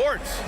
Sports.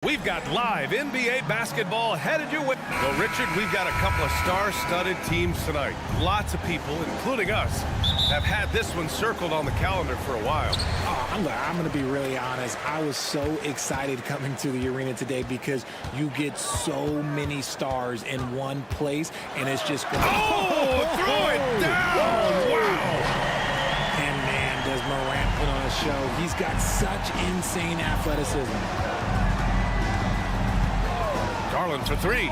We've got live NBA basketball headed your way. Well, Richard, we've got a couple of star-studded teams tonight. Lots of people, including us, have had this one circled on the calendar for a while. I'm going to be really honest. I was so excited coming to the arena today because you get so many stars in one place, and it's just going throw it down! Oh, wow! And man, does Morant put on a show. He's got such insane athleticism. Garland for three.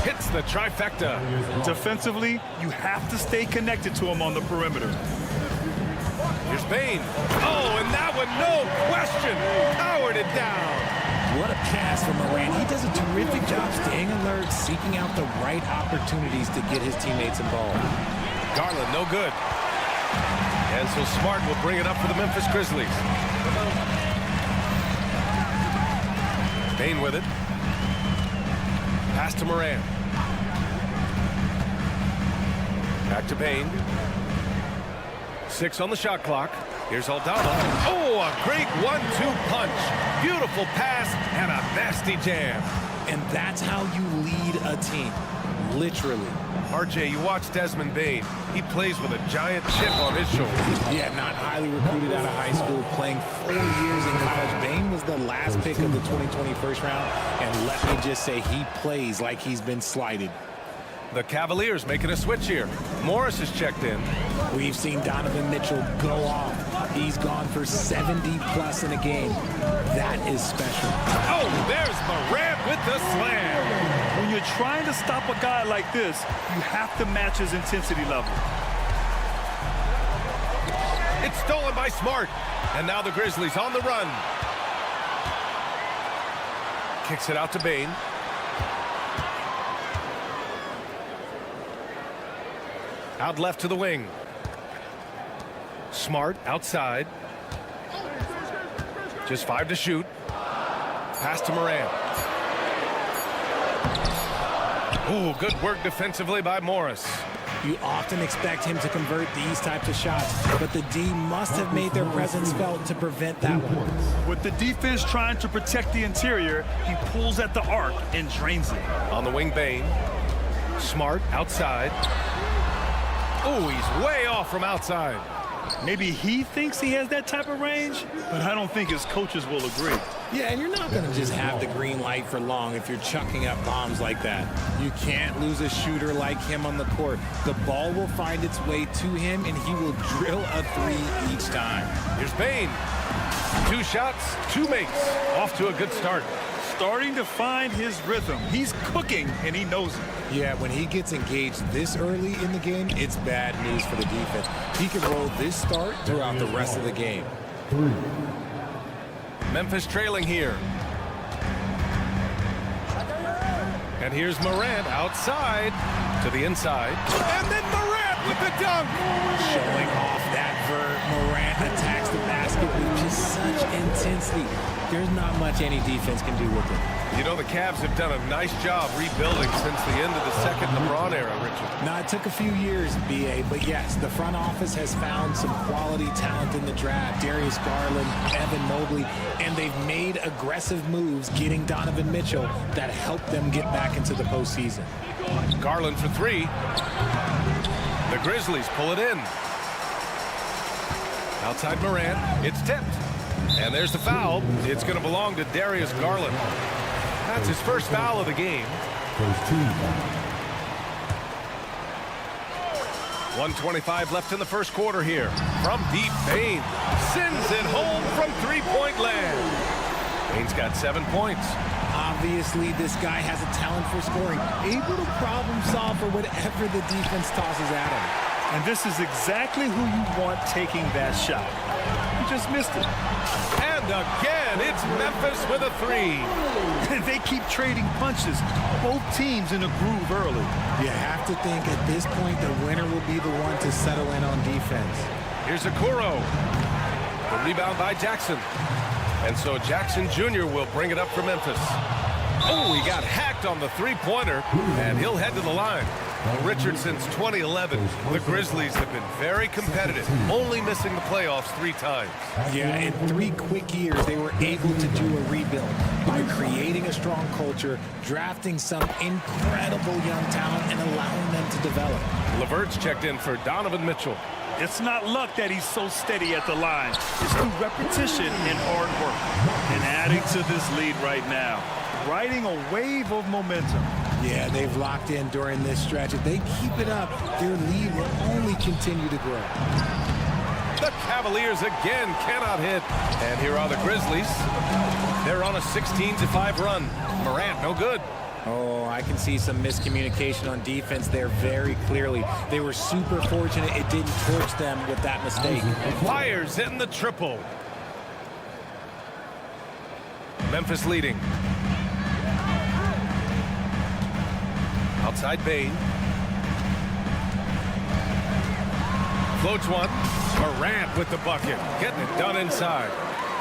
Hits the trifecta. Defensively, you have to stay connected to him on the perimeter. Here's Bane. Oh, and that one, no question. Powered it down. What a pass from Morant. He does a terrific job staying alert, seeking out the right opportunities to get his teammates involved. Garland, no good. And so Smart will bring it up for the Memphis Grizzlies. Bane with it. Pass to Morant. Back to Bane. 6 on the shot clock. Here's Aldana. Oh, a great 1-2 punch. Beautiful pass and a nasty jam. And that's how you lead a team. Literally. RJ, you watch Desmond Bane. He plays with a giant chip on his shoulder. Yeah, not highly recruited out of high school, playing 4 years in college. Bane was the last pick of the 2020 first round, and let me just say he plays like he's been slighted. The Cavaliers making a switch here. Morris has checked in. We've seen Donovan Mitchell go off. He's gone for 70+ in a game. That is special. Oh, there's Morant with the slam. When you're trying to stop a guy like this, you have to match his intensity level. It's stolen by Smart. And now the Grizzlies on the run. Kicks it out to Bane. Out left to the wing. Smart outside. Just 5 to shoot. Pass to Morant. Ooh, good work defensively by Morris. You often expect him to convert these types of shots, but the D must have made their presence felt to prevent that one. With the defense trying to protect the interior, he pulls at the arc and drains it. On the wing, Bane. Smart outside. Oh, he's way off from outside. Maybe he thinks he has that type of range, but I don't think his coaches will agree. Yeah, and you're not going to just have the green light for long if you're chucking up bombs like that. You can't lose a shooter like him on the court. The ball will find its way to him, and he will drill a 3 each time. Here's Bane. 2 shots, 2 makes. Off to a good start. Starting to find his rhythm. He's cooking, and he knows it. Yeah, when he gets engaged this early in the game, it's bad news for the defense. He can roll this start throughout the rest of the game. Memphis trailing here. And here's Morant outside to the inside. And then Morant with the dunk. Showing off that vert. Morant attacks the basket with just such intensity. There's not much any defense can do with it. You know, the Cavs have done a nice job rebuilding since the end of the second LeBron era, Richard. Now, it took a few years, B.A., but yes, the front office has found some quality talent in the draft. Darius Garland, Evan Mobley, and they've made aggressive moves getting Donovan Mitchell that helped them get back into the postseason. Garland for 3. The Grizzlies pull it in. Outside Morant, it's tipped. And there's the foul. It's going to belong to Darius Garland. That's his first foul of the game. 1:25 left in the first quarter here. From deep, Bane sends it home from 3-point land. Bane's got 7 points. Obviously, this guy has a talent for scoring, able to problem solve for whatever the defense tosses at him. And this is exactly who you want taking that shot. You just missed it. And again, it's Memphis with a three. They keep trading punches. Both teams in a groove early. You have to think at this point the winner will be the one to settle in on defense. Here's Okoro. The rebound by Jackson. And so Jackson Jr. will bring it up for Memphis. Oh, he got hacked on the three-pointer, and he'll head to the line. Well, Richard, since 2011, the Grizzlies have been very competitive, only missing the playoffs 3 times. Yeah, in 3 quick years, they were able to do a rebuild by creating a strong culture, drafting some incredible young talent, and allowing them to develop. LeVert's checked in for Donovan Mitchell. It's not luck that he's so steady at the line. It's through repetition and hard work. And adding to this lead right now, riding a wave of momentum. Yeah, they've locked in during this stretch. If they keep it up, their lead will only continue to grow. The Cavaliers again cannot hit. And here are the Grizzlies. They're on a 16-5 run. Morant, no good. Oh, I can see some miscommunication on defense there very clearly. They were super fortunate it didn't torch them with that mistake. Fires hitting the triple. Memphis leading. Outside Bain. Floats one. Morant with the bucket. Getting it done inside.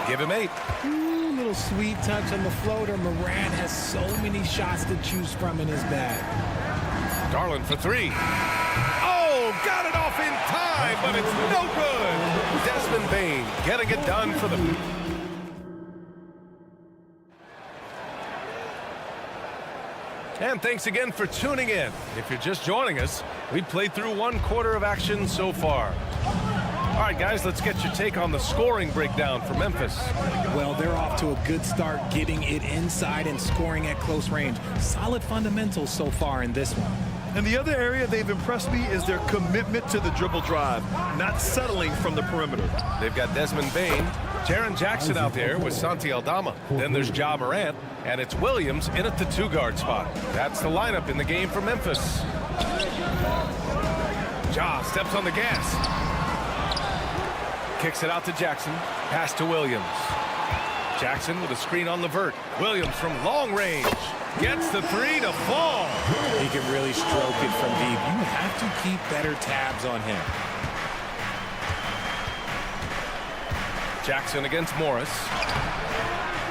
Give him 8. Little sweet touch on the floater. Morant has so many shots to choose from in his bag. Garland for 3. Oh, got it off in time, but it's no good. Desmond Bain getting it done for the... And thanks again for tuning in. If you're just joining us, we played through 1 quarter of action so far. All right, guys, let's get your take on the scoring breakdown for Memphis. Well, they're off to a good start getting it inside and scoring at close range. Solid fundamentals so far in this one. And the other area they've impressed me is their commitment to the dribble drive, not settling from the perimeter. They've got Desmond Bain, Jaren Jackson out there with Santi Aldama. Then there's Ja Morant, and it's Williams in at the 2-guard spot. That's the lineup in the game for Memphis. Ja steps on the gas. Kicks it out to Jackson. Pass to Williams. Jackson with a screen on LeVert. Williams from long range. Gets the 3 to fall. He can really stroke it from deep. You have to keep better tabs on him. Jackson against Morris.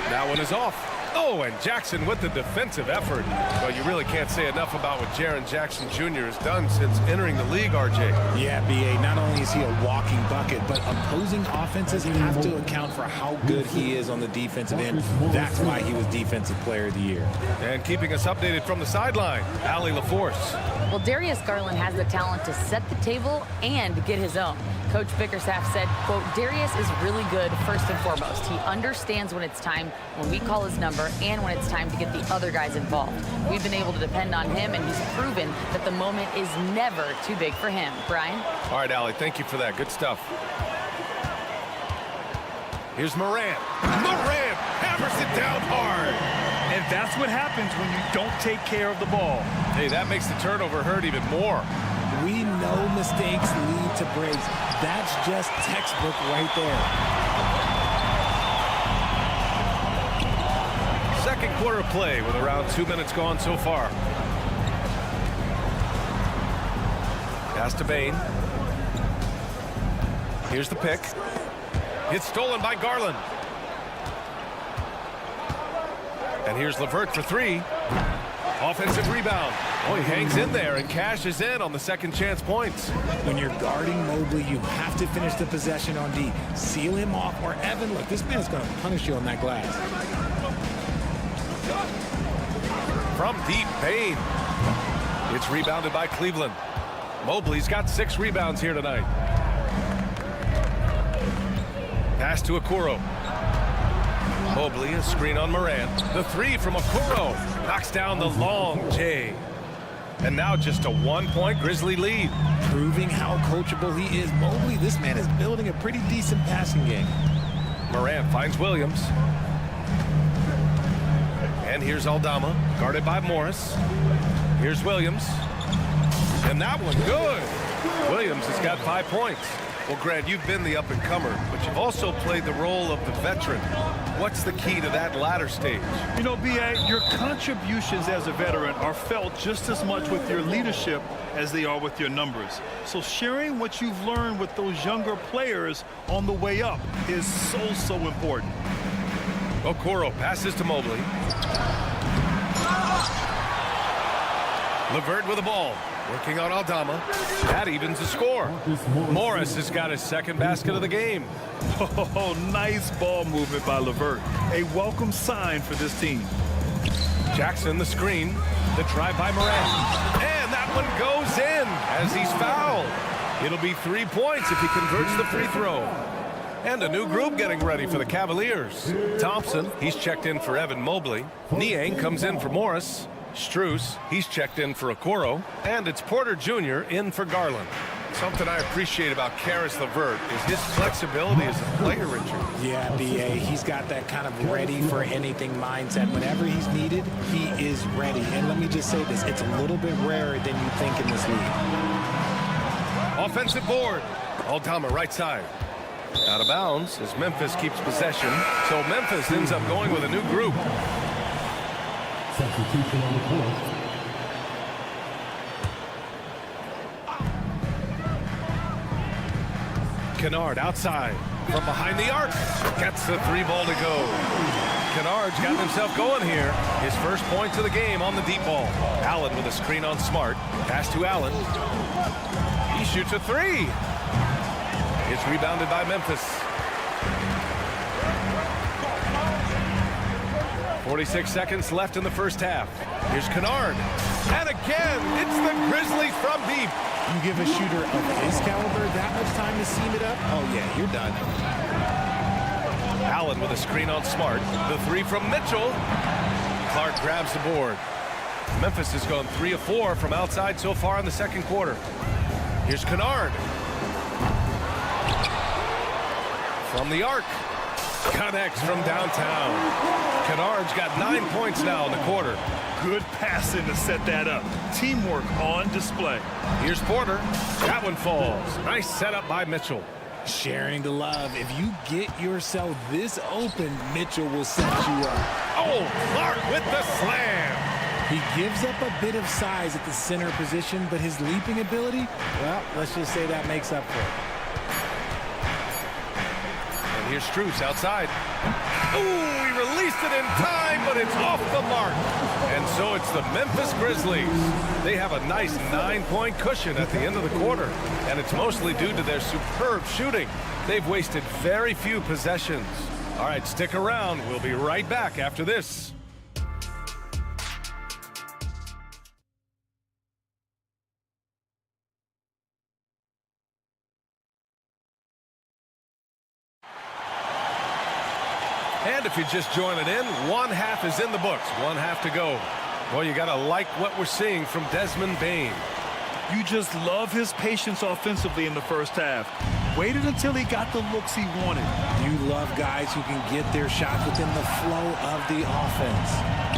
That one is off. Oh, and Jackson with the defensive effort. Well, you really can't say enough about what Jaren Jackson Jr. has done since entering the league, RJ. Yeah, B.A., not only is he a walking bucket, but opposing offenses have to account for how good he is on the defensive end. That's why he was Defensive Player of the Year. And keeping us updated from the sideline, Allie LaForce. Well, Darius Garland has the talent to set the table and get his own. Coach Bickerstaff said, quote, Darius is really good first and foremost. He understands when it's time, when we call his number, and when it's time to get the other guys involved. We've been able to depend on him, and he's proven that the moment is never too big for him. Brian? All right, Allie, thank you for that. Good stuff. Here's Morant. Morant hammers it down hard. And that's what happens when you don't take care of the ball. Hey, that makes the turnover hurt even more. We know mistakes lead to breaks. That's just textbook right there. Second quarter of play with around 2 minutes gone so far. Pass to Bain. Here's the pick. It's stolen by Garland. And here's LeVert for 3. Offensive rebound. Oh, he hangs in there and cashes in on the second chance points. When you're guarding Mobley, you have to finish the possession on D. Seal him off, or Evan, look, this man's going to punish you on that glass. From deep, Bain. It's rebounded by Cleveland. Mobley's got 6 rebounds here tonight. Pass to Okoro. Mobley, a screen on Morant. The 3 from Okoro knocks down the long J. And now just a 1-point Grizzly lead. Proving how coachable he is. Mobley, this man is building a pretty decent passing game. Morant finds Williams. And here's Aldama, guarded by Morris. Here's Williams. And that one good. Williams has got 5 points. Well, Grant, you've been the up-and-comer, but you've also played the role of the veteran. What's the key to that latter stage? You know, B.A., your contributions as a veteran are felt just as much with your leadership as they are with your numbers. So sharing what you've learned with those younger players on the way up is so important. Okoro passes to Mobley. LeVert with the ball. Working on Aldama. That evens the score. Morris has got his second basket of the game. Oh, nice ball movement by LeVert. A welcome sign for this team. Jackson, the screen. The drive by Morant. And that one goes in as he's fouled. It'll be 3 points if he converts the free throw. And a new group getting ready for the Cavaliers. Thompson, he's checked in for Evan Mobley. Niang comes in for Morris. Strus, he's checked in for Okoro. And it's Porter Jr. in for Garland. Something I appreciate about Caris LeVert is his flexibility as a player, Richard. Yeah, B.A., he's got that kind of ready-for-anything mindset. Whenever he's needed, he is ready. And let me just say this, it's a little bit rarer than you think in this league. Offensive board. Aldama right side. Out of bounds as Memphis keeps possession. So Memphis ends up going with a new group. Substitution on the court. Kennard outside from behind the arc. Gets the 3 ball to go. Kennard's got himself going here. His first points of the game on the deep ball. Allen with a screen on Smart. Pass to Allen. He shoots a 3. It's rebounded by Memphis. 46 seconds left in the first half. Here's Kennard. And again, it's the Grizzlies from deep. You give a shooter of his caliber that much time to seam it up, oh yeah, you're done. Allen with a screen on Smart. The 3 from Mitchell. Clark grabs the board. Memphis has gone 3 of 4 from outside so far in the second quarter. Here's Kennard. From the arc. Connects from downtown. Kennard's got 9 points now in the quarter. Good passing to set that up. Teamwork on display. Here's Porter. That one falls. Nice setup by Mitchell. Sharing the love. If you get yourself this open, Mitchell will set you up. Oh, Clark with the slam. He gives up a bit of size at the center position, but his leaping ability, well, let's just say that makes up for it. And here's Strus outside. Ooh, he released it in time, but it's off the mark. And so it's the Memphis Grizzlies. They have a nice 9-point cushion at the end of the quarter, and it's mostly due to their superb shooting. They've wasted very few possessions. All right, stick around. We'll be right back after this. And if you're just joining in, 1 half is in the books. 1 half to go. Well, you got to like what we're seeing from Desmond Bane. You just love his patience offensively in the first half. Waited until he got the looks he wanted. You love guys who can get their shots within the flow of the offense.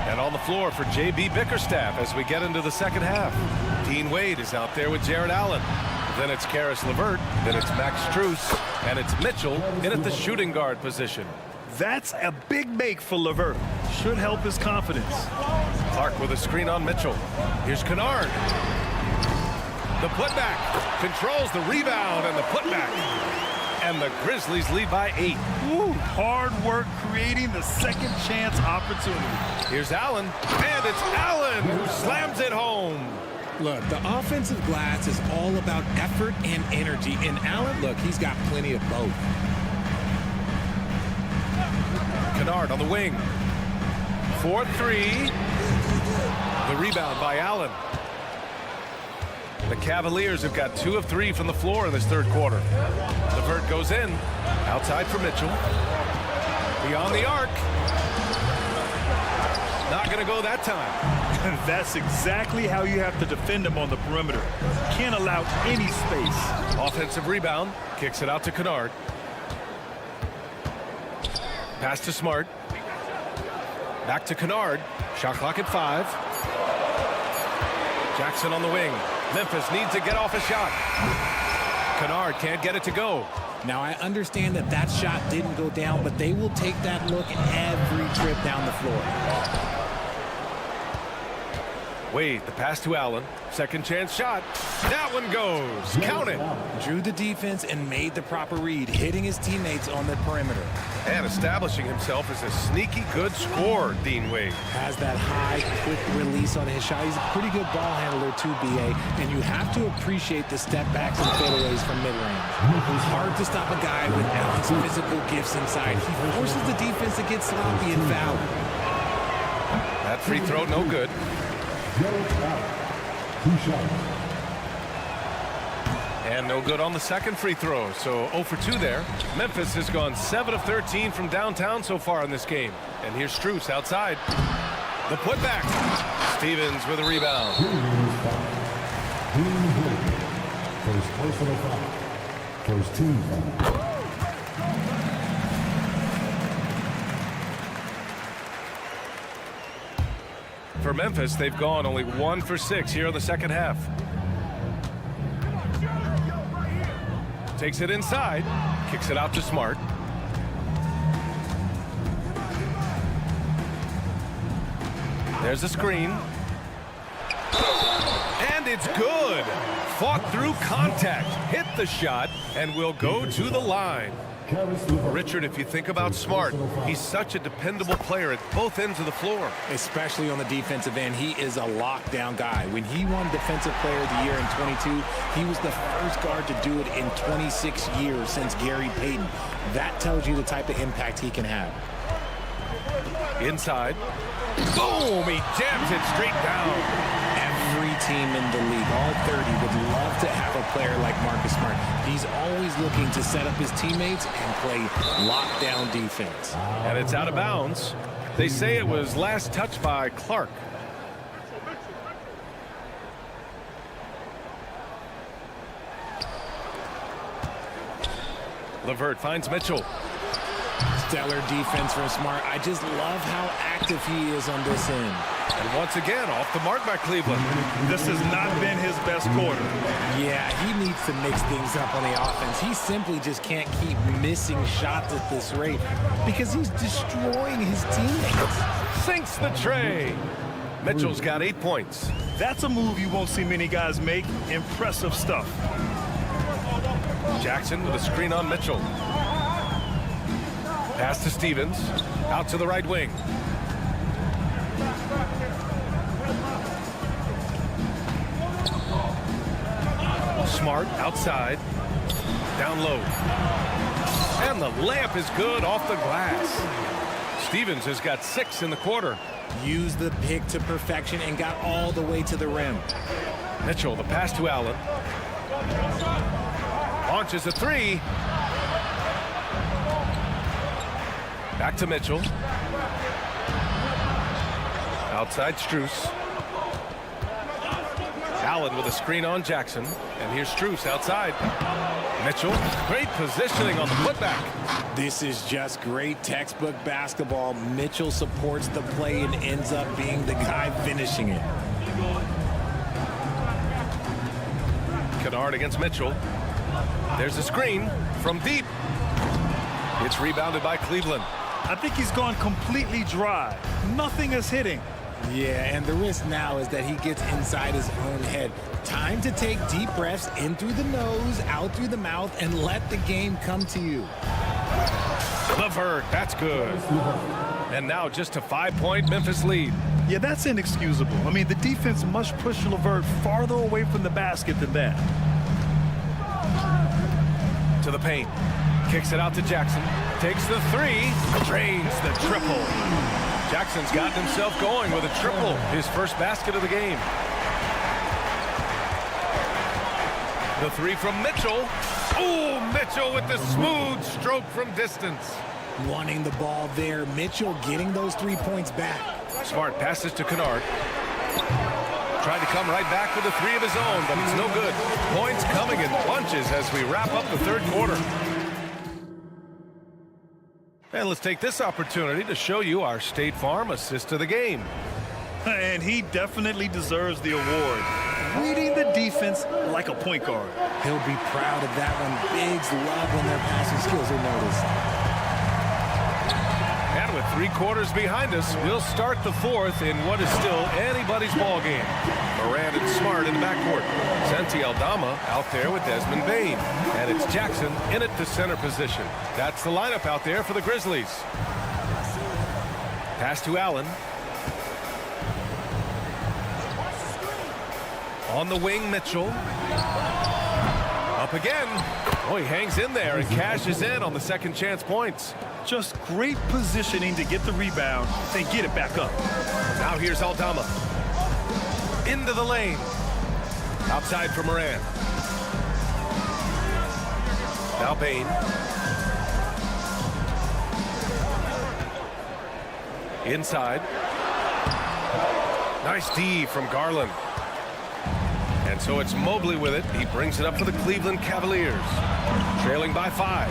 And on the floor for J.B. Bickerstaff as we get into the second half. Dean Wade is out there with Jared Allen. Then it's Caris LeVert. Then it's Max Strus. And it's Mitchell in at the shooting guard position. That's a big make for LeVert. Should help his confidence. Clark with a screen on Mitchell. Here's Kennard. The putback. Controls the rebound and the putback. And the Grizzlies lead by 8. Woo, hard work creating the second chance opportunity. Here's Allen. And it's Allen who slams it home. Look, the offensive glass is all about effort and energy. And Allen, look, he's got plenty of both. Kennard on the wing. 4-3. The rebound by Allen. The Cavaliers have got 2 of 3 from the floor in this third quarter. LeVert goes in. Outside for Mitchell. Beyond the arc. Not going to go that time. That's exactly how you have to defend him on the perimeter. Can't allow any space. Offensive rebound. Kicks it out to Kennard. Pass to Smart. Back to Kennard. Shot clock at 5. Jackson on the wing. Memphis needs to get off a shot. Kennard can't get it to go. Now, I understand that that shot didn't go down, but they will take that look every trip down the floor. Wade, the pass to Allen. Second chance shot. That one goes. Count it. Drew the defense and made the proper read, hitting his teammates on the perimeter. And establishing himself as a sneaky good scorer, Dean Wade. Has that high, quick release on his shot. He's a pretty good ball handler too, B.A. And you have to appreciate the step backs and fadeaways from mid-range. It's hard to stop a guy with Allen's physical gifts inside. He forces the defense to get sloppy and foul. That free throw, no good. And no good on the second free throw, so 0 for 2 there. Memphis has gone 7 of 13 from downtown so far in this game. And here's Strus outside. The putback. Stevens with a rebound. First personal foul. First team foul. For Memphis, they've gone only 1 for 6 here in the second half. Takes it inside, kicks it out to Smart. There's a screen. And it's good. Fought through contact, hit the shot, and will go to the line. Richard, if you think about Smart, he's such a dependable player at both ends of the floor. Especially on the defensive end, he is a lockdown guy. When he won Defensive Player of the Year in 22, he was the first guard to do it in 26 years since Gary Payton. That tells you the type of impact he can have. Inside. Boom! He jams it straight down. Every team in the league, all 30, would love to have a player like Marcus Smart. He's always looking to set up his teammates and play lockdown defense. And it's out of bounds. They say it was last touched by Clark. LeVert finds Mitchell. Stellar defense from Smart. I just love how active he is on this end. And once again, off the mark by Cleveland. This has not been his best quarter. Yeah, he needs to mix things up on the offense. He simply just can't keep missing shots at this rate because he's destroying his teammates. Sinks the tray. Mitchell's got 8 points. That's a move you won't see many guys make. Impressive stuff. Jackson with a screen on Mitchell. Pass to Stevens. Out to the right wing. Smart outside. Down low. And the layup is good off the glass. Stevens has got 6 in the quarter. Used the pick to perfection and got all the way to the rim. Mitchell, the pass to Allen. Launches a 3. Back to Mitchell. Outside Strus. Allen with a screen on Jackson. And here's Strus outside. Mitchell, great positioning on the putback. This is just great textbook basketball. Mitchell supports the play and ends up being the guy finishing it. Kennard against Mitchell. There's a screen from deep. It's rebounded by Cleveland. I think he's gone completely dry. Nothing is hitting. Yeah, and the risk now is that he gets inside his own head. Time to take deep breaths in through the nose, out through the mouth, and let the game come to you. LeVert, that's good. And now just a 5-point Memphis lead. Yeah, that's inexcusable. I mean, the defense must push LeVert farther away from the basket than that. To the paint. Kicks it out to Jackson. Takes the 3. Drains the triple. Jackson's gotten himself going with a triple. His first basket of the game. The 3 from Mitchell. Oh, Mitchell with the smooth stroke from distance. Wanting the ball there. Mitchell getting those 3 points back. Smart passes to Kennard. Tried to come right back with a 3 of his own, but it's no good. Points coming in bunches as we wrap up the third quarter. And let's take this opportunity to show you our State Farm assist of the game. And he definitely deserves the award. reading the defense like a point guard. He'll be proud of that one. Bigs love when their passing skills are noticed. And with 3 quarters behind us, we'll start the 4th in what is still anybody's ball game. Morant and Smart in the backcourt. Santi Aldama out there with Desmond Bane. And it's Jackson in at the center position. That's the lineup out there for the Grizzlies. Pass to Allen. On the wing, Mitchell. Up again. Oh, he hangs in there and cashes in on the second chance points. Just great positioning to get the rebound and get it back up. Now here's Aldama. Into the lane. Outside for Morant. Now Bane. Inside. Nice D from Garland. And so it's Mobley with it. He brings it up for the Cleveland Cavaliers. Trailing by 5.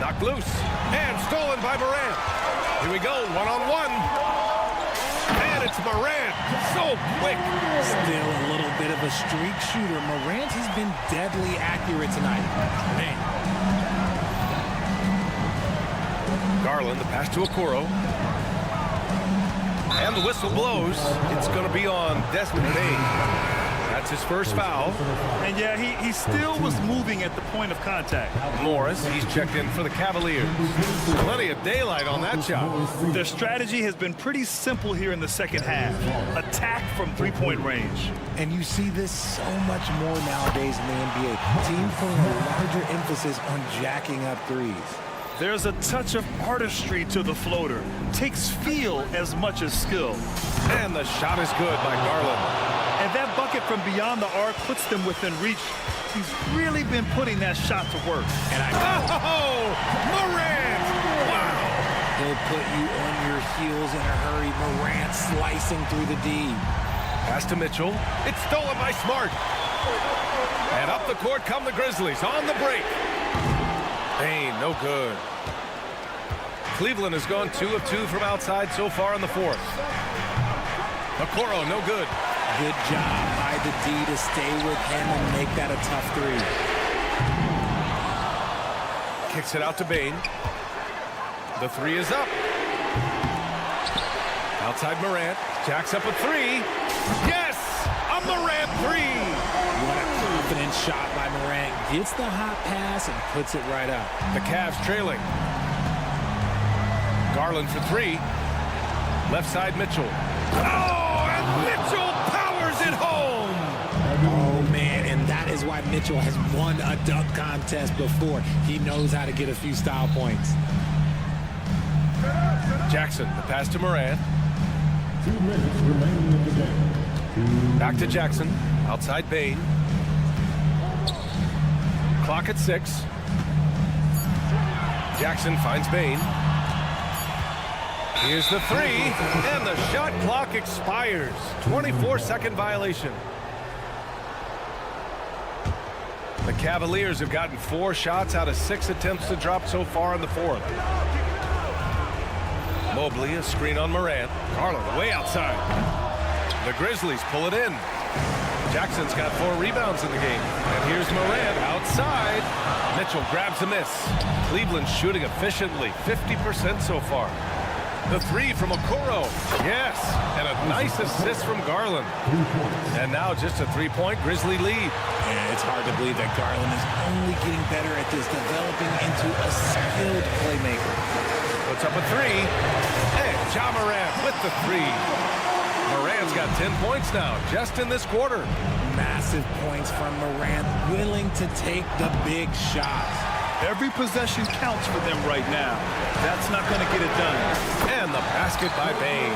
Knocked loose. And stolen by Morant. Here we go, one-on-one. And it's Morant. So quick. Still a little bit of a streak shooter. Morant has been deadly accurate tonight. Man. Garland, the pass to Okoro. And the whistle blows. It's going to be on Desmond Bane. That's his first foul. And yeah, he still was moving at the point of contact. Morris, he's checked in for the Cavaliers. Plenty of daylight on that shot. Their strategy has been pretty simple here in the second half. Attack from three-point range. And you see this so much more nowadays in the NBA. Teams putting a larger emphasis on jacking up threes. There's a touch of artistry to the floater. Takes feel as much as skill. And the shot is good by Garland. And that bucket from beyond the arc puts them within reach. He's really been putting that shot to work. And Oh, Morant! Wow! He'll put you on your heels in a hurry. Morant slicing through the D. Pass to Mitchell. It's stolen by Smart. And up the court come the Grizzlies on the break. Bane, no good. Cleveland has gone 2 of 2 from outside so far in the 4th. Okoro, no good. Good job by the D to stay with him and make that a tough 3. Kicks it out to Bane. The 3 is up. Outside Morant. Jacks up a 3. Yes! A Morant 3! What a confident shot by Morant. Gets the hot pass and puts it right up. The Cavs trailing. Garland for 3. Left side Mitchell. Oh, and Mitchell powers it home! Oh, man, and that is why Mitchell has won a dunk contest before. He knows how to get a few style points. Jackson, the pass to Morant. 2 minutes remaining in the game. Back to Jackson. Outside Bane. Clock at 6. Jackson finds Bane. Here's the 3. And the shot clock expires. 24-second violation. The Cavaliers have gotten 4 shots out of 6 attempts to drop so far in the 4th. Mobley, a screen on Morant. Garland way outside. The Grizzlies pull it in. Jackson's got 4 rebounds in the game. And here's Morant outside. Mitchell grabs a miss. Cleveland shooting efficiently, 50% so far. The 3 from Okoro. Yes, and a nice assist from Garland. And now just a 3-point Grizzly lead. Yeah, it's hard to believe that Garland is only getting better at this, developing into a skilled playmaker. Puts up a 3. And Ja Morant with the 3. Morant's got 10 points now, just in this quarter. Massive points from Morant, willing to take the big shots. Every possession counts for them right now. That's not going to get it done. And the basket by Bane.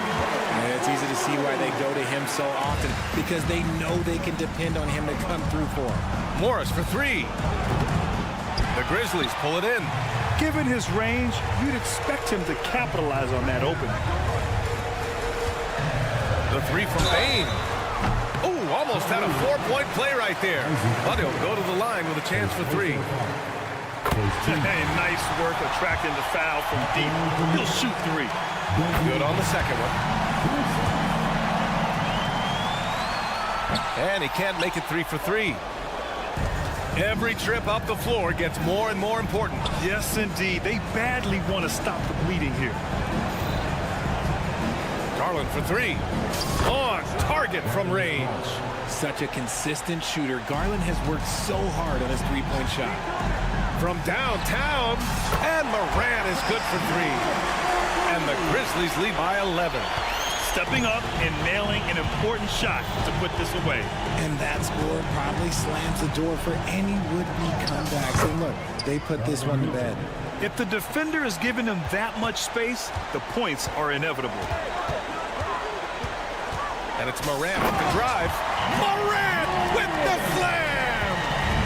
Yeah, it's easy to see why they go to him so often, because they know they can depend on him to come through for them. Morris for 3. The Grizzlies pull it in. Given his range, you'd expect him to capitalize on that opening. The 3 from Bane. Oh, almost had a 4-point play right there. But he'll go to the line with a chance for 3. Hey, nice work attracting the foul from deep. He'll shoot 3. Good on the second one. And he can't make it 3 for 3. Every trip up the floor gets more and more important. Yes, indeed. They badly want to stop the bleeding here. Garland for 3. On target from range. Such a consistent shooter. Garland has worked so hard on his three-point shot. From downtown, and Moran is good for 3. And the Grizzlies lead by 11. Stepping up and nailing an important shot to put this away. And that score probably slams the door for any would-be comebacks. And look, they put this one to bed. If the defender is giving them that much space, the points are inevitable. And it's Moran with the drive. Moran with the slam!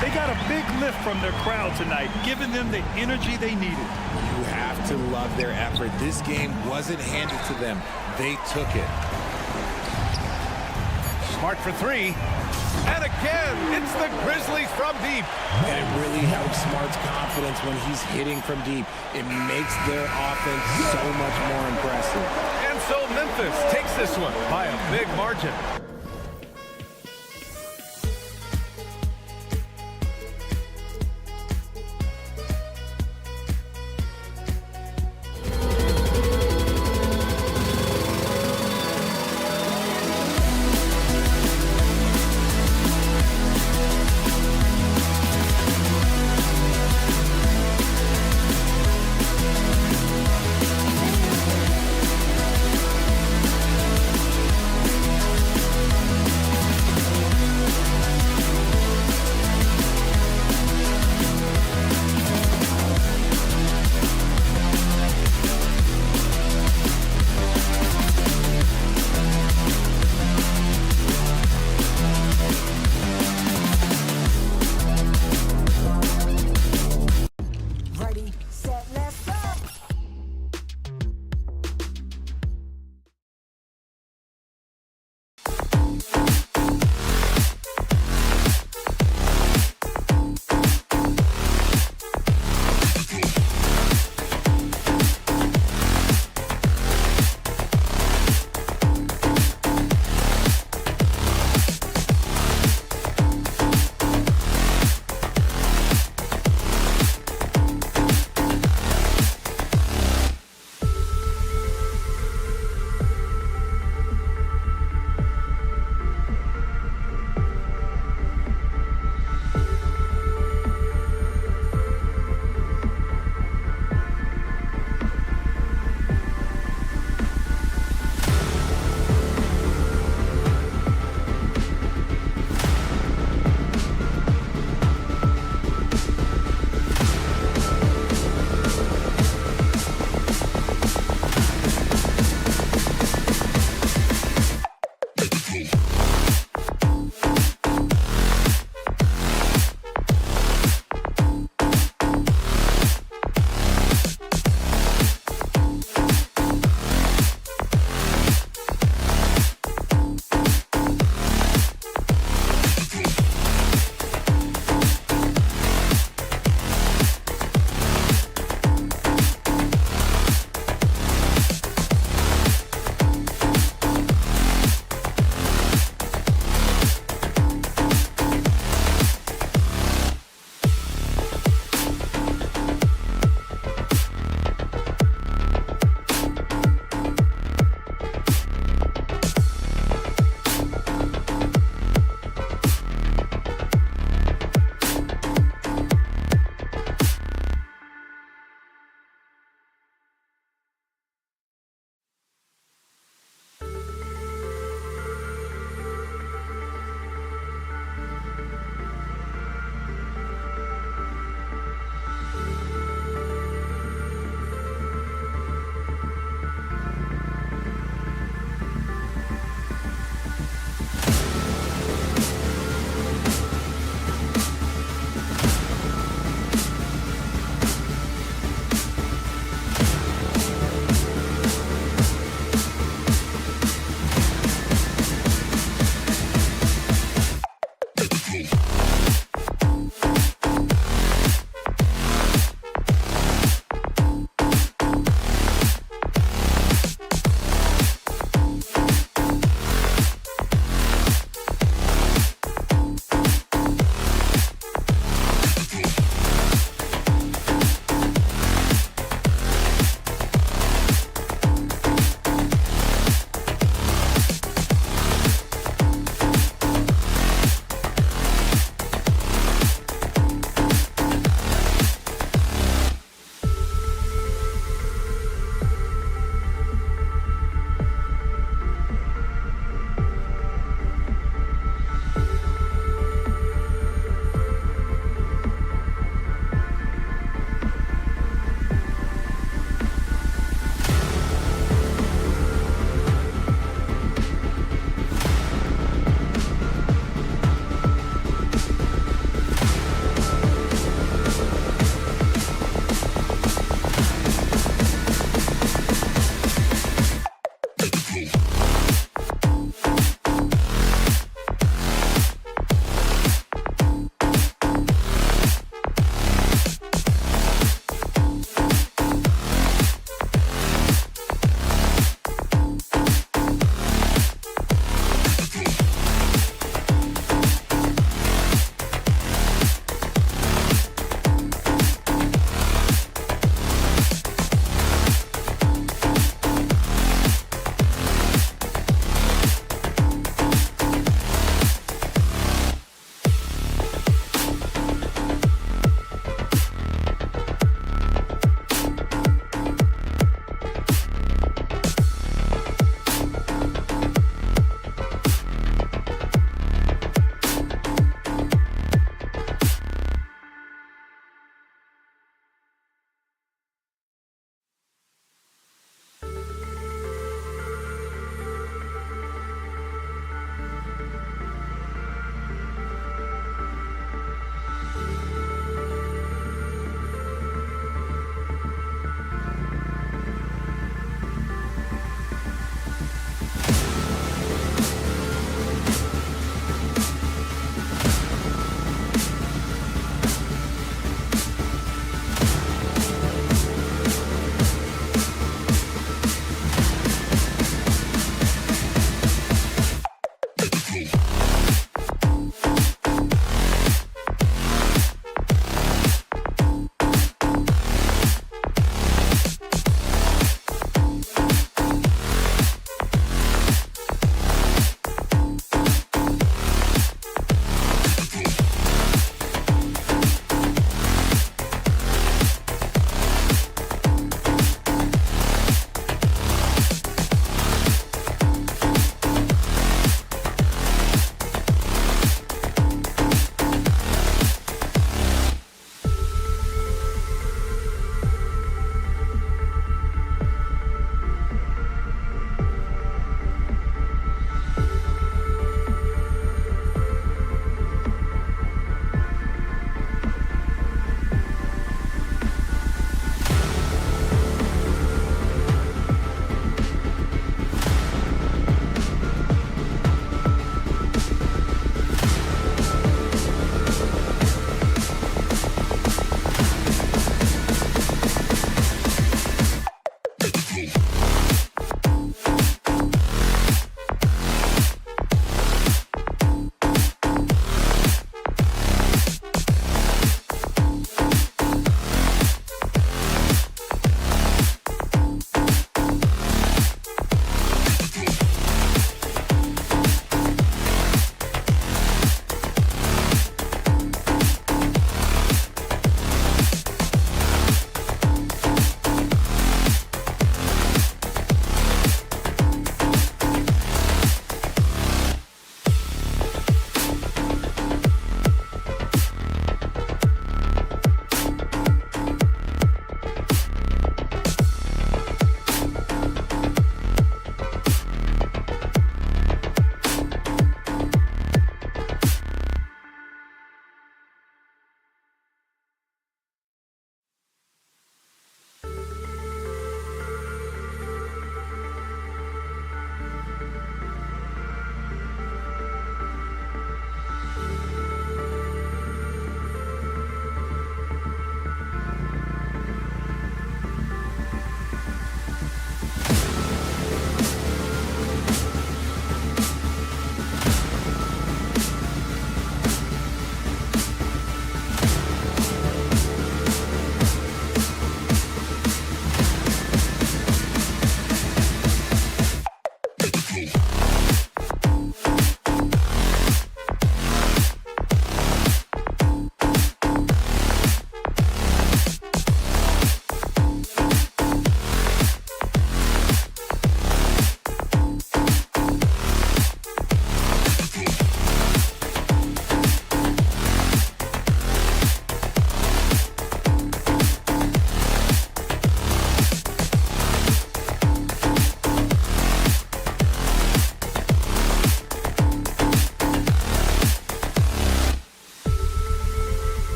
They got a big lift from their crowd tonight, giving them the energy they needed. You have to love their effort. This game wasn't handed to them. They took it. Smart for 3. And again, it's the Grizzlies from deep. And it really helps Smart's confidence when he's hitting from deep. It makes their offense so much more impressive. And so Memphis takes this one by a big margin.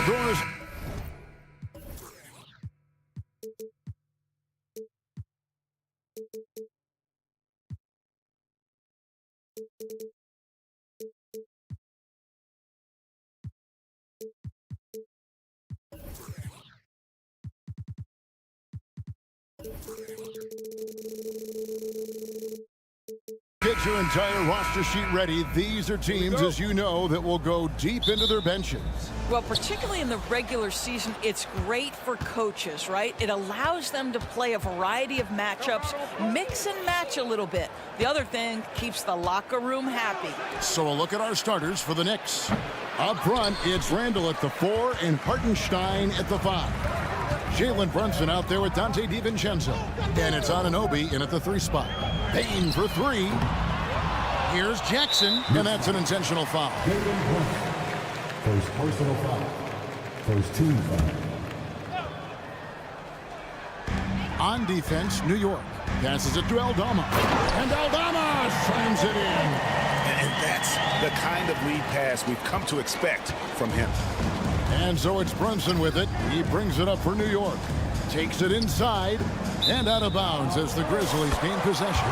Doors. Get your entire roster sheet ready. These are teams, as you know, that will go deep into their benches. Well, particularly in the regular season, it's great for coaches, right? It allows them to play a variety of matchups, mix and match a little bit. The other thing keeps the locker room happy. So a look at our starters for the Knicks. Up front, it's Randall at the 4 and Hartenstein at the 5. Jalen Brunson out there with Dante DiVincenzo. And it's Anunoby in at the 3 spot. Payne for 3. Here's Jackson, and that's an intentional foul. First personal foul. First team foul. On defense, New York. Passes it to Aldama. And Aldama slams it in. And that's the kind of lead pass we've come to expect from him. And so it's Brunson with it. He brings it up for New York. Takes it inside and out of bounds as the Grizzlies gain possession.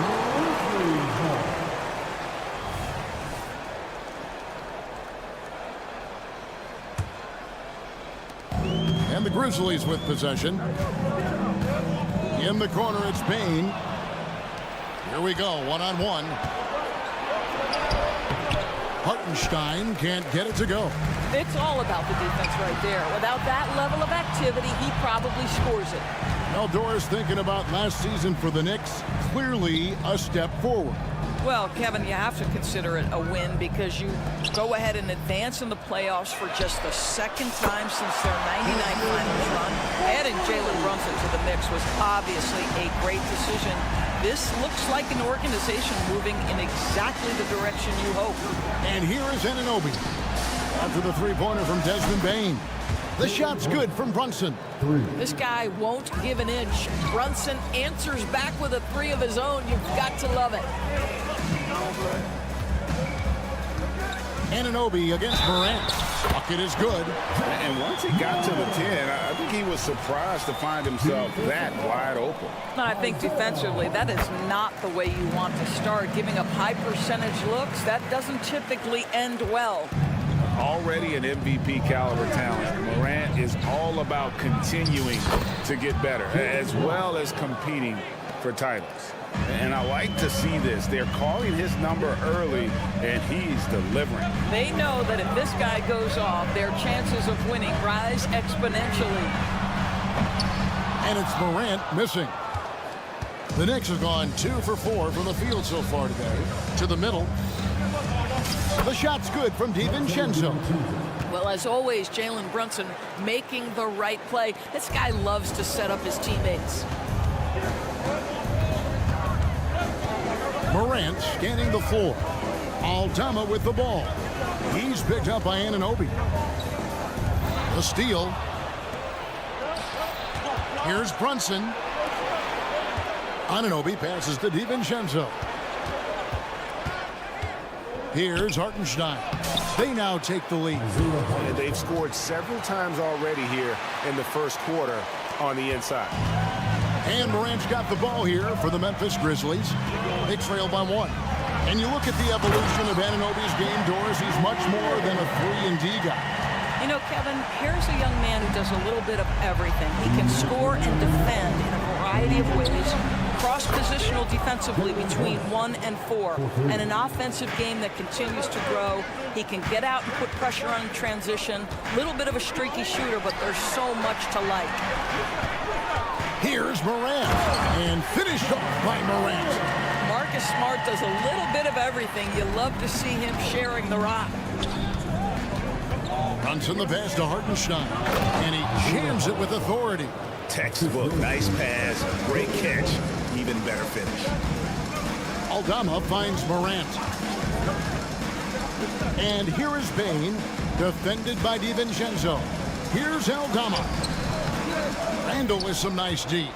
And the Grizzlies with possession. In the corner, it's Payne. Here we go, one-on-one. Hartenstein can't get it to go. It's all about the defense right there. Without that level of activity, he probably scores it. Now, Doris, thinking about last season for the Knicks, clearly a step forward. Well, Kevin, you have to consider it a win because you go ahead and advance in the playoffs for just the second time since their 99 finals run. Adding Jalen Brunson to the mix was obviously a great decision. This looks like an organization moving in exactly the direction you hope. And here is Anunoby. After the three-pointer from Desmond Bane. The shot's good from Brunson. This guy won't give an inch. Brunson answers back with a 3 of his own. You've got to love it. Anunoby against Morant. Bucket is good. And once he got to the 10, I think he was surprised to find himself that wide open. No, I think defensively, that is not the way you want to start. Giving up high percentage looks, that doesn't typically end well. Already an MVP caliber talent, Morant is all about continuing to get better, as well as competing for titles. And I like to see this. They're calling his number early, and he's delivering. They know that if this guy goes off, their chances of winning rise exponentially. And it's Morant missing. The Knicks have gone 2 for 4 from the field so far today. To the middle. The shot's good from DiVincenzo. Well, as always, Jalen Brunson making the right play. This guy loves to set up his teammates. Morant scanning the floor. Aldama with the ball. He's picked up by Anunoby. The steal. Here's Brunson. Anunoby passes to DiVincenzo. Here's Hartenstein. They now take the lead. And they've scored several times already here in the first quarter on the inside. And Morant's got the ball here for the Memphis Grizzlies. They trail by 1. And you look at the evolution of Anunoby's game, Doris. He's much more than a 3-and-D guy. You know, Kevin, here's a young man who does a little bit of everything. He can score and defend in a variety of ways. Cross-positional defensively between 1 and 4. And an offensive game that continues to grow. He can get out and put pressure on transition. Little bit of a streaky shooter, but there's so much to like. Here's Morant. And finished off by Morant. Marcus Smart does a little bit of everything. You love to see him sharing the rock. Brunson the pass to Hartenstein. And he jams it with authority. Textbook, nice pass, great catch, even better finish. Aldama finds Morant. And here is Payne, defended by DiVincenzo. Here's Aldama. Randall with some nice D.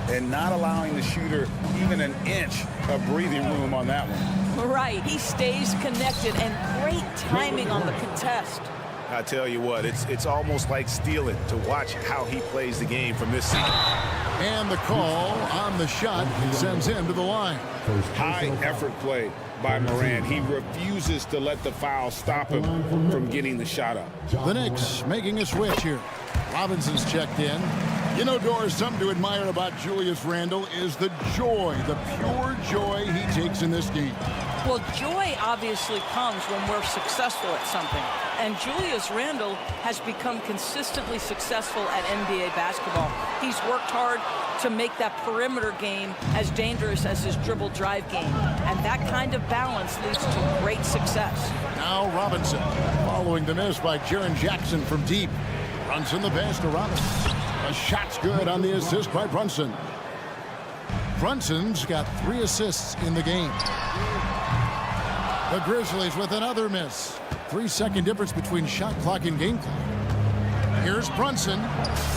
And not allowing the shooter even an inch of breathing room on that one. Right, he stays connected, and great timing on the contest. I tell you what, it's almost like stealing to watch how he plays the game from this seat. And the call on the shot sends him to the line. High effort play by Morant. He refuses to let the foul stop him from getting the shot up. The Knicks making a switch here. Robinson's checked in. You know, Doris, something to admire about Julius Randle is the joy, the pure joy he takes in this game. Well, joy obviously comes when we're successful at something. And Julius Randle has become consistently successful at NBA basketball. He's worked hard to make that perimeter game as dangerous as his dribble drive game. And that kind of balance leads to great success. Now Robinson following the miss by Jaren Jackson from deep. Brunson the pass to Robinson. A shot's good on the assist by Brunson. Brunson's got 3 assists in the game. The Grizzlies with another miss. 3-second difference between shot clock and game clock. Here's Brunson.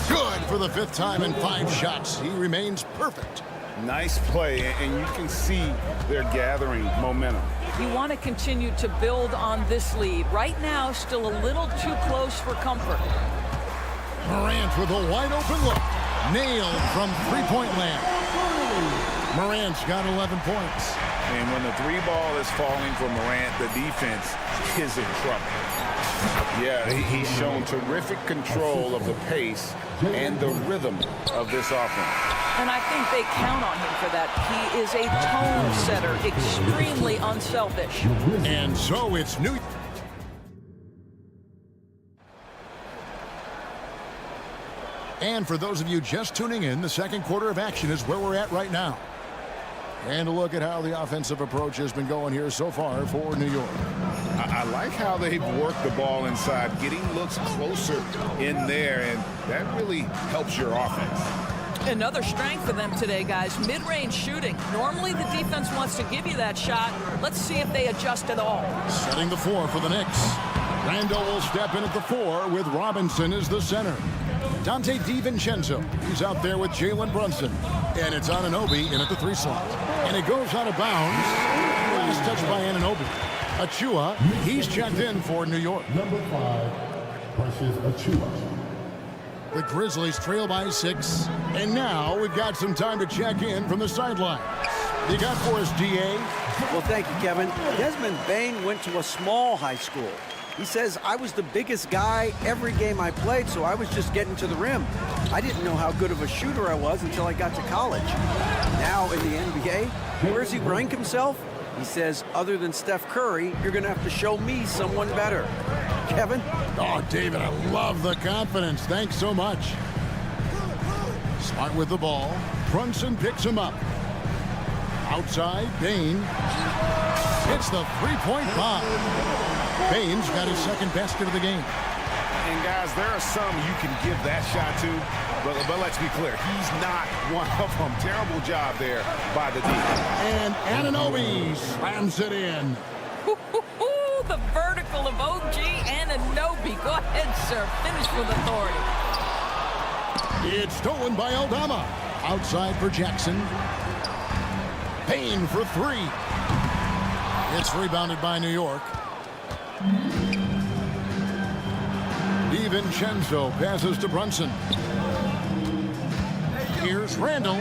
Good for the 5th time in 5 shots. He remains perfect. Nice play, and you can see they're gathering momentum. You want to continue to build on this lead. Right now, still a little too close for comfort. Morant with a wide open look. Nailed from three-point land. Morant's got 11 points. And when the 3 ball is falling for Morant, the defense is in trouble. Yeah, he's shown terrific control of the pace and the rhythm of this offense. And I think they count on him for that. He is a tone setter, extremely unselfish. And so it's New. And for those of you just tuning in, the second quarter of action is where we're at right now. And a look at how the offensive approach has been going here so far for New York. I like how they've worked the ball inside, getting looks closer in there, and that really helps your offense. Another strength for them today, guys, mid-range shooting. Normally the defense wants to give you that shot. Let's see if they adjust at all. Setting the 4 for the Knicks. Randle will step in at the 4 with Robinson as the center. Dante DiVincenzo, he's out there with Jalen Brunson. And it's Anunoby in at the 3 slot. And it goes out of bounds. Last touch by Anunoby. Achua, he's checked in for New York. Number 5, Precious Achua. The Grizzlies trail by 6. And now we've got some time to check in from the sidelines. You got for us, DA? Well, thank you, Kevin. Desmond Bane went to a small high school. He says, I was the biggest guy every game I played, so I was just getting to the rim. I didn't know how good of a shooter I was until I got to college. Now in the NBA, where does he rank himself? He says, other than Steph Curry, you're going to have to show me someone better. Kevin? Oh, David, I love the confidence. Thanks so much. Smart with the ball. Brunson picks him up. Outside, Bane hits the 3-point bomb. Bane's got his second basket of the game. And guys, there are some you can give that shot to, but let's be clear, he's not one of them. Terrible job there by the defense. And Anunoby slams it in. The vertical of OG Anunoby. Go ahead, sir. Finish with authority. It's stolen by Aldama. Outside for Jackson. Payne for 3. It's rebounded by New York. DiVincenzo passes to Brunson. Here's Randle.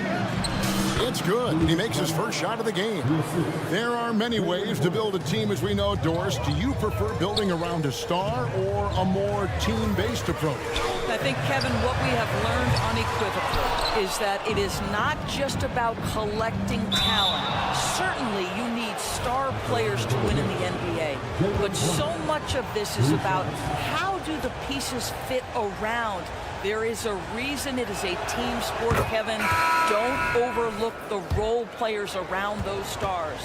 It's good. He makes his first shot of the game. There are many ways to build a team, as we know, Doris. Do you prefer building around a star or a more team-based approach? I think, Kevin, what we have learned unequivocally is that it is not just about collecting talent. Certainly, you need star players to win in the NBA. But so much of this is about how do the pieces fit around. There is a reason it is a team sport, Kevin. Don't overlook the role players around those stars.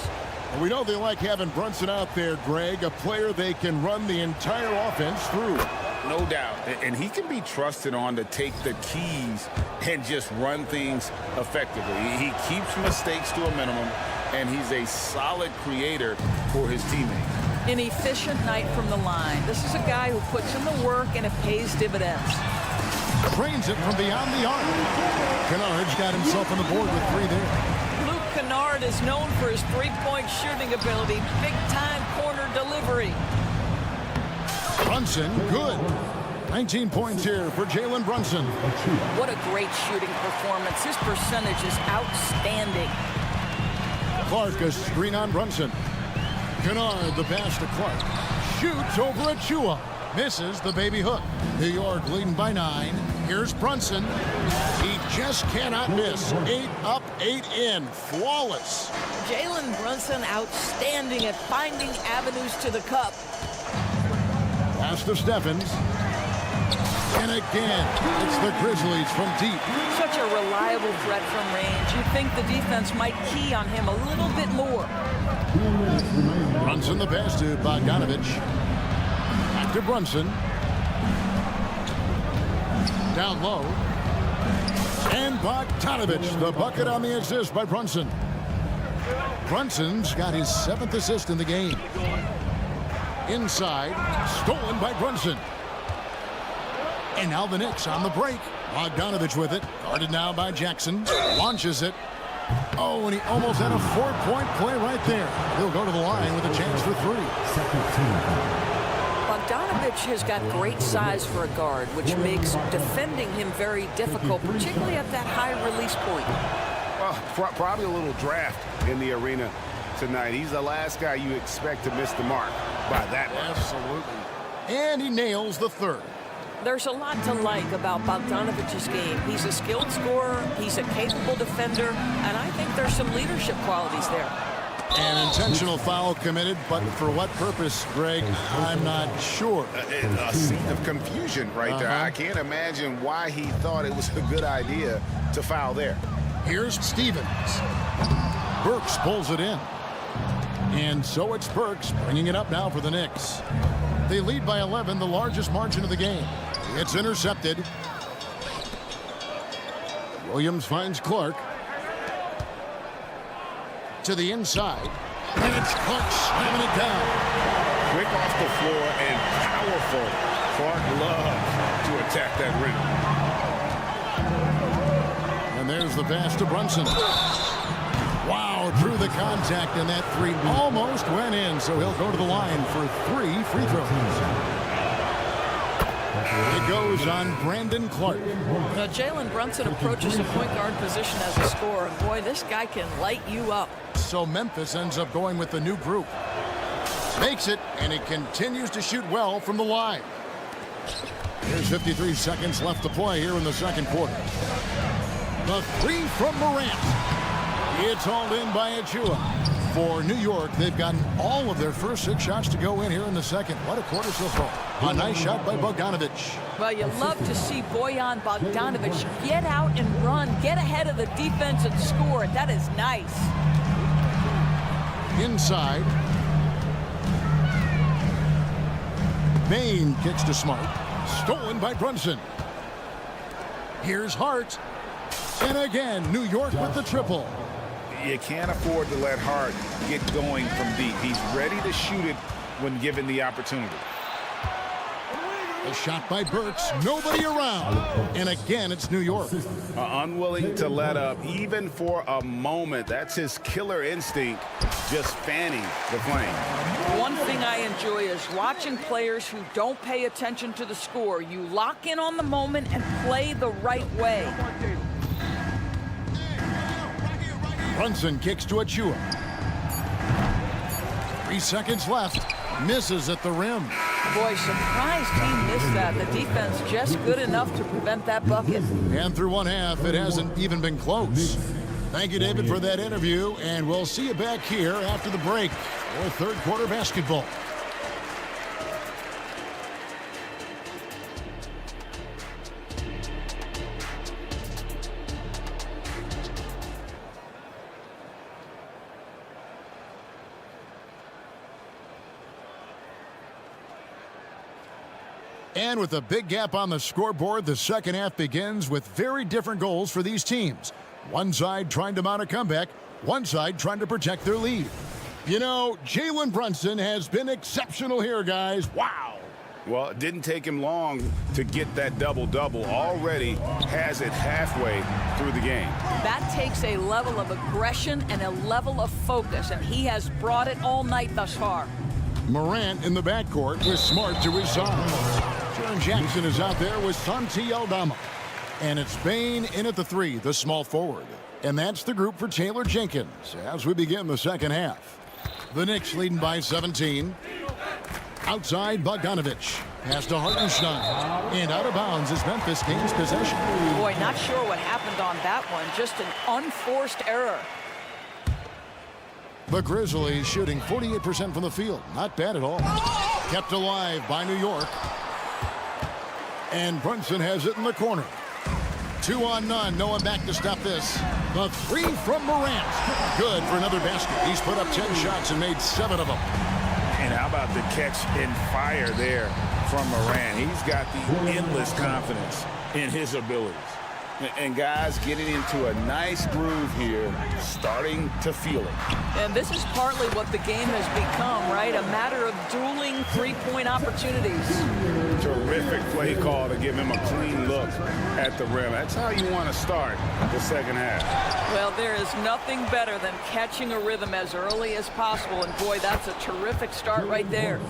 And we know they like having Brunson out there, Greg, a player they can run the entire offense through. No doubt. And he can be trusted on to take the keys and just run things effectively. He keeps mistakes to a minimum, and he's a solid creator for his teammates. An efficient night from the line. This is a guy who puts in the work, and it pays dividends. Trains it from beyond the arc. Kennard's got himself on the board with 3 there. Luke Kennard guard is known for his three-point shooting ability. Big-time corner delivery. Brunson, good. 19 points here for Jalen Brunson. What a great shooting performance. His percentage is outstanding. Clark, a screen on Brunson. Kennard, the pass to Clark. Shoots over Achua. Misses the baby hook. New York leading by 9. Here's Brunson. He just cannot miss. 8 up, 8 in. Flawless. Jalen Brunson outstanding at finding avenues to the cup. Pass to Steffens. And again, it's the Grizzlies from deep. Such a reliable threat from range. You'd think the defense might key on him a little bit more. Brunson the pass to Bogdanovich. Back to Brunson. Down low. And Bogdanovich, the bucket on the assist by Brunson. Brunson's got his 7th assist in the game. Inside, stolen by Brunson. And now the Knicks on the break. Bogdanovich with it. Guarded now by Jackson. Launches it. Oh, and he almost had a 4-point play right there. He'll go to the line with a chance for 3. Bogdanovich has got great size for a guard, which makes defending him very difficult, particularly at that high release point. Well, probably a little draft in the arena tonight. He's the last guy you expect to miss the mark by that much. Absolutely. And he nails the 3rd. There's a lot to like about Bogdanovich's game. He's a skilled scorer, he's a capable defender, and I think there's some leadership qualities there. An intentional foul committed, but for what purpose, Greg? I'm not sure. A scene of confusion right there. I can't imagine why he thought it was a good idea to foul there. Here's Stevens. Burks pulls it in. And so it's Burks bringing it up now for the Knicks. They lead by 11, the largest margin of the game. It's intercepted. Williams finds Clark. To the inside. And it's Clark slamming it down. Quick off the floor and powerful. Clark loves to attack that rim. And there's the pass to Brunson. Wow, drew the contact, and that 3 almost went in, so he'll go to the line for 3 free throws. It goes on Brandon Clark. Now, Jalen Brunson approaches the point guard position as a scorer, and boy, this guy can light you up. So Memphis ends up going with the new group. Makes it, and he continues to shoot well from the line. There's 53 seconds left to play here in the second quarter. The 3 from Morant. It's hauled in by Achua. For New York, they've gotten all of their first 6 shots to go in here in the second. What a quarter so far. A nice shot by Bogdanovich. Well, you love to see Bojan Bogdanović get out and run, get ahead of the defense and score. That is nice. Inside. Bain kicks to Smart. Stolen by Brunson. Here's Hart. And again, New York with the triple. You can't afford to let Hart get going from deep. He's ready to shoot it when given the opportunity. A shot by Burks. Nobody around. And again, it's New York. Unwilling to let up even for a moment. That's his killer instinct, just fanning the flame. One thing I enjoy is watching players who don't pay attention to the score. You lock in on the moment and play the right way. Brunson kicks to Achua. 3 seconds left. Misses at the rim. Boy, surprised he missed that. The defense just good enough to prevent that bucket. And through one half, it hasn't even been close. Thank you, David, for that interview, and we'll see you back here after the break for third quarter basketball. And with a big gap on the scoreboard, the second half begins with very different goals for these teams. One side trying to mount a comeback, one side trying to protect their lead. You know, Jalen Brunson has been exceptional here, guys. Wow. Well, it didn't take him long to get that double-double. Already has it halfway through the game. That takes a level of aggression and a level of focus, and he has brought it all night thus far. Morant in the backcourt with Smart to his side. Jaren Jackson is out there with Santi Aldama. And it's Bane in at the 3, the small forward. And that's the group for Taylor Jenkins as we begin the second half. The Knicks leading by 17. Outside, Bogdanovich. Pass to Hartenstein. And out of bounds as Memphis gains possession. Boy, not sure what happened on that one. Just an unforced error. The Grizzlies shooting 48% from the field. Not bad at all. Kept alive by New York. And Brunson has it in the corner. 2 on none. No one back to stop this. The 3 from Morant. Good for another basket. He's put up 10 shots and made 7 of them. And how about the catch and fire there from Morant? He's got the endless confidence in his abilities. And guys getting into a nice groove here, starting to feel it. And this is partly what the game has become, right? A matter of dueling three-point opportunities. Terrific play call to give him a clean look at the rim. That's how you want to start the second half. Well, there is nothing better than catching a rhythm as early as possible. And boy, that's a terrific start right there.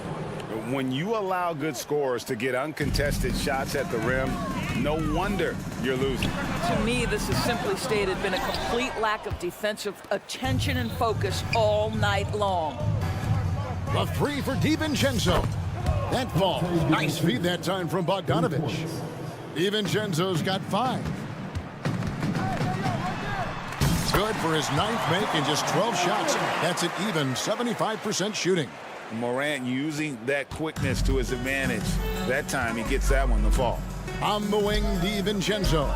When you allow good scorers to get uncontested shots at the rim, no wonder you're losing. To me, this has simply stated been a complete lack of defensive attention and focus all night long. The 3 for DiVincenzo. That ball. Nice feed that time from Bogdanovich. DiVincenzo's got 5. Good for his 9th make and just 12 shots. That's an even 75% shooting. Morant using that quickness to his advantage. That time he gets that one to fall. On the wing, DiVincenzo.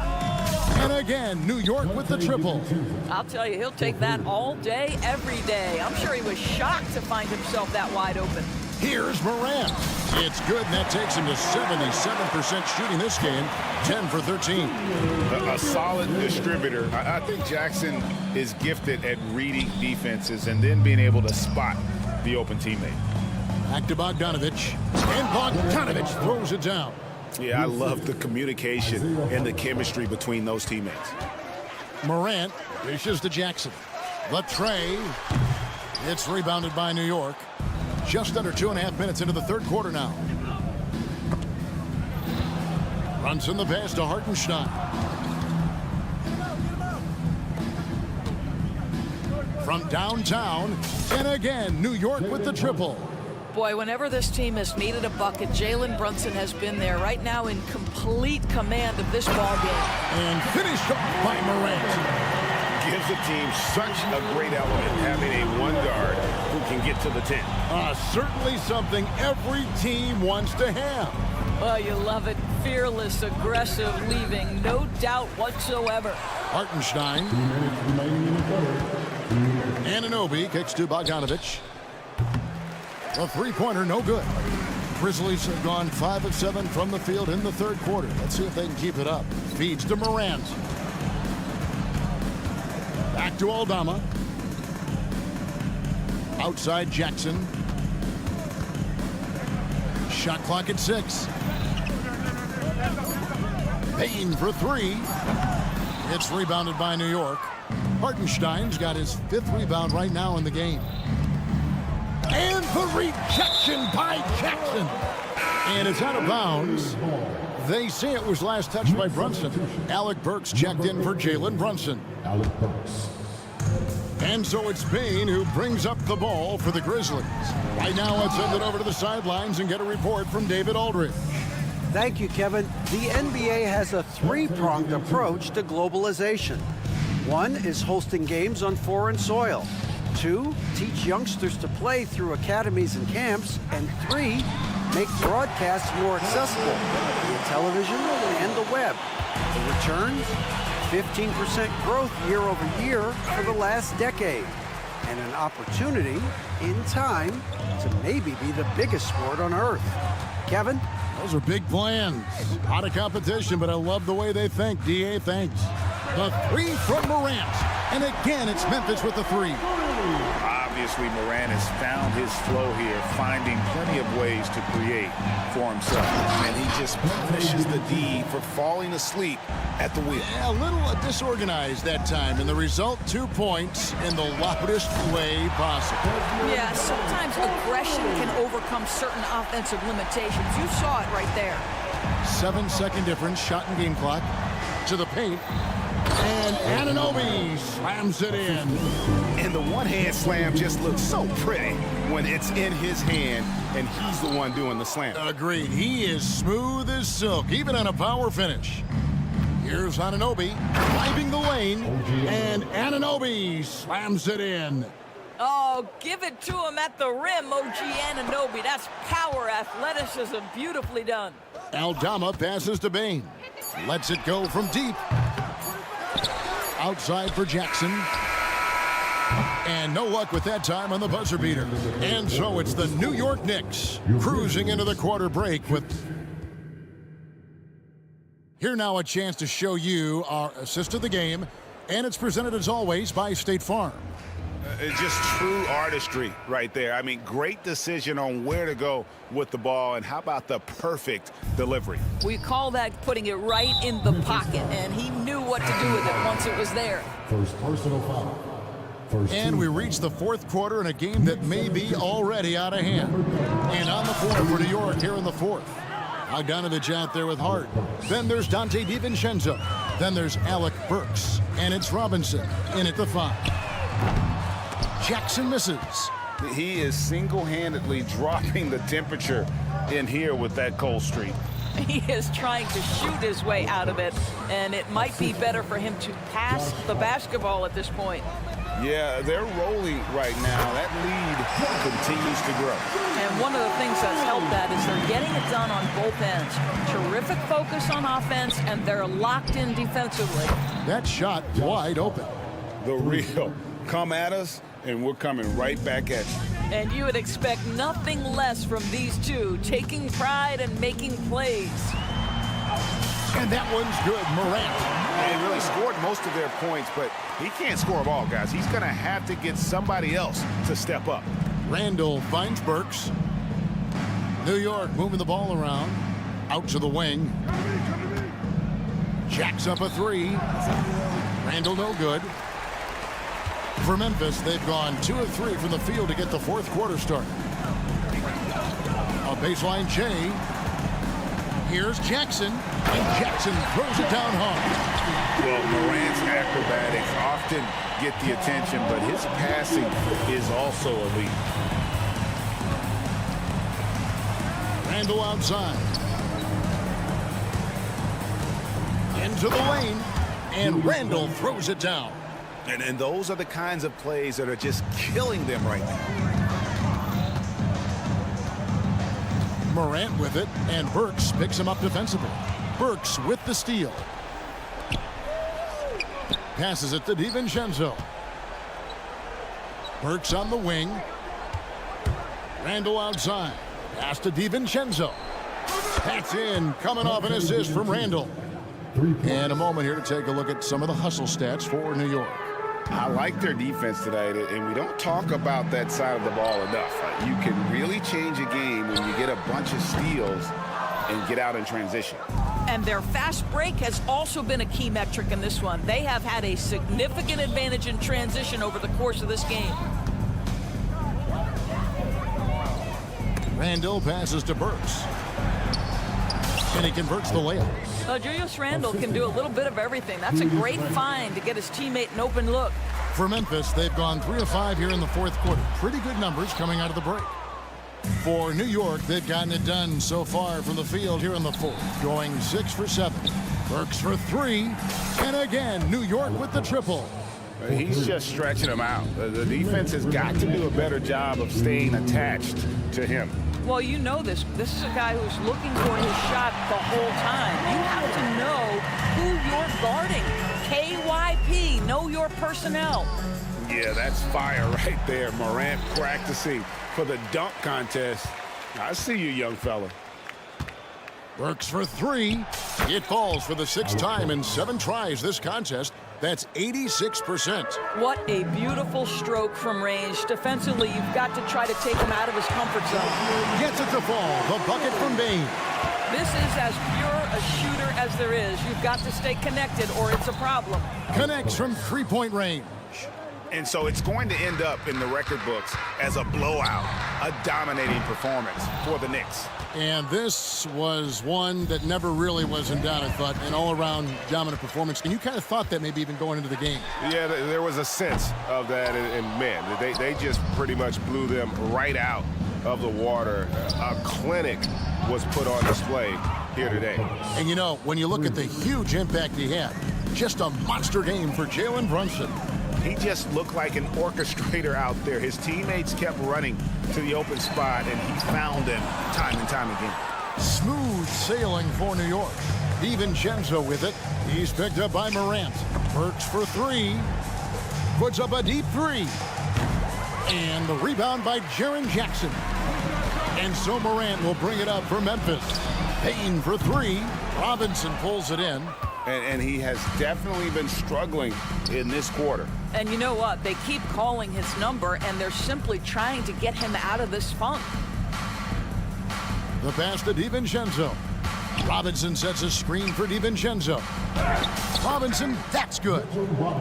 And again, New York with the triple. I'll tell you, he'll take that all day, every day. I'm sure he was shocked to find himself that wide open. Here's Morant. It's good, and that takes him to 77% shooting this game, 10 for 13. A solid distributor. I think Jackson is gifted at reading defenses and then being able to spot the open teammate. Back to Bogdanovich. And Bogdanovich throws it down. Yeah, I love the communication and the chemistry between those teammates. Morant dishes to Jackson. The tray. It's rebounded by New York. Just under 2.5 minutes into the third quarter now. Brunson the pass to Hartenstein. From downtown, and again, New York with the triple. Boy, whenever this team has needed a bucket, Jalen Brunson has been there right now in complete command of this ball game. And finished off by Morant. Gives the team such a great element having a one guard who can get to the 10. Certainly something every team wants to have. Oh, you love it. Fearless, aggressive, leaving no doubt whatsoever. Hartenstein. Anunoby kicks to Bogdanovich. A three-pointer, no good. Grizzlies have gone 5 of 7 from the field in the third quarter. Let's see if they can keep it up. Feeds to Morant. Back to Aldama. Outside Jackson. Shot clock at 6. Payne for 3. It's rebounded by New York. Hartenstein's got his 5th rebound right now in the game. And the rejection by Jackson. And it's out of bounds. They say it was last touched by Brunson. Alec Burks checked in for Jalen Brunson. Alec Burks. And so it's Payne who brings up the ball for the Grizzlies. Right now, let's send it over to the sidelines and get a report from David Aldridge. Thank you, Kevin. The NBA has a three-pronged approach to globalization. 1 is hosting games on foreign soil. 2, teach youngsters to play through academies and camps. And 3, make broadcasts more accessible via television and the web. The returns? 15% growth year over year for the last decade. And an opportunity, in time, to maybe be the biggest sport on earth. Kevin? Those are big plans. Out of competition, but I love the way they think. DA, thanks. The 3 from Morant. And again, it's Memphis with the 3. Obviously, Morant has found his flow here, finding plenty of ways to create for himself. And he just punishes the D for falling asleep at the wheel. Yeah, a little disorganized that time, and the result, 2 points in the loudest way possible. Yeah, sometimes aggression can overcome certain offensive limitations. You saw it right there. 7-second difference, shot and game clock. To the paint. And Anunoby slams it in. And the one-hand slam just looks so pretty when it's in his hand and he's the one doing the slam. Agreed. He is smooth as silk, even on a power finish. Here's Anunoby driving the lane, and Anunoby slams it in. Oh, give it to him at the rim, OG Anunoby. That's power, athleticism, beautifully done. Aldama passes to Bane. Lets it go from deep. Outside for Jackson. And no luck with that time on the buzzer beater. And so it's the New York Knicks cruising into the quarter break with... Here now a chance to show you our assist of the game. And it's presented as always by State Farm. It's just true artistry right there. I mean, great decision on where to go with the ball, and how about the perfect delivery? We call that putting it right in the pocket, and he knew what to do with it once it was there. First personal foul. And we reach the fourth quarter in a game that may be already out of hand. And on the floor for New York here in the fourth. Bogdanovich out there with Hart. Then there's Dante DiVincenzo. Then there's Alec Burks. And it's Robinson in at the 5. Jackson misses. He is single-handedly dropping the temperature in here with that cold streak. He is trying to shoot his way out of it, and it might be better for him to pass the basketball at this point. Yeah, they're rolling right now. That lead continues to grow. And one of the things that's helped that is they're getting it done on both ends. Terrific focus on offense, and they're locked in defensively. That shot wide open. The real. Come at us, and we're coming right back at you. And you would expect nothing less from these two, taking pride and making plays. And that one's good, Morant. They really scored most of their points, but he can't score them all, guys. He's going to have to get somebody else to step up. Randall finds Burks. New York moving the ball around. Out to the wing. Jacks up a 3. Randall no good. For Memphis, they've gone 2 of 3 from the field to get the fourth quarter started. A baseline J. Here's Jackson, and Jackson throws it down hard. Well, Morant's acrobatics often get the attention, but his passing is also elite. Randall outside. Into the lane, and Randall throws it down. And those are the kinds of plays that are just killing them right now. Morant with it, and Burks picks him up defensively. Burks with the steal. Passes it to DiVincenzo. Burks on the wing. Randall outside. Pass to DiVincenzo. That's in, coming off an assist from Randall. And a moment here to take a look at some of the hustle stats for New York. I like their defense tonight, and we don't talk about that side of the ball enough. You can really change a game when you get a bunch of steals and get out in transition. And their fast break has also been a key metric in this one. They have had a significant advantage in transition over the course of this game. Randall passes to Burks. And he converts the layup. Julius Randle can do a little bit of everything. That's a great find to get his teammate an open look. For Memphis, they've gone 3 of 5 here in the fourth quarter. Pretty good numbers coming out of the break. For New York, they've gotten it done so far from the field here in the fourth, going 6 for 7. Burks for 3. And again, New York with the triple. He's just stretching them out. The defense has got to do a better job of staying attached to him. Well, you know this. This is a guy who's looking for his shot the whole time. You have to know who you're guarding. KYP, know your personnel. Yeah, that's fire right there. Morant practicing for the dunk contest. I see you, young fella. Burks for 3. It falls for the 6th time in 7 tries this contest. That's 86%. What a beautiful stroke from range. Defensively, you've got to try to take him out of his comfort zone. Gets it to fall. The bucket from Bane. This is as pure a shooter as there is. You've got to stay connected or it's a problem. Connects from three-point range. And so it's going to end up in the record books as a blowout, a dominating performance for the Knicks. And this was one that never really was in doubt, I thought, an all-around dominant performance. And you kind of thought that maybe even going into the game. Yeah, there was a sense of that, and man, they just pretty much blew them right out of the water. A clinic was put on display here today. And you know, when you look at the huge impact he had, just a monster game for Jalen Brunson. He just looked like an orchestrator out there. His teammates kept running to the open spot, and he found them time and time again. Smooth sailing for New York. DiVincenzo with it. He's picked up by Morant. Works for three. Puts up a deep three. And the rebound by Jaren Jackson. And so Morant will bring it up for Memphis. Payne for three. Robinson pulls it in. And he has definitely been struggling in this quarter. And you know what? They keep calling his number, and they're simply trying to get him out of this funk. The pass to DiVincenzo. Robinson sets a screen for DiVincenzo. Robinson, that's good.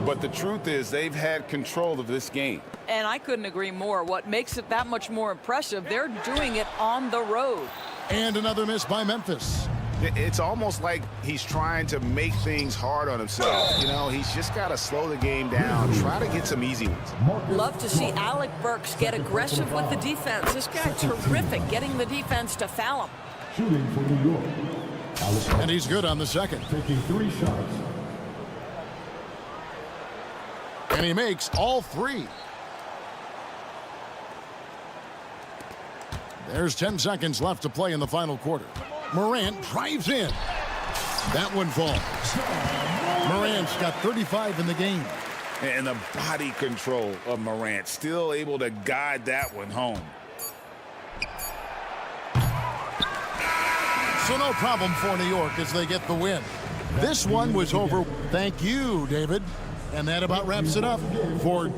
But the truth is they've had control of this game. And I couldn't agree more. What makes it that much more impressive, they're doing it on the road. And another miss by Memphis. It's almost like he's trying to make things hard on himself. You know, he's just got to slow the game down, try to get some easy ones. Love to see Alec Burks get aggressive with the defense. This guy terrific getting the defense to foul him. Shooting for New York. And he's good on the second. Taking 3 shots. And he makes all three. There's 10 seconds left to play in the final quarter. Morant drives in. That one falls. Morant's got 35 in the game. And the body control of Morant, still able to guide that one home. So no problem for New York as they get the win. This one was over. Thank you, David. And that about wraps it up for...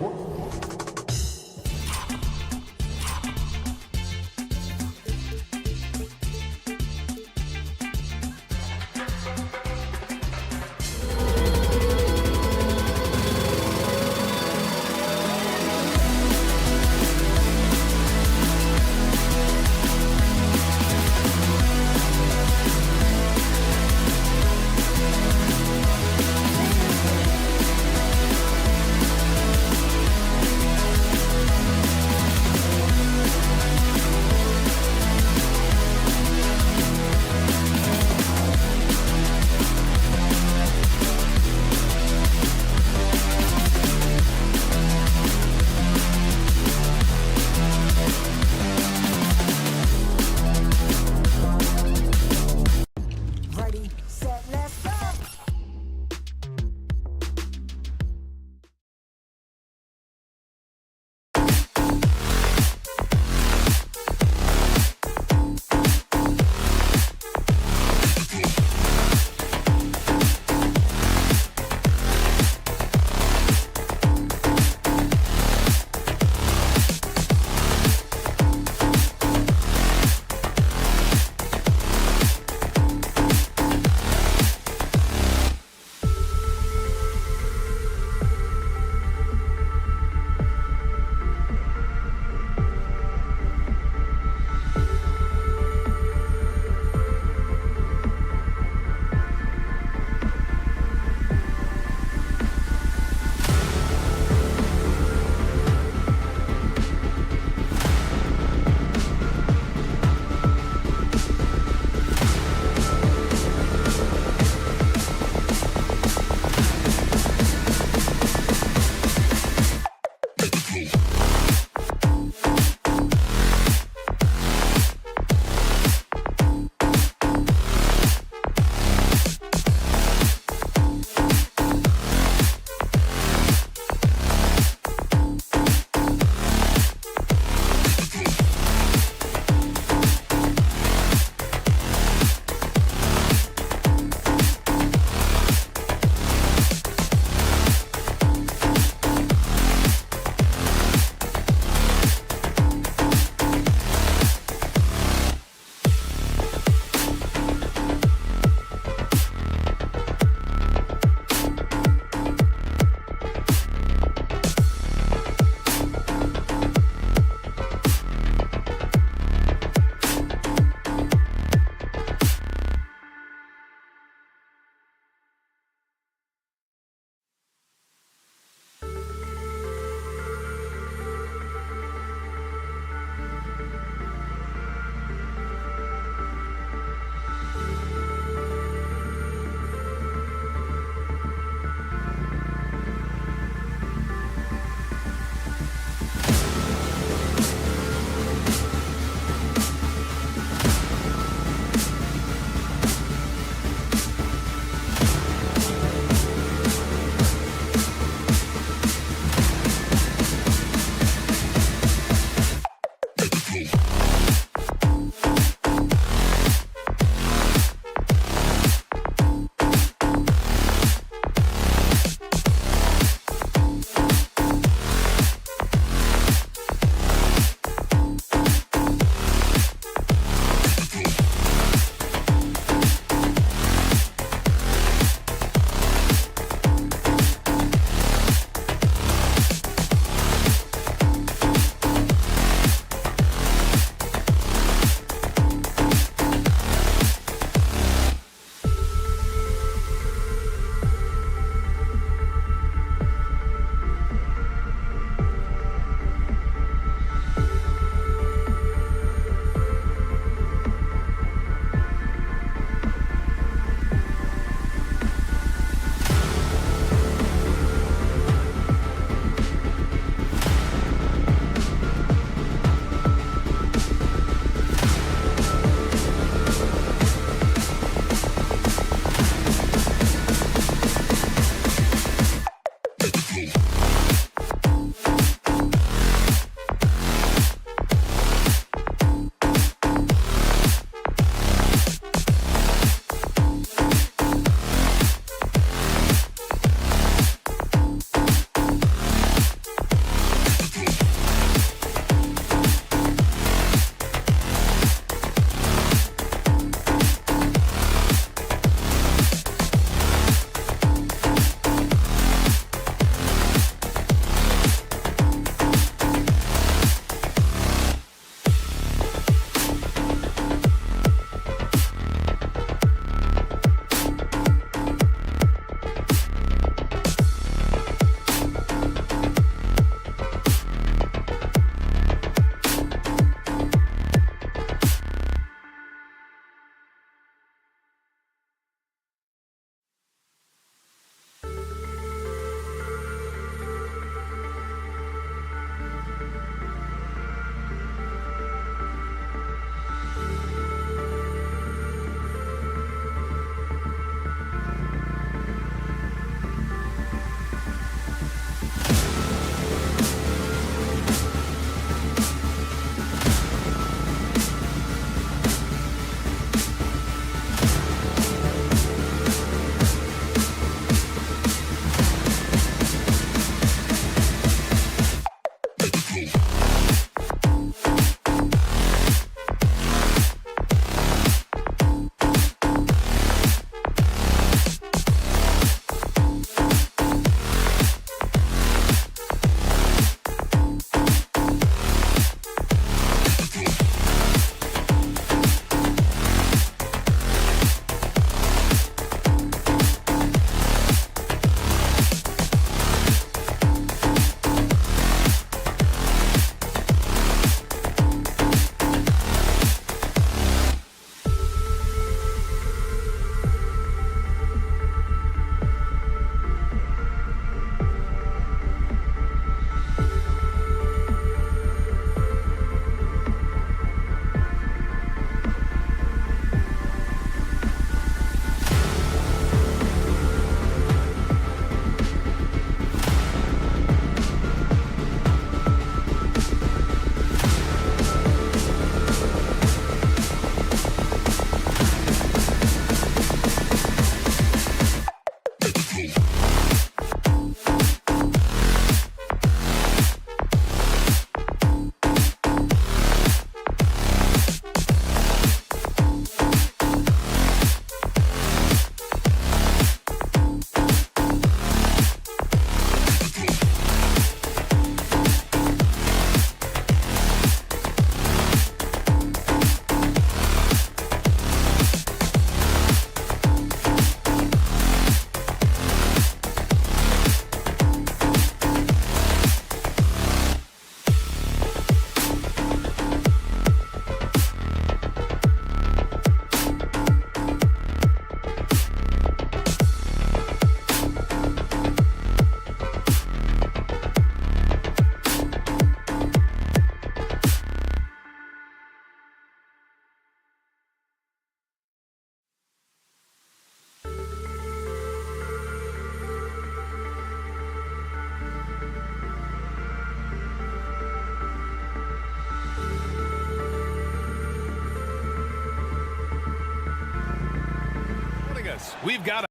Darius, we've got a...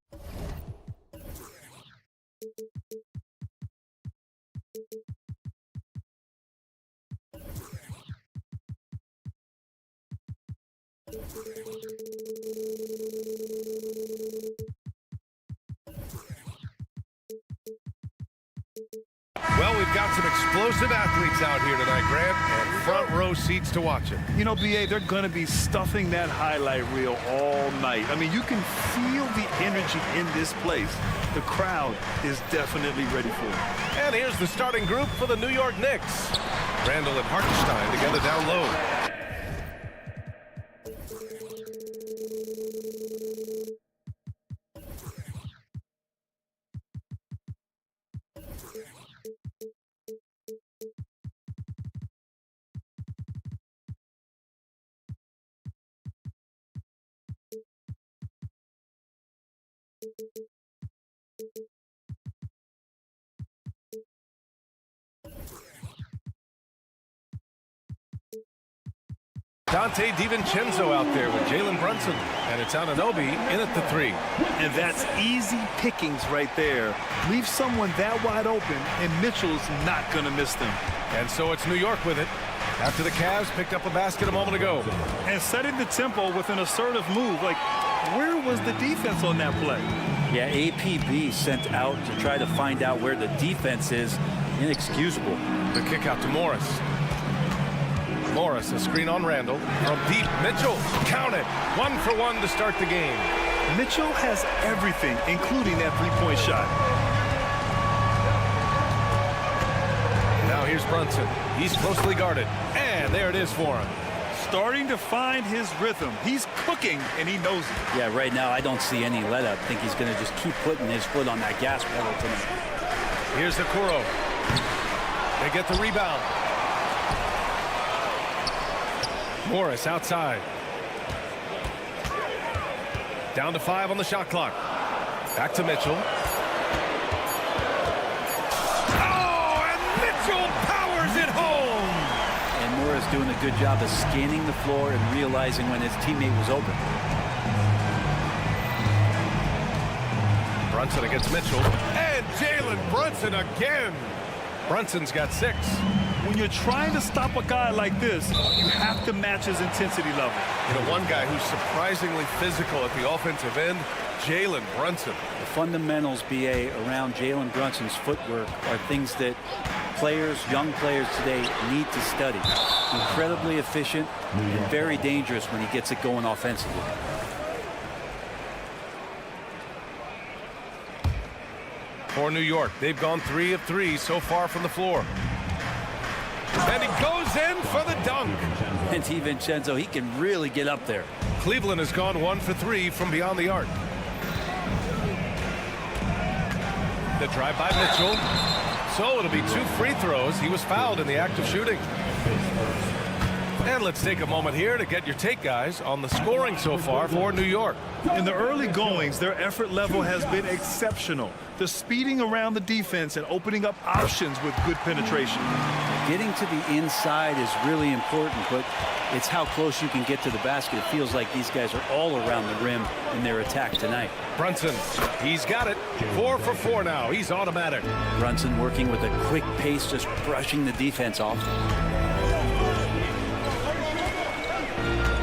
Well, we've got some explosive athletes out here tonight, Grant, and front row seats to watch it. You know, BA, they're going to be stuffing that highlight reel all night. I mean, you can feel the energy in this place. The crowd is definitely ready for it. And here's the starting group for the New York Knicks. Randall and Hartenstein together down low. Dante DiVincenzo out there with Jalen Brunson, and it's Anunoby in at the 3. And that's easy pickings right there. Leave someone that wide open, and Mitchell's not going to miss them. And so it's New York with it, after the Cavs picked up a basket a moment ago. And setting the tempo with an assertive move. Like, where was the defense on that play? Yeah, APB sent out to try to find out where the defense is. Inexcusable. The kick out to Morris. Morris, a screen on Randall. From deep, Mitchell, count it. 1 for 1 to start the game. Mitchell has everything, including that three-point shot. Now here's Brunson. He's closely guarded. And there it is for him. Starting to find his rhythm. He's cooking, and he knows it. Yeah, right now I don't see any let-up. I think he's going to just keep putting his foot on that gas pedal tonight. Here's Okoro. They get the rebound. Morris outside. Down to 5 on the shot clock. Back to Mitchell. Oh, and Mitchell powers it home. And Morris doing a good job of scanning the floor and realizing when his teammate was open. Brunson against Mitchell. And Jalen Brunson again. Brunson's got 6. When you're trying to stop a guy like this, you have to match his intensity level. You know, one guy who's surprisingly physical at the offensive end, Jalen Brunson. The fundamentals, BA, around Jalen Brunson's footwork are things that players, young players today need to study. Incredibly efficient and very dangerous when he gets it going offensively. For New York, they've gone 3 of 3 so far from the floor. And he goes in for the dunk. And DiVincenzo, he can really get up there. Cleveland has gone 1 for 3 from beyond the arc. The drive by Mitchell. So it'll be 2 free throws. He was fouled in the act of shooting. And let's take a moment here to get your take, guys, on the scoring so far for New York. In the early goings, their effort level has been exceptional. They're speeding around the defense and opening up options with good penetration. Getting to the inside is really important, but it's how close you can get to the basket. It feels like these guys are all around the rim in their attack tonight. Brunson, he's got it. 4 for 4 now. He's automatic. Brunson working with a quick pace, just brushing the defense off.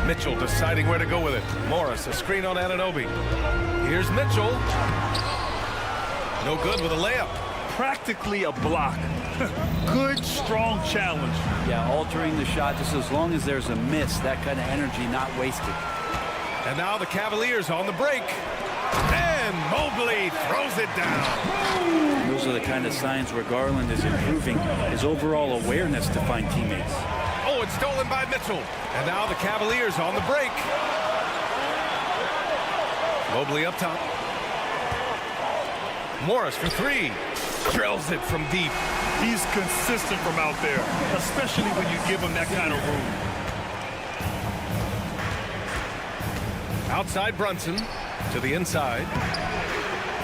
Mitchell deciding where to go with it. Morris, a screen on Anunoby. Here's Mitchell. No good with a layup. Practically a block. Good, strong challenge. Yeah, altering the shot just as long as there's a miss, that kind of energy not wasted. And now the Cavaliers on the break. And Mobley throws it down. Those are the kind of signs where Garland is improving his overall awareness to find teammates. Oh, it's stolen by Mitchell. And now the Cavaliers on the break. Mobley up top. Morris for 3. Drills it from deep. He's consistent from out there, especially when you give him that kind of room. Outside Brunson to the inside.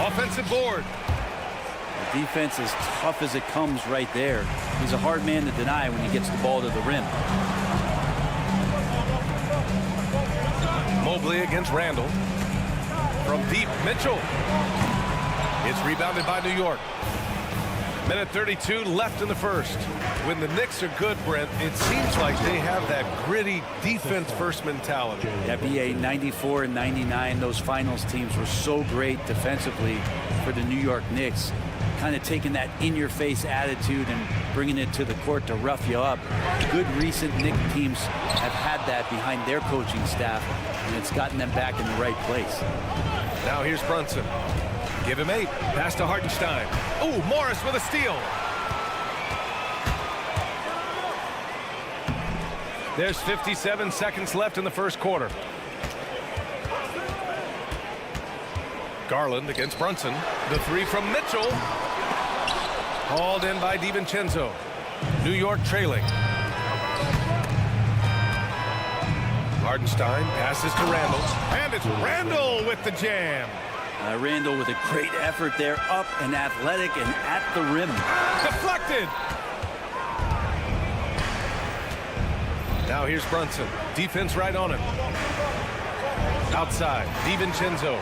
Offensive board. The defense is tough as it comes right there. He's a hard man to deny when he gets the ball to the rim. Mobley against Randall. From deep, Mitchell. It's rebounded by New York. Minute 32 left in the first. When the Knicks are good, Brent, it seems like they have that gritty defense-first mentality. Yeah, BA 94 and 99, those finals teams were so great defensively for the New York Knicks. Kind of taking that in-your-face attitude and bringing it to the court to rough you up. Good recent Knicks teams have had that behind their coaching staff, and it's gotten them back in the right place. Now here's Brunson. Give him 8. Pass to Hartenstein. Oh, Morris with a steal. There's 57 seconds left in the first quarter. Garland against Brunson. The 3 from Mitchell. Hauled in by DiVincenzo. New York trailing. Hartenstein passes to Randall. And it's Randall with the jam. Randall with a great effort there, up and athletic and at the rim. Deflected. Now here's Brunson. Defense right on him. Outside, DiVincenzo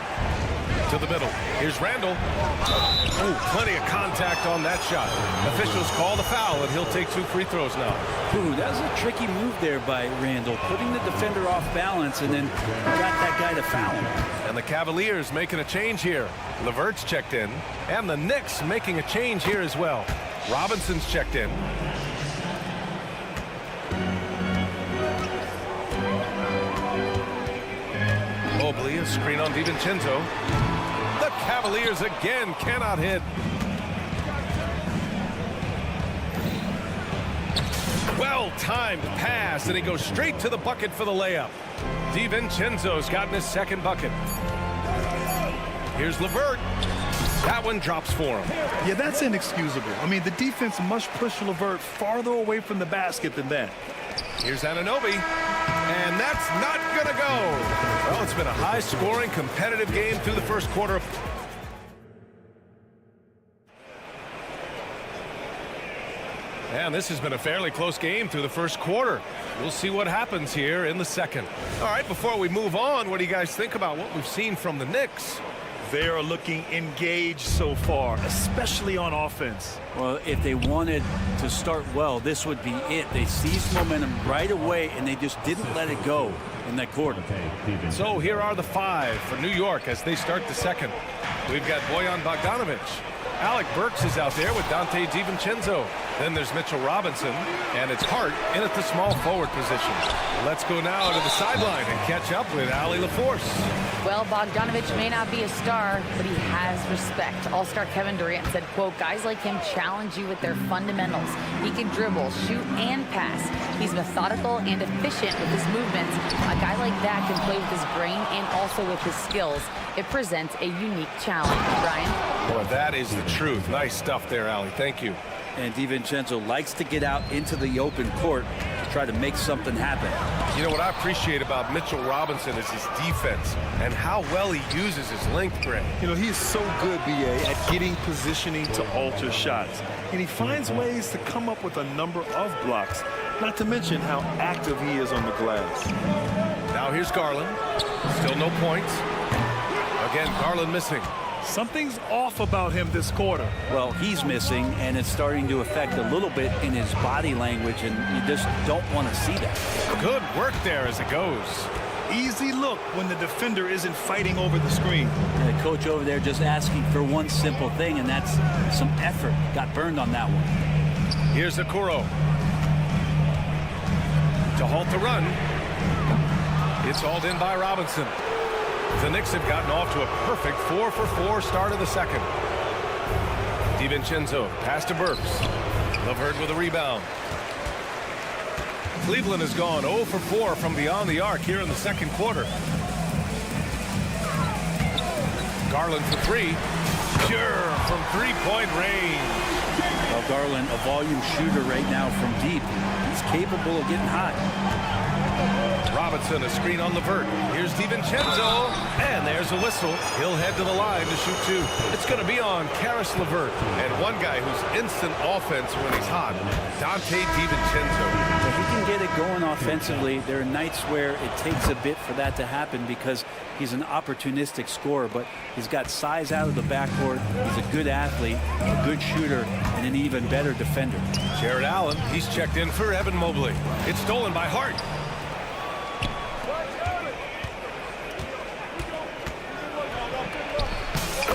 to the middle. Here's Randall. Ooh, plenty of contact on that shot. Officials call the foul, and he'll take 2 free throws now. Ooh, that was a tricky move there by Randall, putting the defender off balance and then got that guy to foul him. And the Cavaliers making a change here. LeVert's checked in, and the Knicks making a change here as well. Robinson's checked in. Mobley, a screen on DiVincenzo. The Cavaliers again cannot hit. Well-timed pass, and he goes straight to the bucket for the layup. DiVincenzo's gotten his second bucket. Here's LeVert. That one drops for him. Yeah, that's inexcusable. I mean, the defense must push LeVert farther away from the basket than that. Here's Anunoby, and that's not going to go. Well, it's been a high-scoring, competitive game through the first quarter. And this has been a fairly close game through the first quarter. We'll see what happens here in the second. All right, before we move on, what do you guys think about what we've seen from the Knicks? They are looking engaged so far, especially on offense. Well, if they wanted to start well, this would be it. They seized momentum right away, and they just didn't let it go in that quarter. So here are the 5 for New York as they start the second. We've got Bojan Bogdanovic. Alec Burks is out there with Dante DiVincenzo. Then there's Mitchell Robinson, and it's Hart in at the small forward position. Let's go now to the sideline and catch up with Allie LaForce. Well, Bogdanovic may not be a star, but he has respect. All-star Kevin Durant said, quote, guys like him challenge you with their fundamentals. He can dribble, shoot, and pass. He's methodical and efficient with his movements. A guy like that can play with his brain and also with his skills. It presents a unique challenge. Brian? Boy, that is the truth. Nice stuff there, Allie. Thank you. And DiVincenzo likes to get out into the open court to try to make something happen. You know what I appreciate about Mitchell Robinson is his defense and how well he uses his length, Grant. You know, he's so good, BA, at getting positioning to alter shots. And he finds ways to come up with a number of blocks, not to mention how active he is on the glass. Now here's Garland. Still no points. Again, Garland missing. Something's off about him this quarter. Well, he's missing, and it's starting to affect a little bit in his body language, and you just don't want to see that. Good work there as it goes. Easy look when the defender isn't fighting over the screen. And the coach over there just asking for one simple thing, and that's some effort. Got burned on that one. Here's Okoro. To halt the run. It's hauled in by Robinson. The Knicks have gotten off to a perfect 4-for-4 start of the second. DiVincenzo, pass to Burks. LeVert with a rebound. Cleveland has gone 0-for-4 from beyond the arc here in the second quarter. Garland for 3. Sure, from three-point range. Well, Garland, a volume shooter right now from deep. He's capable of getting hot. Robinson, a screen on LeVert. Here's DiVincenzo, and there's a whistle. He'll head to the line to shoot 2. It's going to be on Caris LeVert. And one guy who's instant offense when he's hot, Dante DiVincenzo. He can get it going offensively. There are nights where it takes a bit for that to happen because he's an opportunistic scorer, but he's got size out of the backcourt. He's a good athlete, a good shooter, and an even better defender. Jared Allen, he's checked in for Evan Mobley. It's stolen by Hart.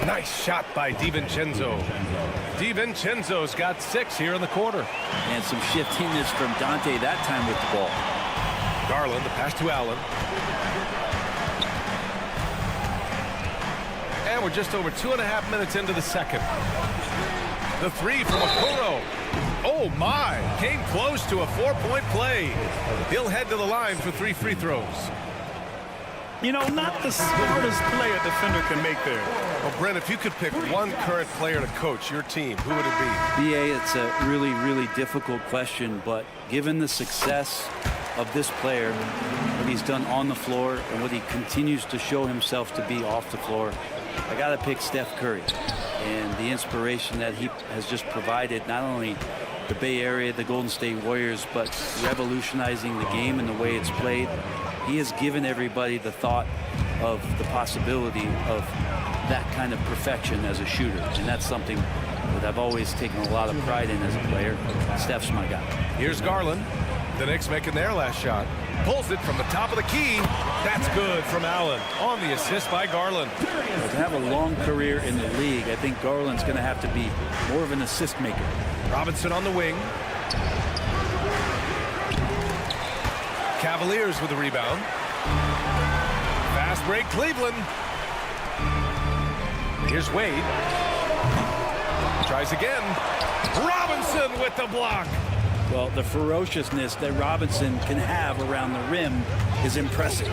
Nice shot by DiVincenzo. DiVincenzo's got 6 here in the quarter. And some shiftiness from Dante that time with the ball. Garland, the pass to Allen. And we're just over 2.5 minutes into the second. The 3 from Okoro. Oh my, came close to a 4-point play. He'll head to the line for 3 free throws. You know, not the smartest play a defender can make there. Well, Brent, if you could pick one current player to coach your team, who would it be? BA, it's a really, really difficult question, but given the success of this player, what he's done on the floor and what he continues to show himself to be off the floor, I got to pick Steph Curry. And the inspiration that he has just provided, not only the Bay Area, the Golden State Warriors, but revolutionizing the game and the way it's played. He has given everybody the thought of the possibility of that kind of perfection as a shooter. And that's something that I've always taken a lot of pride in as a player. Steph's my guy. Here's Garland. The Knicks making their last shot. Pulls it from the top of the key. That's good from Allen on the assist by Garland. To have a long career in the league, I think Garland's going to have to be more of an assist maker. Robinson on the wing. Cavaliers with the rebound. Fast break, Cleveland. Here's Wade. Tries again. Robinson with the block. Well, the ferociousness that Robinson can have around the rim is impressive.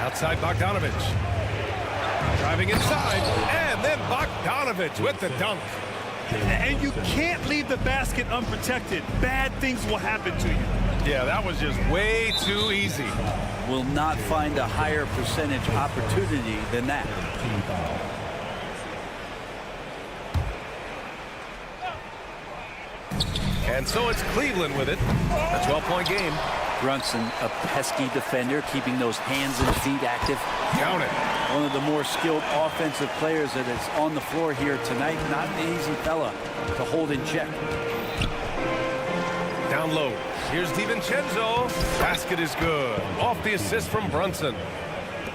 Outside Bogdanovich. Driving inside. And then Bogdanovich with the dunk. And you can't leave the basket unprotected. Bad things will happen to you. Yeah, that was just way too easy. Will not find a higher percentage opportunity than that. And so it's Cleveland with it. A 12-point game. Brunson, a pesky defender, keeping those hands and feet active. Count it. One of the more skilled offensive players that is on the floor here tonight. Not an easy fella to hold in check. Down low. Here's DiVincenzo. Basket is good. Off the assist from Brunson.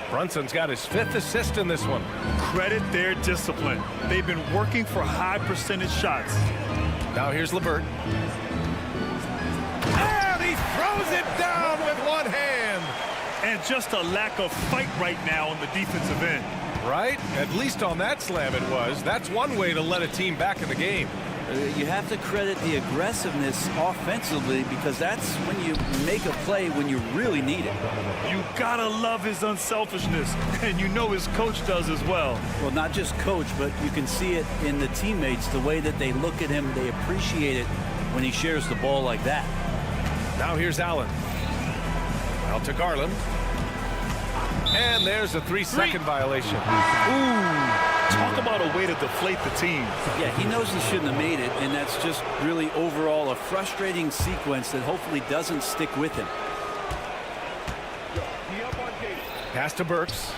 Brunson's got his 5th assist in this one. Credit their discipline. They've been working for high percentage shots. Now here's LeVert. And he throws it down with one hand. And just a lack of fight right now on the defensive end. Right? At least on that slam it was. That's one way to let a team back in the game. You have to credit the aggressiveness offensively because that's when you make a play when you really need it. You gotta love his unselfishness, and you know his coach does as well. Well, not just coach, but you can see it in the teammates, the way that they look at him. They appreciate it when he shares the ball like that. Now here's Allen. Out to Garland. And there's a 3-second violation. Ooh. Talk about a way to deflate the team. Yeah, he knows he shouldn't have made it, and that's just really overall a frustrating sequence that hopefully doesn't stick with him. Pass to Burks.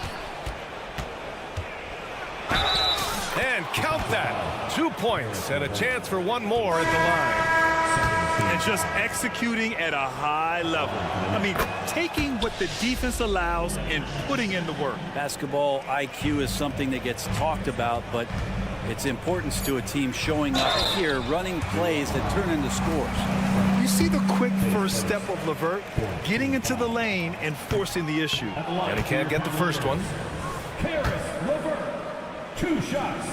And count that. 2 points and a chance for one more at the line. And just executing at a high level. I mean, taking what the defense allows and putting in the work. Basketball IQ is something that gets talked about, but its importance to a team showing up here, running plays that turn into scores. You see the quick first step of LeVert, getting into the lane and forcing the issue. And he can't get the first one. LeVert, 2 shots.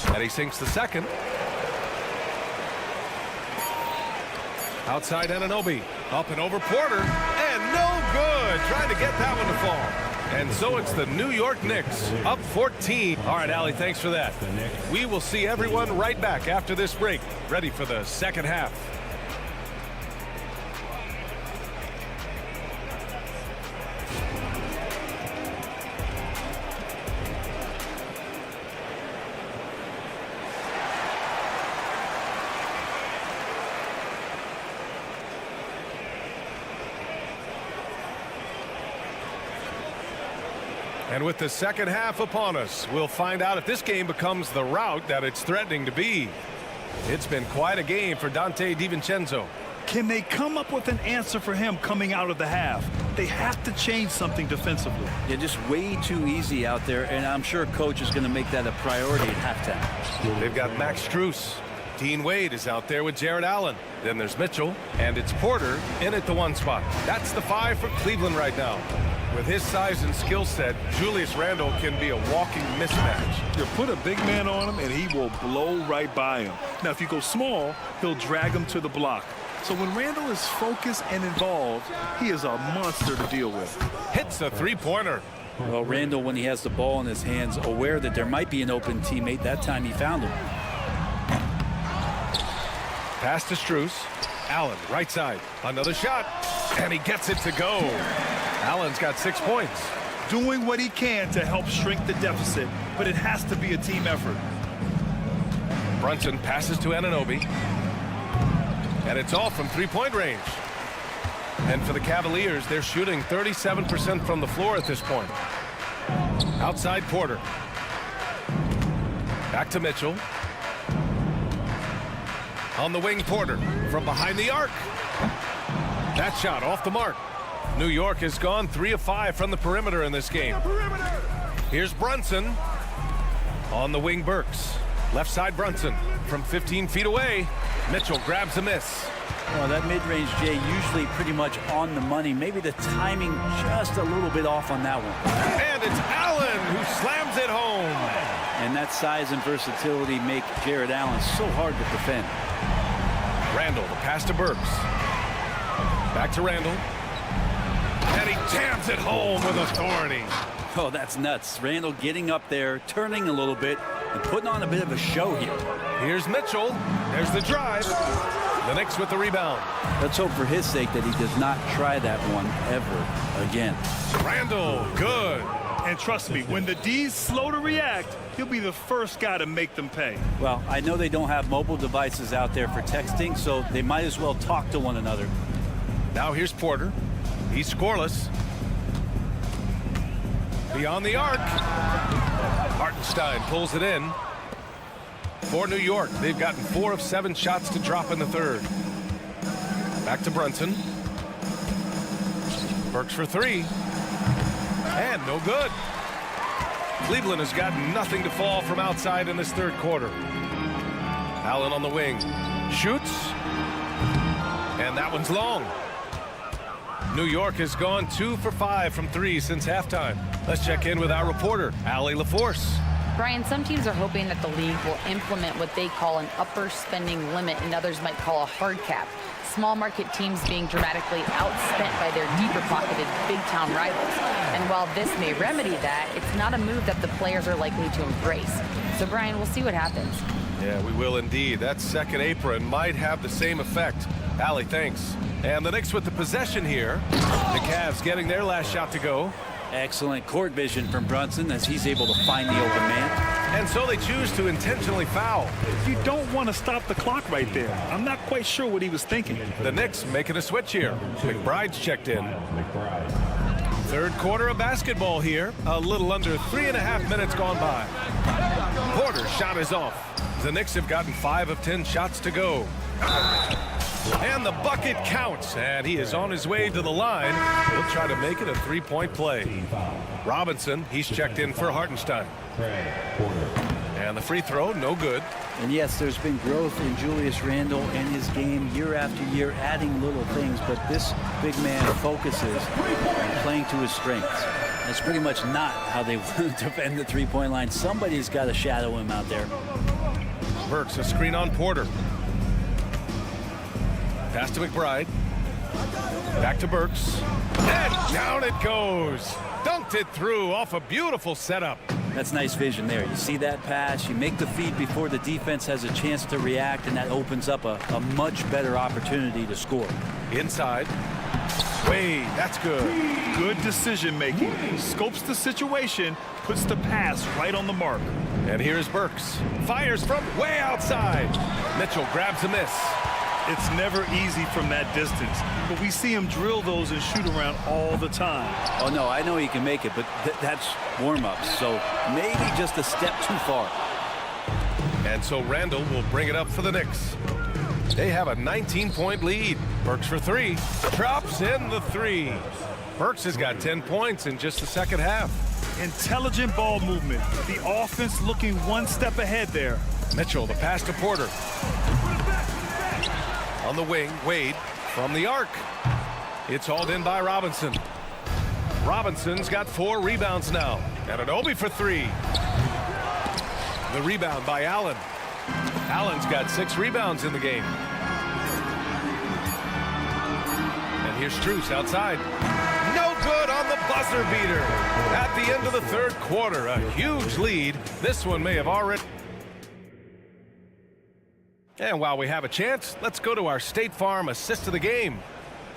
And he sinks the second. Outside Anunoby. Up and over Porter. And no good. Trying to get that one to fall. And so it's the New York Knicks up 14. All right, Allie, thanks for that. We will see everyone right back after this break. Ready for the second half. And with the second half upon us, we'll find out if this game becomes the rout that it's threatening to be. It's been quite a game for Donte DiVincenzo. Can they come up with an answer for him coming out of the half? They have to change something defensively. They're just way too easy out there, and I'm sure coach is going to make that a priority at halftime. They've got Max Strus. Dean Wade is out there with Jared Allen. Then there's Mitchell, and it's Porter in at the 1 spot. That's the 5 for Cleveland right now. With his size and skill set, Julius Randle can be a walking mismatch. You put a big man on him, and he will blow right by him. Now, if you go small, he'll drag him to the block. So when Randle is focused and involved, he is a monster to deal with. Hits a three-pointer. Well, Randle, when he has the ball in his hands, aware that there might be an open teammate, that time he found him. Pass to Strus. Allen, right side. Another shot. And he gets it to go. Allen's got 6 points. Doing what he can to help shrink the deficit, but it has to be a team effort. Brunson passes to Anunoby. And it's all from three-point range. And for the Cavaliers, they're shooting 37% from the floor at this point. Outside Porter. Back to Mitchell. On the wing, Porter from behind the arc. That shot off the mark. New York has gone 3 of 5 from the perimeter in this game. Here's Brunson. On the wing, Burks. Left side, Brunson from 15 feet away. Mitchell grabs a miss. Well, that mid-range, Jay, usually pretty much on the money. Maybe the timing just a little bit off on that one. And it's Allen who slams it home. And that size and versatility make Jared Allen so hard to defend. Randle, the pass to Burks. Back to Randle. And he jams it home with authority. Oh, that's nuts. Randle getting up there, turning a little bit, and putting on a bit of a show here. Here's Mitchell. There's the drive. The Knicks with the rebound. Let's hope for his sake that he does not try that one ever again. Randle, good. And trust me, when the D's slow to react, he'll be the first guy to make them pay. Well, I know they don't have mobile devices out there for texting, so they might as well talk to one another. Now here's Porter. He's scoreless. Beyond the arc. Hartenstein pulls it in. For New York, they've gotten 4 of 7 shots to drop in the third. Back to Brunson. Burks for 3. And no good. Cleveland has got nothing to fall from outside in this third quarter. Allen on the wing. Shoots. And that one's long. New York has gone 2 for 5 from 3 since halftime. Let's check in with our reporter, Allie LaForce. Brian, some teams are hoping that the league will implement what they call an upper spending limit and others might call a hard cap. Small market teams being dramatically outspent by their deeper pocketed big town rivals. And while this may remedy that, it's not a move that the players are likely to embrace. So Brian, we'll see what happens. Yeah, we will indeed. That second apron might have the same effect. Allie, thanks. And the Knicks with the possession here. The Cavs getting their last shot to go. Excellent court vision from Brunson as he's able to find the open man. And so they choose to intentionally foul. You don't want to stop the clock right there. I'm not quite sure what he was thinking. The Knicks making a switch here. McBride's checked in. Third quarter of basketball here. A little under 3.5 minutes gone by. Porter's shot is off. The Knicks have gotten 5 of 10 shots to go. And the bucket counts, and he is on his way to the line. He'll try to make it a 3-point play. Robinson, he's checked in for Hartenstein. And the free throw, no good. And yes, there's been growth in Julius Randle in his game year after year, adding little things, but this big man focuses on playing to his strengths. That's pretty much not how they want to defend the three-point line. Somebody's got to shadow him out there. Burks, a screen on Porter. Pass to McBride. Back to Burks. And down it goes. Dunked it through off a beautiful setup. That's nice vision there. You see that pass, you make the feed before the defense has a chance to react, and that opens up a much better opportunity to score. Inside. Wade, that's good. Good decision making. Scopes the situation, puts the pass right on the mark. And here's Burks. Fires from way outside. Mitchell grabs a miss. It's never easy from that distance, but we see him drill those and shoot around all the time. Oh, no, I know he can make it, but that's warm-ups, so maybe just a step too far. And so Randall will bring it up for the Knicks. They have a 19-point lead. Burks for three. Drops in the three. Burks has got 10 points in just the second half. Intelligent ball movement. The offense looking one step ahead there. Mitchell, the pass to Porter. On the wing, Wade from the arc. It's hauled in by Robinson. Robinson's got 4 rebounds now. Anunoby for three. The rebound by Allen. Allen's got 6 rebounds in the game. And here's Strus outside. No good on the buzzer beater. At the end of the third quarter, a huge lead. This one may have already... And while we have a chance, let's go to our State Farm assist of the game.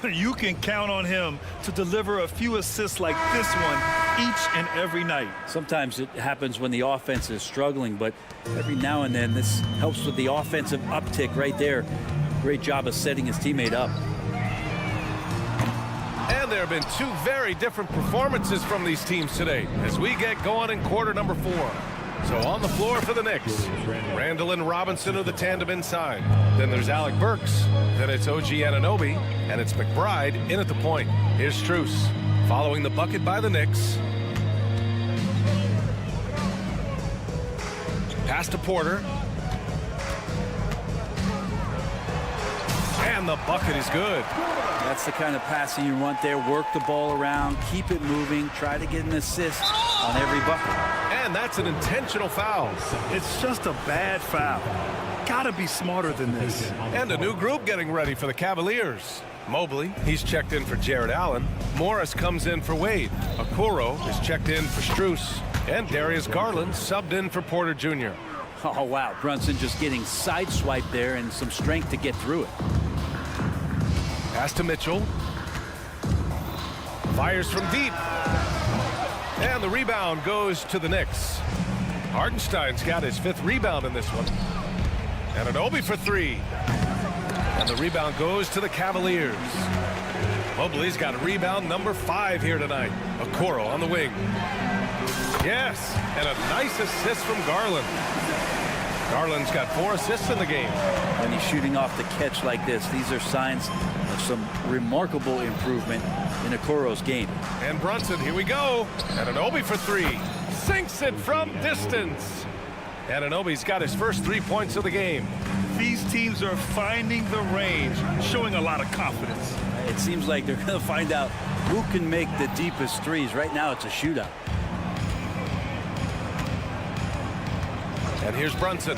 You can count on him to deliver a few assists like this one each and every night. Sometimes it happens when the offense is struggling, but every now and then this helps with the offensive uptick right there. Great job of setting his teammate up. And there have been 2 very different performances from these teams today as we get going in quarter number 4. So on the floor for the Knicks, Randall and Robinson are the tandem inside. Then there's Alec Burks. Then it's OG Anunoby. And it's McBride in at the point. Here's Strus following the bucket by the Knicks. Pass to Porter. And the bucket is good. That's the kind of passing you want there. Work the ball around, keep it moving, try to get an assist on every bucket. And that's an intentional foul. It's just a bad foul. Gotta be smarter than this. And a new group getting ready for the Cavaliers. Mobley, he's checked in for Jared Allen. Morris comes in for Wade. Okoro is checked in for Strus. And Darius Garland subbed in for Porter Jr. Oh, wow. Brunson just getting sideswiped there and some strength to get through it. Pass to Mitchell. Fires from deep. And the rebound goes to the Knicks. Hartenstein's got his 5th rebound in this one. And Anunoby for three. And the rebound goes to the Cavaliers. Mobley's got rebound number 5 here tonight. Okoro on the wing. Yes, and a nice assist from Garland. Garland's got 4 assists in the game. When he's shooting off the catch like this, these are signs of some remarkable improvement in Okoro's game. And Brunson, here we go. Anunoby for 3. Sinks it from distance. Anunoby's got his first 3 points of the game. These teams are finding the range, showing a lot of confidence. It seems like they're going to find out who can make the deepest threes. Right now, it's a shootout. And here's Brunson.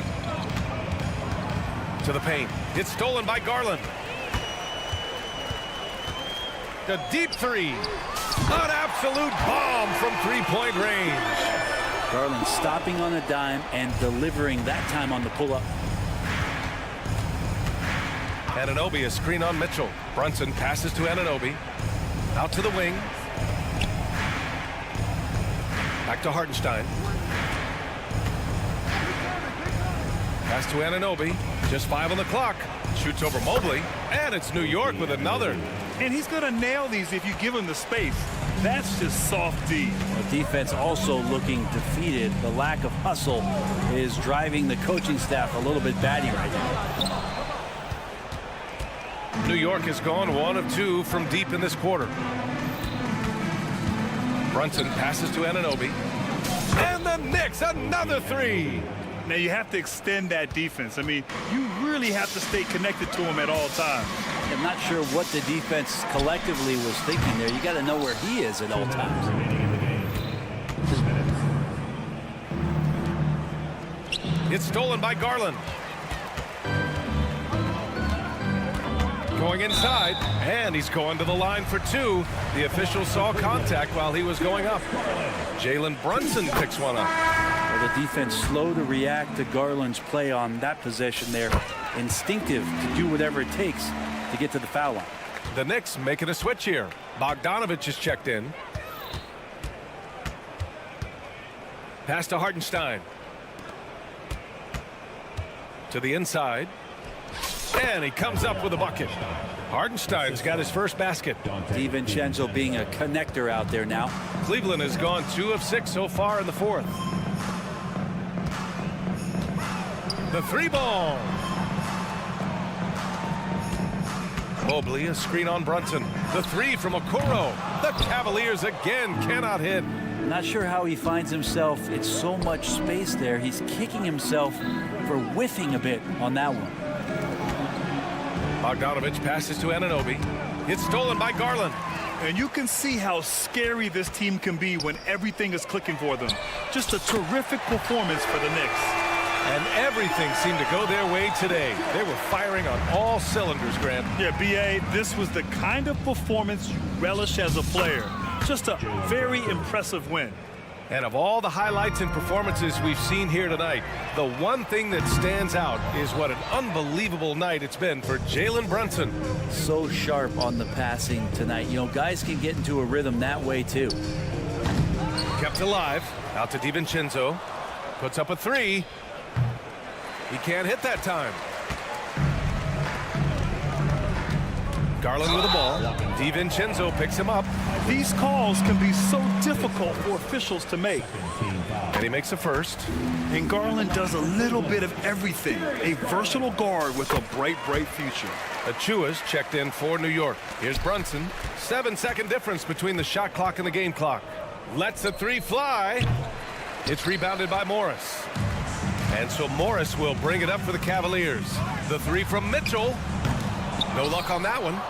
To the paint. It's stolen by Garland. The deep 3. An absolute bomb from 3-point range. Garland stopping on a dime and delivering that time on the pull-up. Anunoby, a screen on Mitchell. Brunson passes to Anunoby. Out to the wing. Back to Hartenstein. Pass to Anunoby. Just 5 on the clock. Shoots over Mobley. And it's New York with another. And he's going to nail these if you give him the space. That's just soft D. The defense also looking defeated. The lack of hustle is driving the coaching staff a little bit batty right now. New York has gone 1 of 2 from deep in this quarter. Brunson passes to Anunoby. And the Knicks, another 3. Now you have to extend that defense. I mean, you really have to stay connected to him at all times. I'm not sure what the defense collectively was thinking there. You got to know where he is at all times. It's stolen by Garland. Going inside, and he's going to the line for 2. The official saw contact while he was going up. Jalen Brunson picks one up. Well, the defense slow to react to Garland's play on that possession there. Instinctive to do whatever it takes to get to the foul line. The Knicks making a switch here. Bogdanovich is checked in. Pass to Hartenstein. To the inside. And he comes up with a bucket. Hartenstein's got his first basket. DiVincenzo being a connector out there now. Cleveland has gone 2 of 6 so far in the fourth. The 3-ball. Mobley, a screen on Brunson. The 3 from Okoro. The Cavaliers again cannot hit. Not sure how he finds himself. It's so much space there. He's kicking himself for whiffing a bit on that one. Bogdanovich passes to Anunoby. It's stolen by Garland. And you can see how scary this team can be when everything is clicking for them. Just a terrific performance for the Knicks. And everything seemed to go their way today. They were firing on all cylinders, Grant. Yeah, B.A., this was the kind of performance you relish as a player. Just a very impressive win. And of all the highlights and performances we've seen here tonight, the one thing that stands out is what an unbelievable night it's been for Jalen Brunson. So sharp on the passing tonight. You know, guys can get into a rhythm that way too. Kept alive. Out to DiVincenzo. Puts up a 3. He can't hit that time. Garland with the ball. DiVincenzo picks him up. These calls can be so difficult for officials to make. And he makes a first. And Garland does a little bit of everything. A versatile guard with a bright, bright future. Achua's checked in for New York. Here's Brunson. 7-second difference between the shot clock and the game clock. Lets the 3 fly. It's rebounded by Morris. And so Morris will bring it up for the Cavaliers. The 3 from Mitchell. No luck on that one.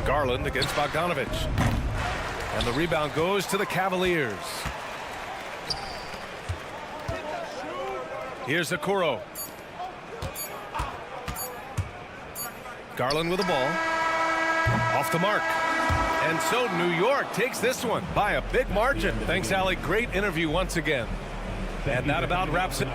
Garland against Bogdanovich. And the rebound goes to the Cavaliers. Here's Okoro. Garland with the ball. Off the mark. And so New York takes this one by a big margin. Thanks, Allie. Great interview once again. And that about wraps it.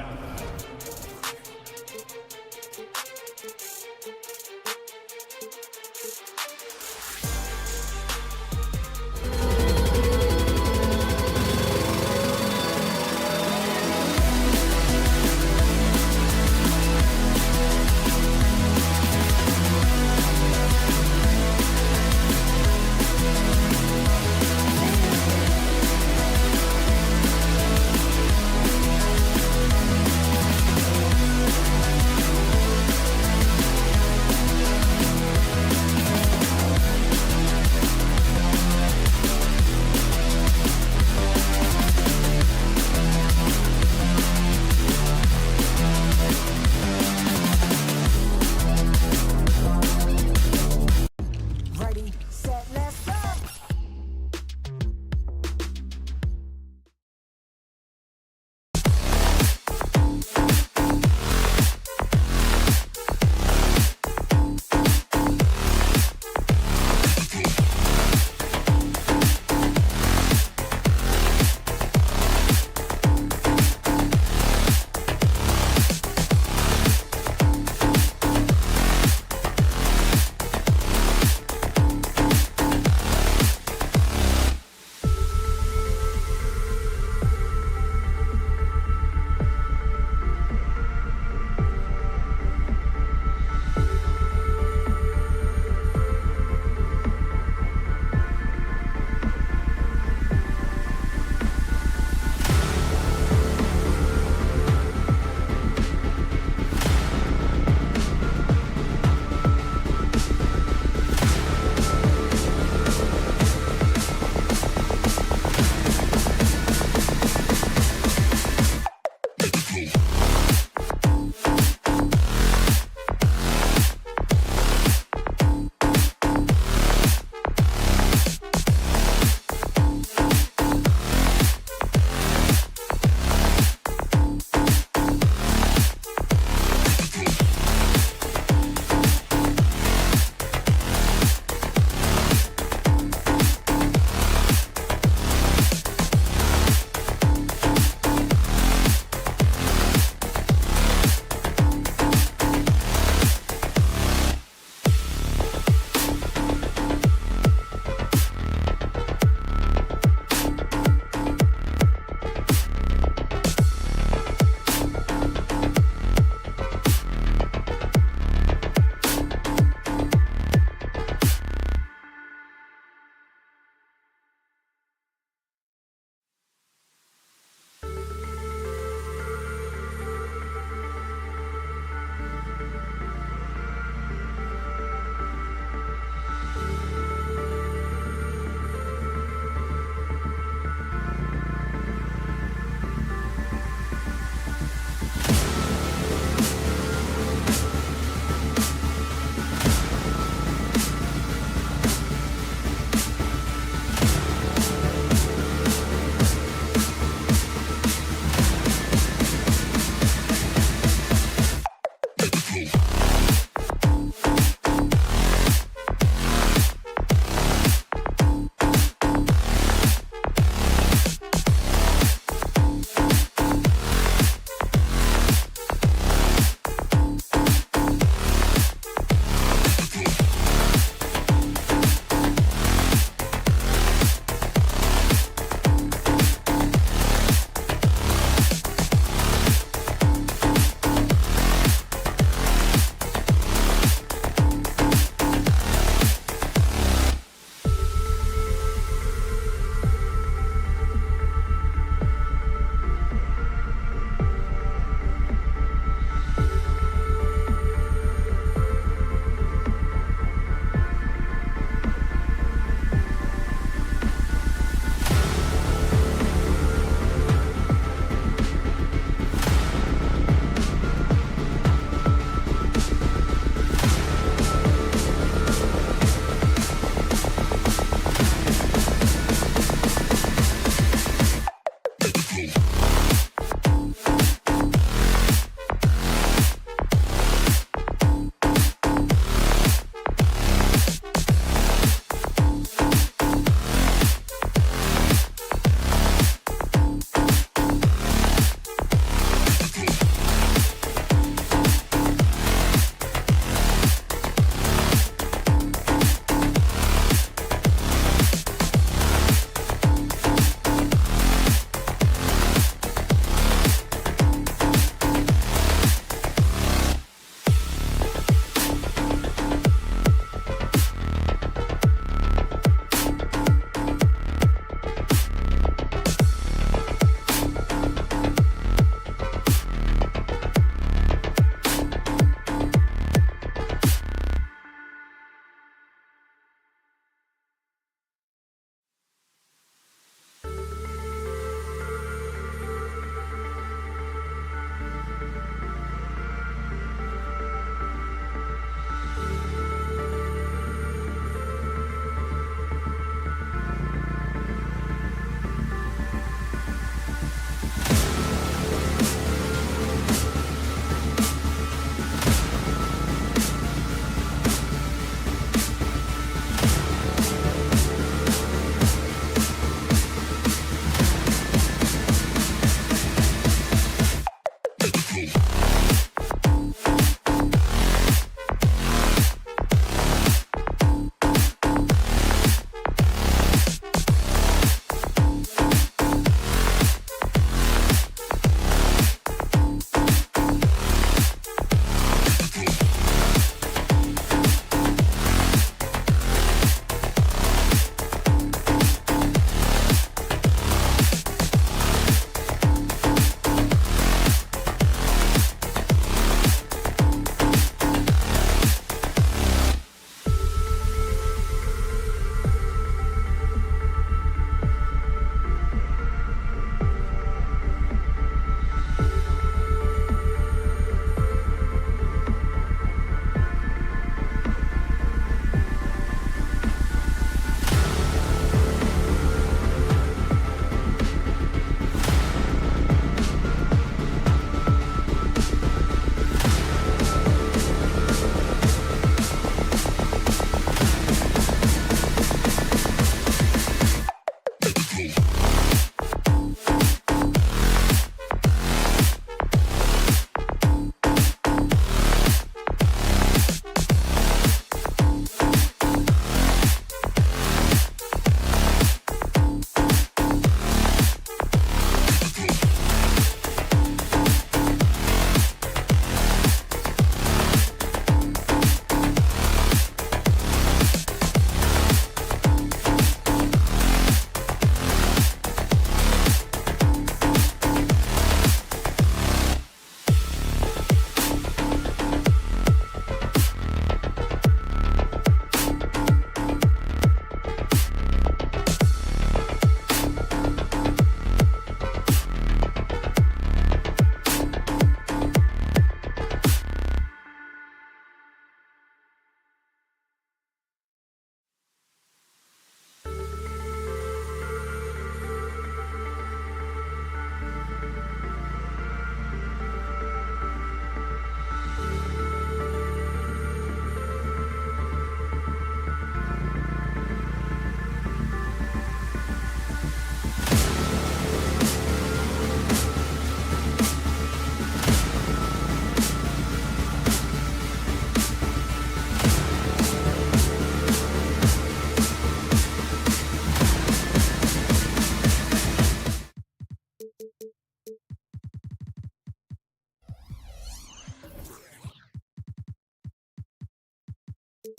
Two.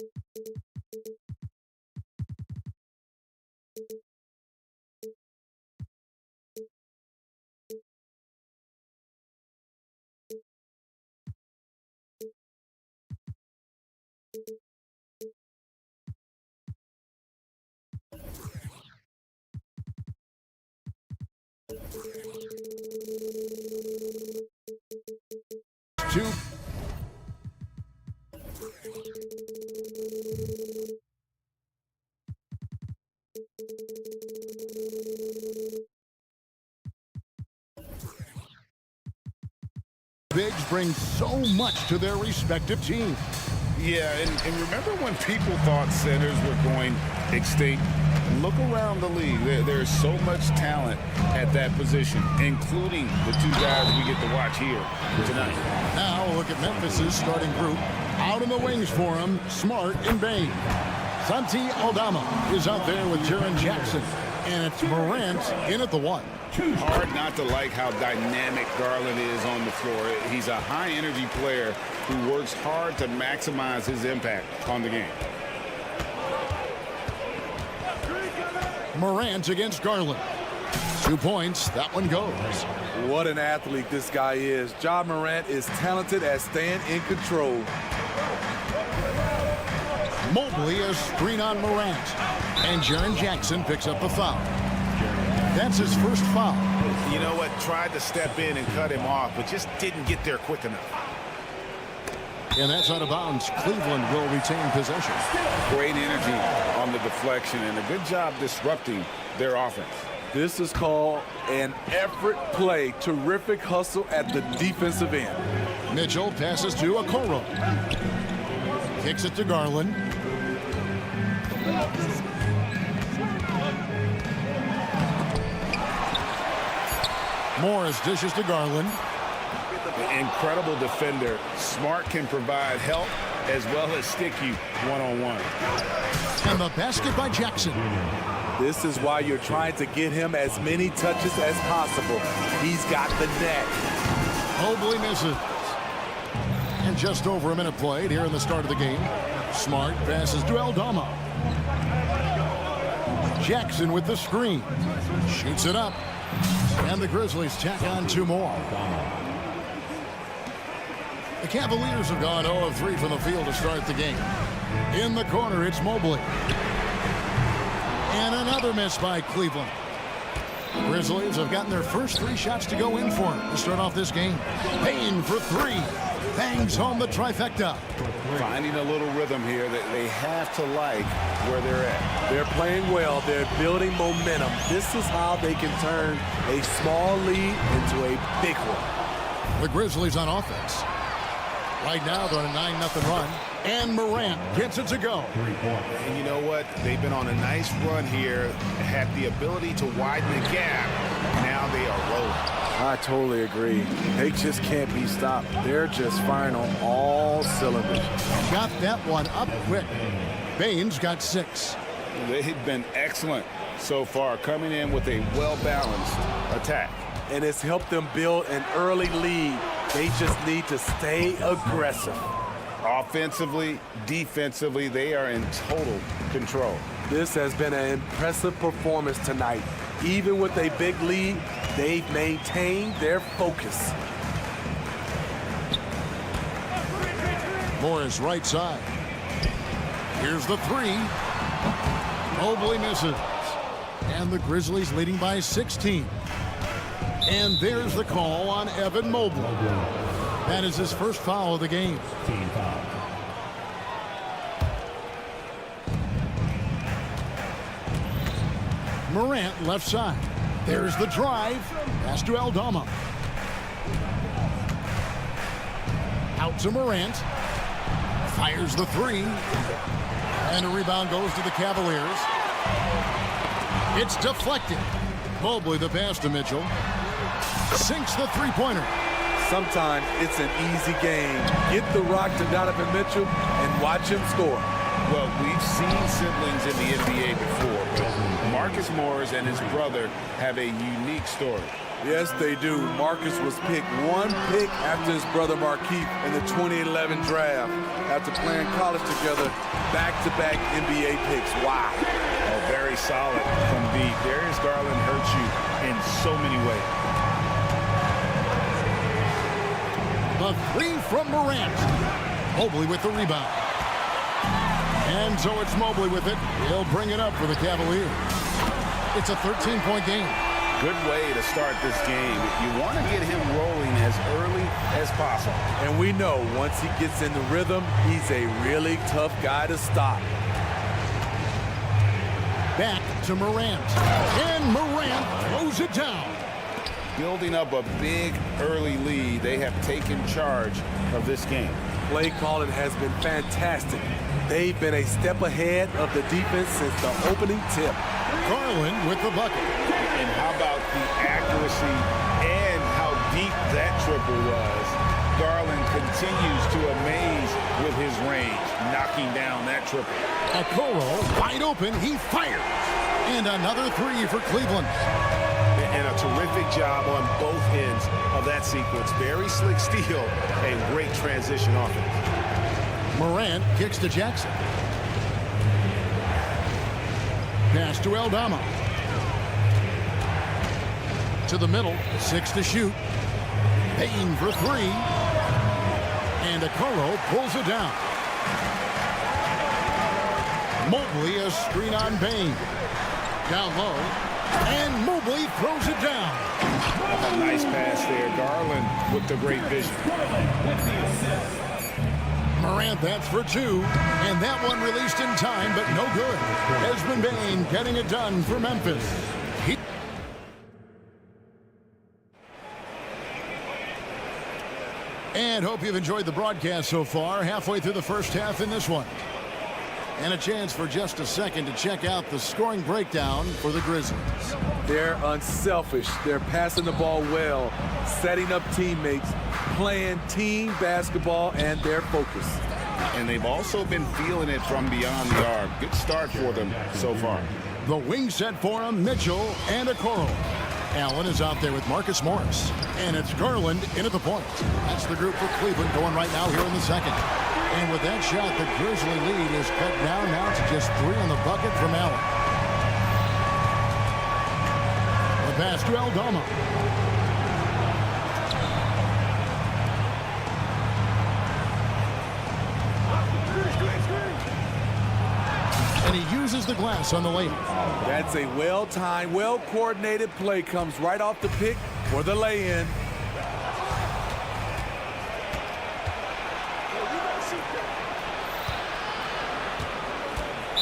Bigs bring so much to their respective teams. Yeah, and remember when people thought centers were going extinct? Look around the league. There's so much talent at that position, including the two guys we get to watch here tonight. Now look at Memphis's starting group. Out in the wings for him, Smart and Bain. Santi Aldama is out there with Jaren Jackson. And it's Morant in at the 1. Hard not to like how dynamic Garland is on the floor. He's a high-energy player who works hard to maximize his impact on the game. Morant against Garland. 2 points. That one goes. What an athlete this guy is. Ja Morant is talented at staying in control. Mobley a screen on Morant. And Jaren Jackson picks up the foul. That's his first foul. You know what? Tried to step in and cut him off, but just didn't get there quick enough. And that's out of bounds. Cleveland will retain possession. Great energy on the deflection and a good job disrupting their offense. This is called an effort play. Terrific hustle at the defensive end. Mitchell passes to Okoro. Kicks it to Garland. Morris dishes to Garland. Incredible defender. Smart can provide help as well as stick you one-on-one. And the basket by Jackson. This is why you're trying to get him as many touches as possible. He's got the net. Mobley misses. And just over a minute played here in the start of the game. Smart passes to Aldama. Jackson with the screen. Shoots it up. And the Grizzlies tack on 2 more. The Cavaliers have gone 0 of 3 from the field to start the game. In the corner, it's Mobley. And another miss by Cleveland. The Grizzlies have gotten their first 3 shots to go in for it to start off this game. Payne for 3. Bangs home the trifecta. Finding a little rhythm here that they have to like where they're at. They're playing well. They're building momentum. This is how they can turn a small lead into a big one. The Grizzlies on offense. Right now they're on a 9-0 run. And Morant gets it to go. And you know what? They've been on a nice run here. Had the ability to widen the gap. Now they are rolling. I totally agree. They just can't be stopped. They're just firing on all cylinders. Got that one up quick. Baines got 6. They've been excellent so far, coming in with a well-balanced attack. And it's helped them build an early lead. They just need to stay aggressive. Offensively, defensively, they are in total control. This has been an impressive performance tonight. Even with a big lead, they've maintained their focus. Morris right side. Here's the 3. Mobley misses. And the Grizzlies leading by 16. And there's the call on Evan Mobley. That is his first foul of the game. Morant left side. There's the drive. Pass to Aldama. Out to Morant. Fires the 3. And a rebound goes to the Cavaliers. It's deflected. Mobley the pass to Mitchell. Sinks the 3-pointer. Sometimes it's an easy game. Get the rock to Donovan Mitchell and watch him score. Well, we've seen siblings in the NBA before, but Marcus Morris and his brother have a unique story. Yes, they do. Marcus was picked one pick after his brother Markeith in the 2011 draft after playing college together, back-to-back NBA picks. Wow. Oh, very solid from deep. Darius Garland hurts you in so many ways. The three from Morant. Mobley with the rebound. And so it's Mobley with it. He'll bring it up for the Cavaliers. It's a 13-point game. Good way to start this game. You want to get him rolling as early as possible. And we know once he gets in the rhythm, he's a really tough guy to stop. Back to Morant. And Morant throws it down. Building up a big early lead, they have taken charge of this game. Play calling has been fantastic. They've been a step ahead of the defense since the opening tip. Garland with the bucket. And how about the accuracy and how deep that triple was. Garland continues to amaze with his range, knocking down that triple. Okoro wide open, he fires. And another three for Cleveland. And a terrific job on both ends of that sequence. Very slick steal and great transition offense. Morant kicks to Jackson. Pass to Aldama. To the middle, 6 to shoot. Payne for three. And Okoro pulls it down. Mobley a screen on Payne. Down low. And Mobley throws it down. A nice pass there. Garland with the great vision. Morant, that's for two. And that one released in time, but no good. Desmond Bane getting it done for Memphis. And hope you've enjoyed the broadcast so far. Halfway through the first half in this one. And a chance for just a second to check out the scoring breakdown for the Grizzlies. They're unselfish. They're passing the ball well, setting up teammates, playing team basketball, and they're focused. And they've also been feeling it from beyond the arc. Good start for them so far. The wing set for him, Mitchell and Okoro. Allen is out there with Marcus Morris. And it's Garland in at the point. That's the group for Cleveland going right now here in the second. And with that shot, the Grizzly lead is cut down now to just 3 on the bucket from Allen. The pass to Aldama. And he uses the glass on the lane. That's a well-timed, well-coordinated play. Comes right off the pick for the lay-in.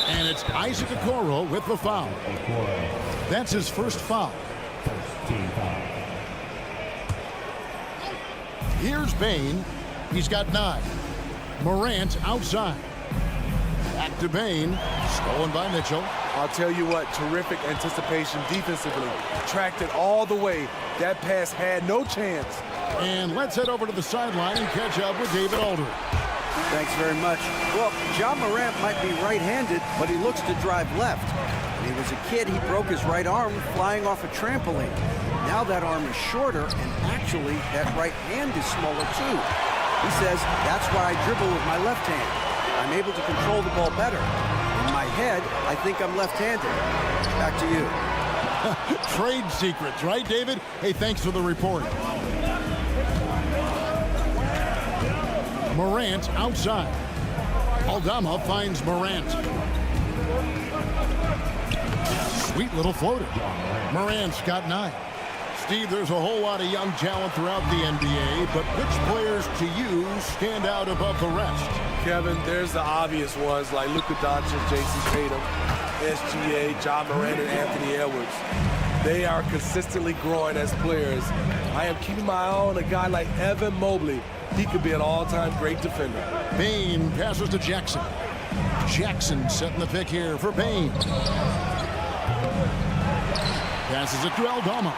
And it's Isaac Okoro with the foul. That's his first foul. Here's Bane. He's got 9. Morant outside. Back to Bane. Stolen by Mitchell. I'll tell you what, terrific anticipation defensively. Tracked it all the way. That pass had no chance. And let's head over to the sideline and catch up with David Aldridge. Thanks very much. Well, John Morant might be right-handed, but he looks to drive left. When he was a kid, he broke his right arm flying off a trampoline. Now that arm is shorter, and actually, that right hand is smaller too. He says, that's why I dribble with my left hand. I'm able to control the ball better. In my head, I think I'm left-handed. Back to you. Trade secrets, right, David? Hey, thanks for the report. Morant outside. Aldama finds Morant. Sweet little floater. Morant's got 9. Steve, there's a whole lot of young talent throughout the NBA, but which players to you stand out above the rest? Kevin, there's the obvious ones like Luka Doncic, Jason Tatum, SGA, John Morant, and Anthony Edwards. They are consistently growing as players. I am keeping my eye on a guy like Evan Mobley. He could be an all-time great defender. Bane passes to Jackson. Jackson setting the pick here for Bane. Passes it to Aldama.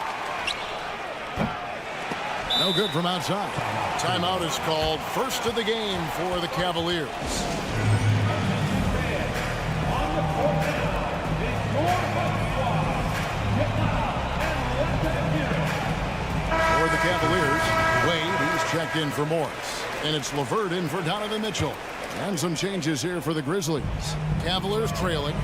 No good from outside. Timeout is called. First of the game for the Cavaliers. back in for Morris. And it's LeVert in for Donovan Mitchell. And some changes here for the Grizzlies. Cavaliers trailing.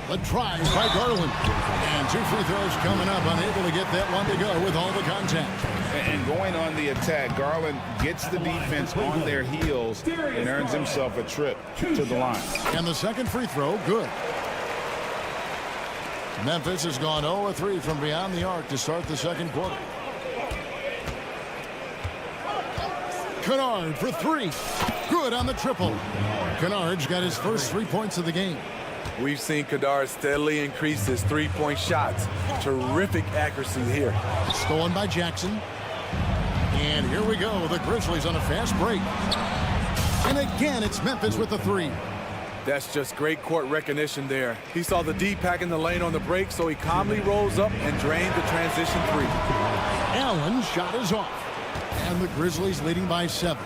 The try by Garland. And 2 free throws coming up. Unable to get that one to go with all the contact. And going on the attack, Garland gets the defense on their heels and earns himself a trip to the line. And the second free throw, good. Memphis has gone 0-3 from beyond the arc to start the second quarter. Kennard for 3. Good on the triple. Kennard's got his first 3 points of the game. We've seen Kennard steadily increase his three-point shots. Terrific accuracy here. Stolen by Jackson. And here we go. The Grizzlies on a fast break. And again, it's Memphis with the 3. That's just great court recognition there. He saw the D pack in the lane on the break, so he calmly rolls up and drained the transition 3. Allen's shot is off. And the Grizzlies leading by 7.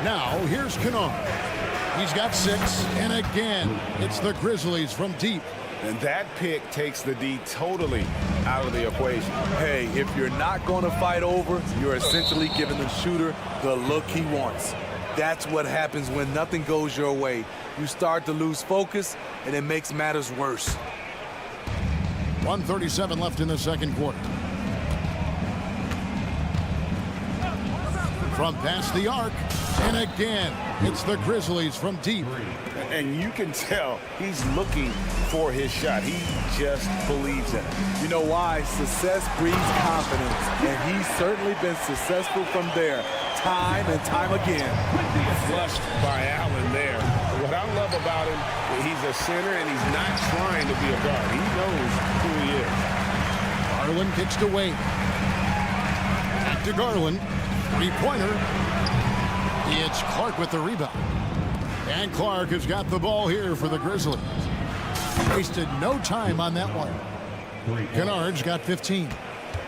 Now, here's Kennard. He's got 6. And again, it's the Grizzlies from deep. And that pick takes the D totally out of the equation. Hey, if you're not going to fight over, you're essentially giving the shooter the look he wants. That's what happens when nothing goes your way. You start to lose focus, and it makes matters worse. 1:37 left in the second quarter. From past the arc, and again, it's the Grizzlies from deep. And you can tell he's looking for his shot. He just believes in it. You know why? Success breeds confidence, and he's certainly been successful from there, time and time again. Flushed by Allen there. What I love about him, he's a center and he's not trying to be a guard. He knows who he is. Garland kicks to Wade. Back to Garland. 3-pointer. It's Clark with the rebound. And Clark has got the ball here for the Grizzlies. Wasted no time on that one. Kennard's got 15.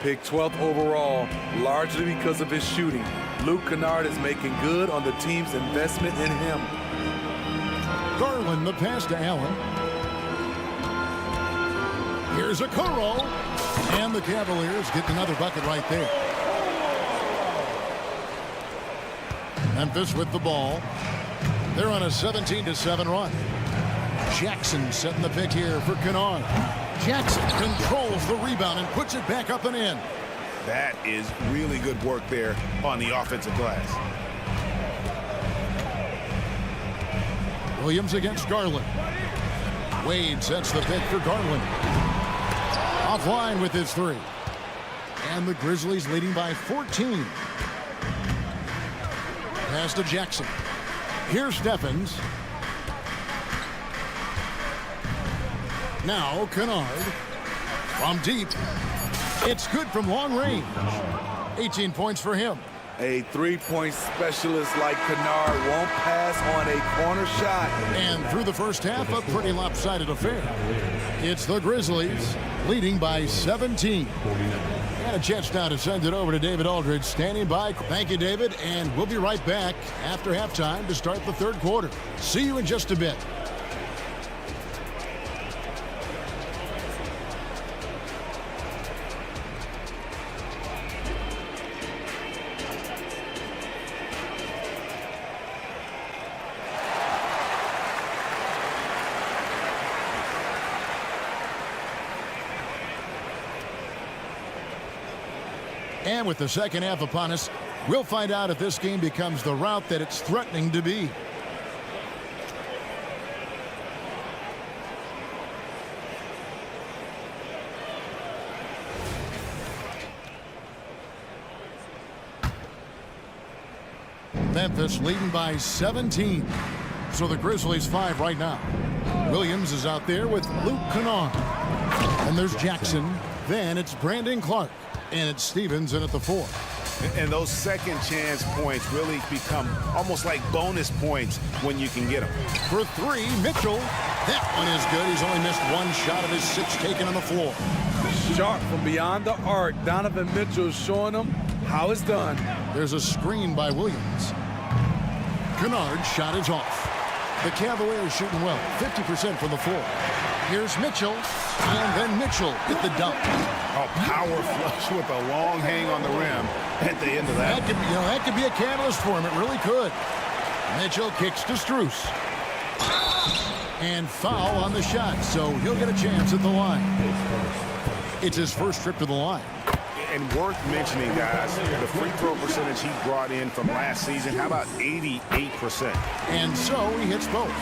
Picked 12th overall, largely because of his shooting. Luke Kennard is making good on the team's investment in him. Garland, the pass to Allen. Here's a Kuro. And the Cavaliers get another bucket right there. Memphis with the ball. They're on a 17-7 run. Jackson setting the pick here for Kennard. Jackson controls the rebound and puts it back up and in. That is really good work there on the offensive glass. Williams against Garland. Wade sets the pick for Garland. Offline with his 3. And the Grizzlies leading by 14. Pass to Jackson. Here's Steffens. Now Kennard. From deep. It's good from long range. 18 points for him. A three-point specialist like Kennard won't pass on a corner shot. And through the first half, a pretty lopsided affair. It's the Grizzlies leading by 17. And a chance now to send it over to David Aldridge standing by. Thank you, David, and we'll be right back after halftime to start the third quarter. See you in just a bit. And with the second half upon us, we'll find out if this game becomes the route that it's threatening to be. Memphis leading by 17. So the Grizzlies 5 right now. Williams is out there with Luke Kennard. And there's Jackson. Then it's Brandon Clark. And it's Stevens in at the 4. And those second chance points really become almost like bonus points when you can get them. For 3, Mitchell. That one is good. He's only missed 1 shot of his 6 taken on the floor. Sharp from beyond the arc. Donovan Mitchell showing him how it's done. There's a screen by Williams. Kennard's shot is off. The Cavaliers shooting well, 50% from the floor. Here's Mitchell, and then Mitchell with the dunk. A power flush with a long hang on the rim at the end of that. That could be a catalyst for him. It really could. Mitchell kicks to Strus. And foul on the shot, so he'll get a chance at the line. It's his first trip to the line. And worth mentioning, guys, the free throw percentage he brought in from last season, how about 88%? And so he hits both.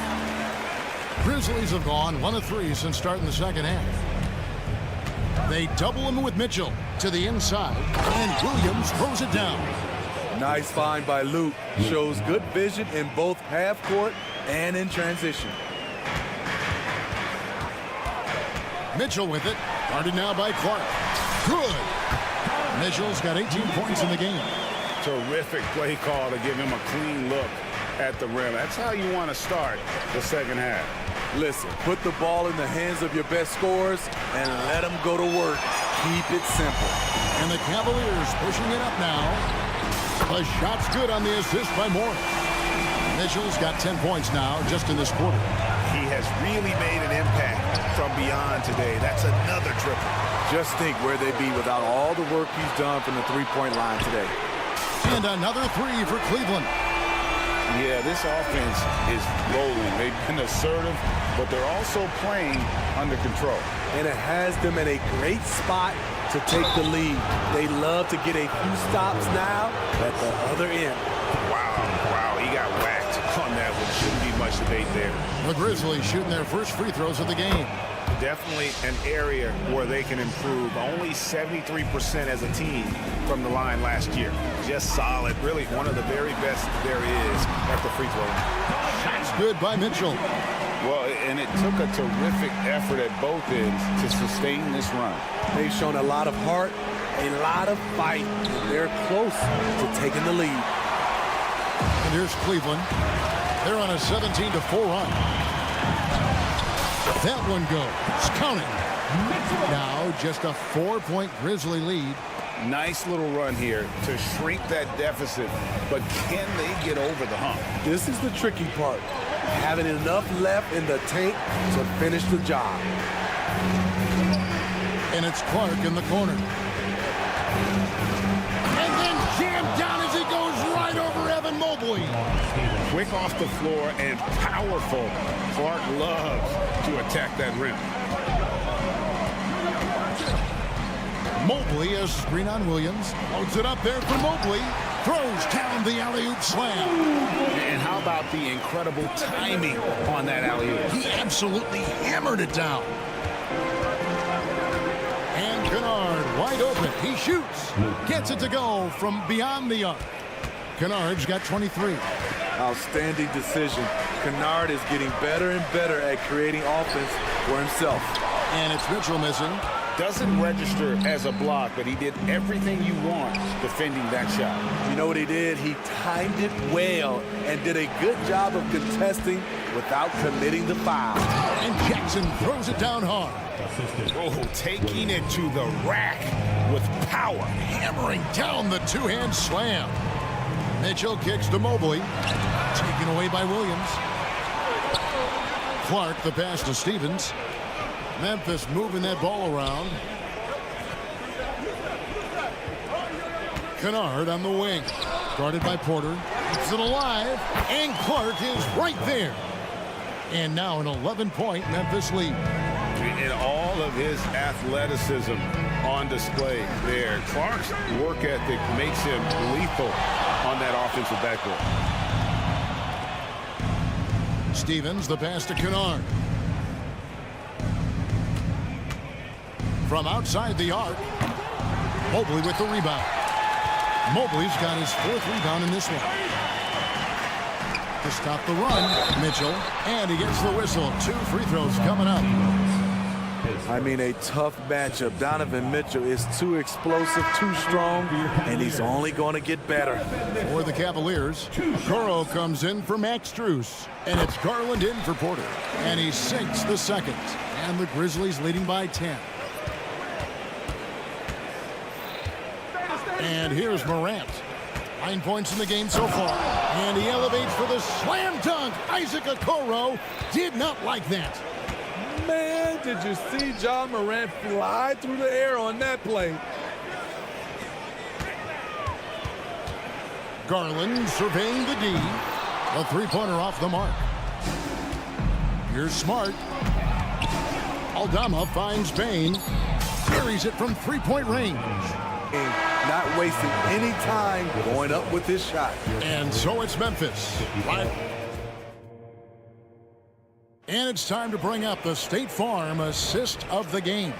Grizzlies have gone 1 of 3 since starting the second half. They double him with Mitchell to the inside, and Williams throws it down. Nice find by Luke. Shows good vision in both half court and in transition. Mitchell with it, guarded now by Clark. Good. Mitchell's got 18 points in the game. Terrific play call to give him a clean look at the rim. That's how you want to start the second half. Listen, put the ball in the hands of your best scorers and let them go to work. Keep it simple. And the Cavaliers pushing it up now. The shot's good on the assist by Moore. Mitchell's got 10 points now just in this quarter. He has really made an impact from beyond today. That's another triple. Just think where they'd be without all the work he's done from the three-point line today. And another 3 for Cleveland. Yeah, this offense is rolling. They've been assertive, but they're also playing under control. And it has them in a great spot to take the lead. They love to get a few stops now at the other end. Wow, he got whacked on that one. Shouldn't be much debate there. The Grizzlies shooting their first free throws of the game. Definitely an area where they can improve. Only 73% as a team from the line last year. Just solid. Really one of the very best there is at the free throw line. Shot's good by Mitchell. Well, and it took a terrific effort at both ends to sustain this run. They've shown a lot of heart, a lot of fight. They're close to taking the lead. And here's Cleveland. They're on a 17-4 run. That one goes. Count it. Now just a 4-point Grizzly lead. Nice little run here to shrink that deficit, but can they get over the hump? This is the tricky part. Having enough left in the tank to finish the job. And it's Clark in the corner. And then jammed down as he goes right over Evan Mobley. Quick off the floor and powerful. Clark loves to attack that rim. Mobley, a screen on Williams. Loads it up there for Mobley. Throws down the alley-oop slam. And how about the incredible timing on that alley-oop? He absolutely hammered it down. And Kennard wide open. He shoots. Gets it to go from beyond the arc. Kennard's got 23. Outstanding decision. Kennard is getting better and better at creating offense for himself. And it's Mitchell missing. Doesn't register as a block, but he did everything you want defending that shot. You know what he did? He timed it well and did a good job of contesting without committing the foul. And Jackson throws it down hard. Oh, taking it to the rack with power. Hammering down the two-hand slam. Mitchell kicks to Mobley. Taken away by Williams. Clark the pass to Stevens. Memphis moving that ball around. Kennard on the wing. Guarded by Porter. Keeps it alive. And Clark is right there. And now an 11-point Memphis lead. And all of his athleticism on display there. Clark's work ethic makes him lethal on that offensive backcourt. Stevens the pass to Kennard. From outside the arc, Mobley with the rebound. Mobley's got his 4th rebound in this one. To stop the run, Mitchell, and he gets the whistle. 2 free throws coming up. I mean, a tough matchup. Donovan Mitchell is too explosive, too strong, and he's only going to get better. For the Cavaliers, Coro comes in for Max Strus, and it's Garland in for Porter. And he sinks the second, and the Grizzlies leading by 10. And here's Morant. 9 points in the game so far. And he elevates for the slam dunk. Isaac Okoro did not like that. Man, did you see Ja Morant fly through the air on that play? Garland surveying the D. A three-pointer off the mark. Here's Smart. Aldama finds Bain. Carries it from three-point range. Not wasting any time going up with his shot. And so it's Memphis. And it's time to bring up the State Farm assist of the game.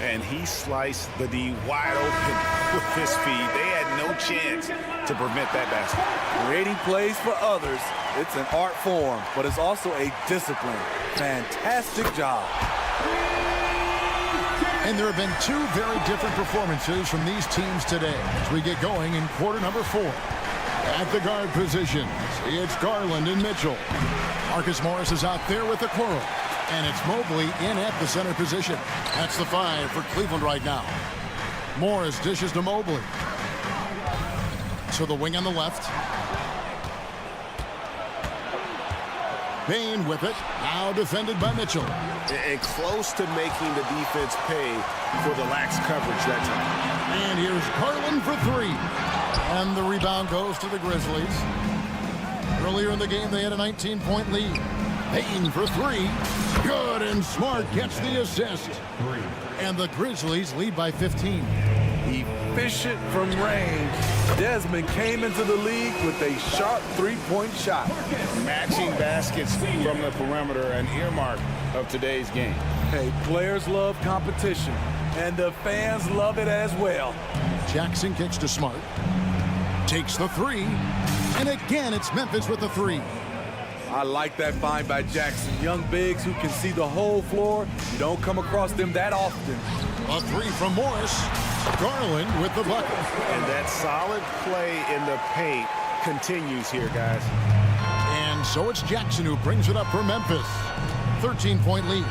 And he sliced the D wide open with his feed. They had no chance to prevent that basket. Creating plays for others, it's an art form, but it's also a discipline. Fantastic job. And there have been two very different performances from these teams today as we get going in quarter number 4. At the guard positions, it's Garland and Mitchell. Marcus Morris is out there with the Coral. And it's Mobley in at the center position. That's the 5 for Cleveland right now. Morris dishes to Mobley. So the wing on the left. Bain with it. Now defended by Mitchell. And close to making the defense pay for the lax coverage that time. And here's Garland for 3. And the rebound goes to the Grizzlies. Earlier in the game, they had a 19-point lead. Bain for 3. Good, and Smart gets the assist. And the Grizzlies lead by 15. Efficient from range. Desmond came into the league with a sharp three-point shot. Matching baskets from the perimeter, an earmark of today's game. Hey, players love competition, and the fans love it as well. Jackson kicks to Smart. Takes the 3. And again, it's Memphis with the 3. I like that find by Jackson. Young bigs who can see the whole floor. You don't come across them that often. A 3 from Morris. Garland with the bucket. And that solid play in the paint continues here, guys. And so it's Jackson who brings it up for Memphis. 13-point lead.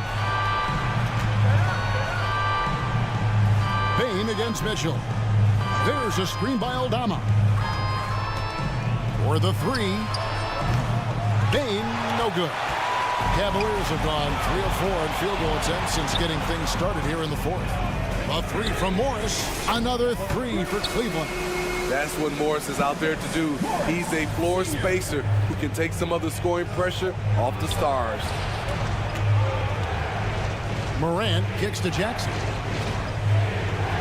Bain against Mitchell. There's a screen by Aldama. For the 3. Bain, no good. Cavaliers have gone 3 of 4 in field goal attempts since getting things started here in the 4th. A 3 from Morris. Another 3 for Cleveland. That's what Morris is out there to do. He's a floor spacer who can take some of the scoring pressure off the stars. Morant kicks to Jackson.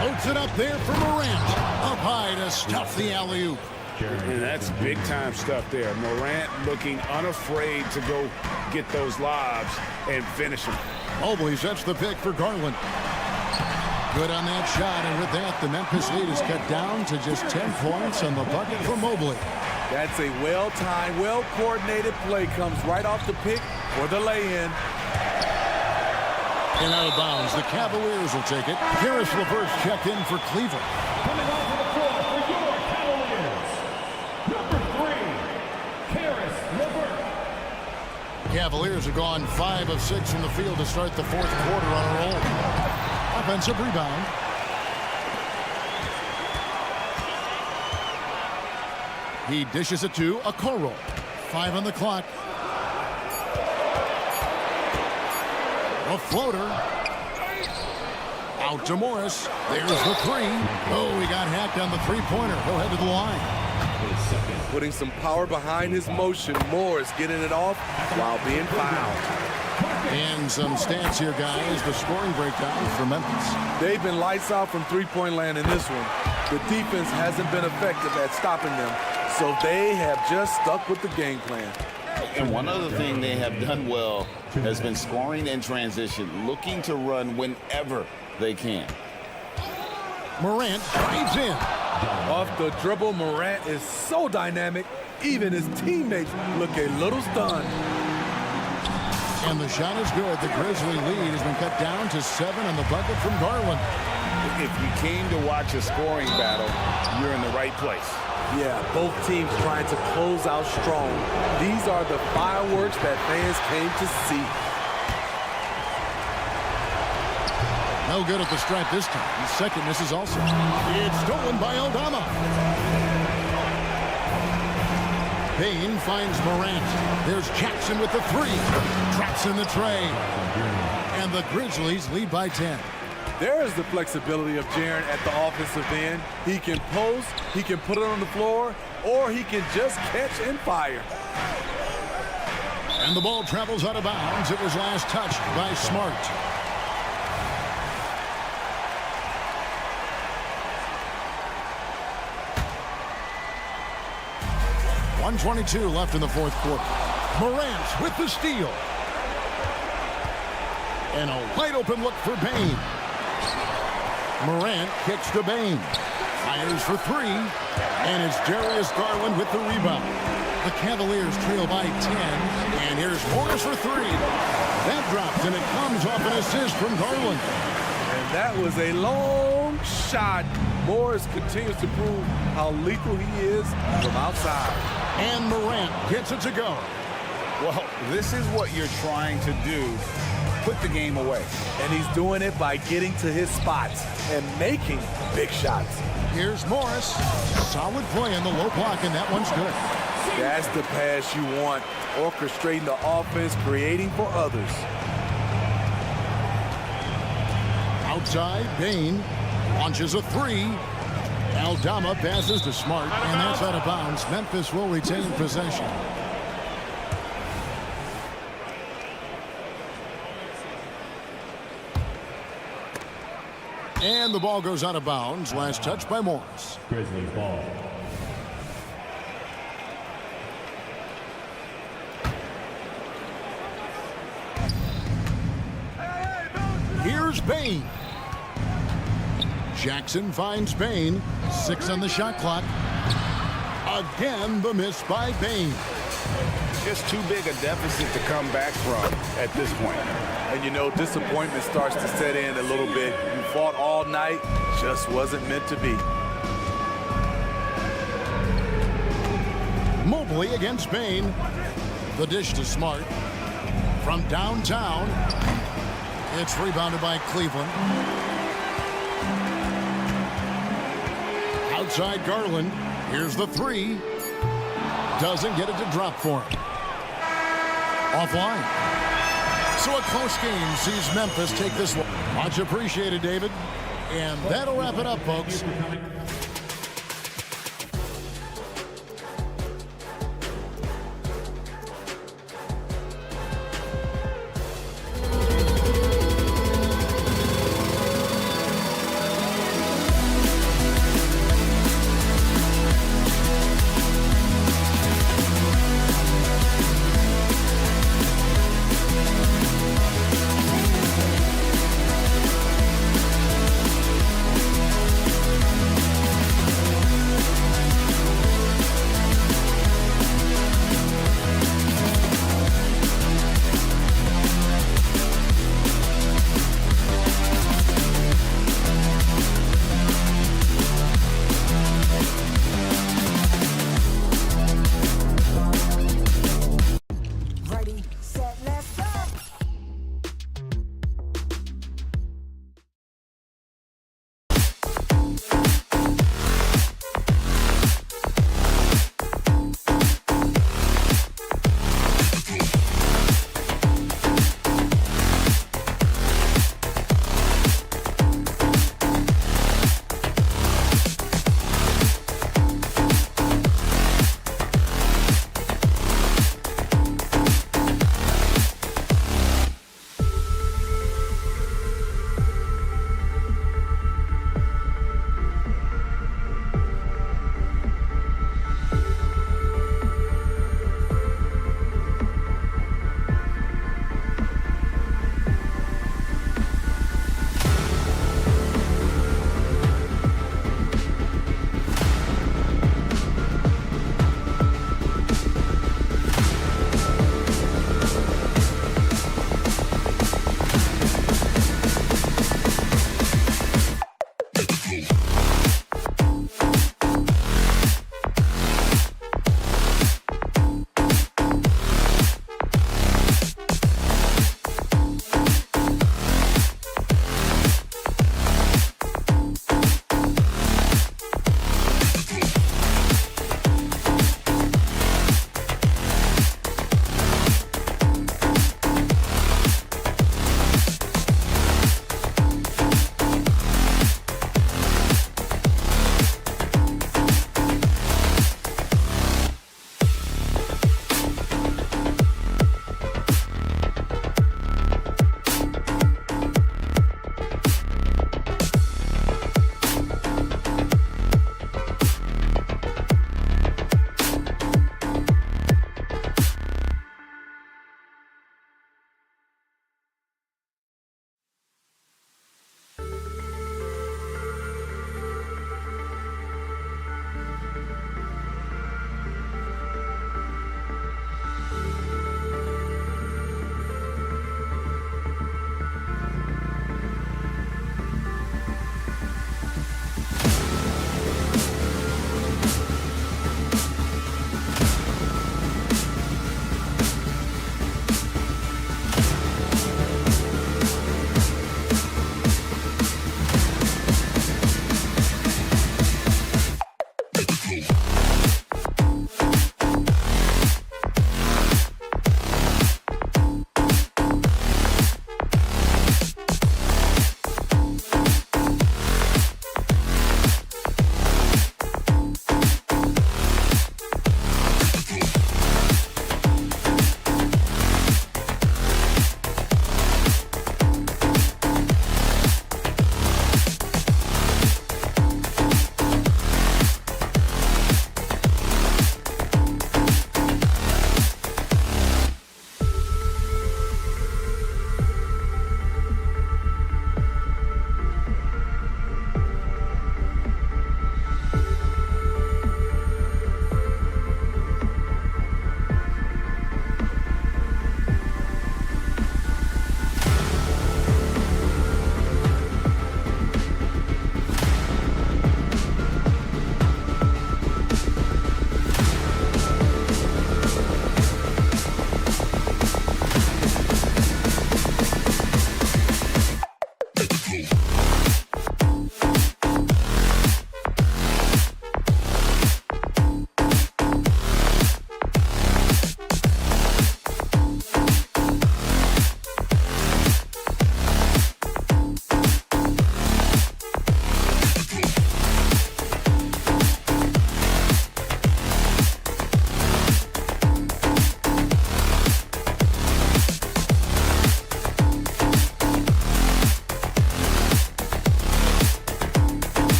Loads it up there for Morant. Up high to stuff the alley-oop. And that's big-time stuff there. Morant looking unafraid to go get those lobs and finish them. Mobley sets the pick for Garland. Good on that shot, and with that, the Memphis lead is cut down to just 10 points on the bucket for Mobley. That's a well-timed, well-coordinated play. Comes right off the pick for the lay-in. And out of bounds, the Cavaliers will take it. Harris LeVert checked in for Cleveland. Coming off of the floor for your Cavaliers, number 3, Harris LeVert. Cavaliers have gone 5 of 6 from the field to start the 4th quarter on a roll. Offensive rebound. He dishes it to Okoro. 5 on the clock. A floater. Out to Morris. There's the 3. Oh, he got hacked on the three-pointer. He'll head to the line. Putting some power behind his motion. Morris getting it off while being fouled. And some stats here, guys. The scoring breakdown for Memphis. They've been lights out from three-point land in this one. The defense hasn't been effective at stopping them, so they have just stuck with the game plan. And one other thing they have done well has been scoring in transition, looking to run whenever they can. Morant drives in. Off the dribble, Morant is so dynamic, even his teammates look a little stunned. And the shot is good. The Grizzly lead has been cut down to 7 on the bucket from Garland. If you came to watch a scoring battle, you're in the right place. Yeah, both teams trying to close out strong. These are the fireworks that fans came to see. No good at the stripe this time. The second misses also. It's stolen by Aldama. Bain finds Morant. There's Jackson with the 3. Traps in the tray. And And the Grizzlies lead by 10. There is the flexibility of Jaren at the offensive end. He can post, he can put it on the floor, or he can just catch and fire. And the ball travels out of bounds. It was last touched by Smart. .122 left in the fourth quarter. Morant with the steal. And a wide open look for Bane. Morant kicks to Bane. Fires for three. And it's Darius Garland with the rebound. The Cavaliers trail by 10. And here's Morris for three. That dropped, and it comes off an assist from Garland. And that was a long shot. Morris continues to prove how lethal he is from outside. And Morant gets it to go. Well, this is what you're trying to do. Put the game away. And he's doing it by getting to his spots and making big shots. Here's Morris. Solid play in the low block, and that one's good. That's the pass you want. Orchestrating the offense, creating for others. Outside, Bane launches a three. Aldama passes to Smart, and that's out of bounds. Memphis will retain possession. And the ball goes out of bounds. Last touch by Morris. Grizzlies ball. Here's Bane. Jackson finds Bane. 6 on the shot clock. Again, the miss by Bane. Just too big a deficit to come back from at this point. And you know, disappointment starts to set in a little bit. You fought all night, just wasn't meant to be. Mobley against Bane. The dish to Smart. From downtown. It's rebounded by Cleveland. Outside Garland. Here's the three. Doesn't get it to drop for him. Offline. So a close game sees Memphis take this one. Much appreciated, David. And that'll wrap it up, folks.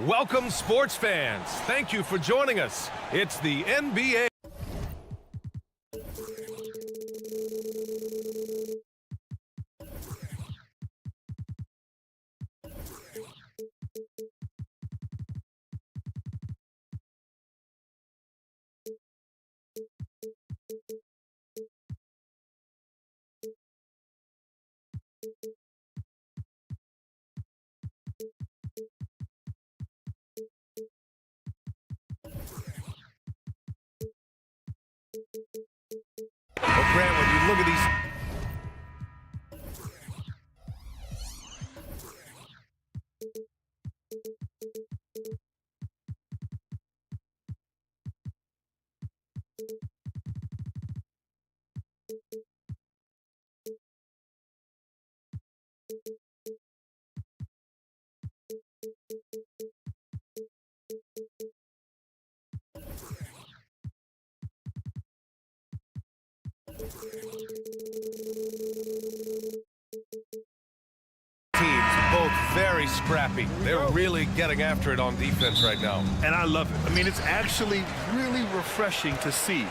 Welcome, sports fans. Thank you for joining us. It's the NBA. Well, Grant, when you look at these... teams, both very scrappy. They're really getting after it on defense right now. And I love it. I mean, it's actually really refreshing to see.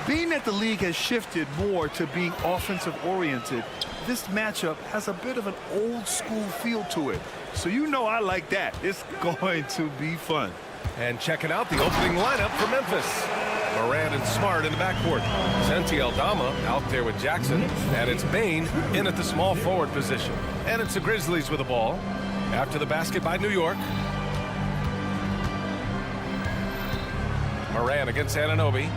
Being that the league has shifted more to being offensive-oriented, this matchup has a bit of an old-school feel to it. So you know I like that. It's going to be fun. And checking out the opening lineup for Memphis. Morant and Smart in the backcourt. Santi Aldama out there with Jackson. And it's Bane in at the small forward position. And it's the Grizzlies with the ball. After the basket by New York. Morant against Anunoby.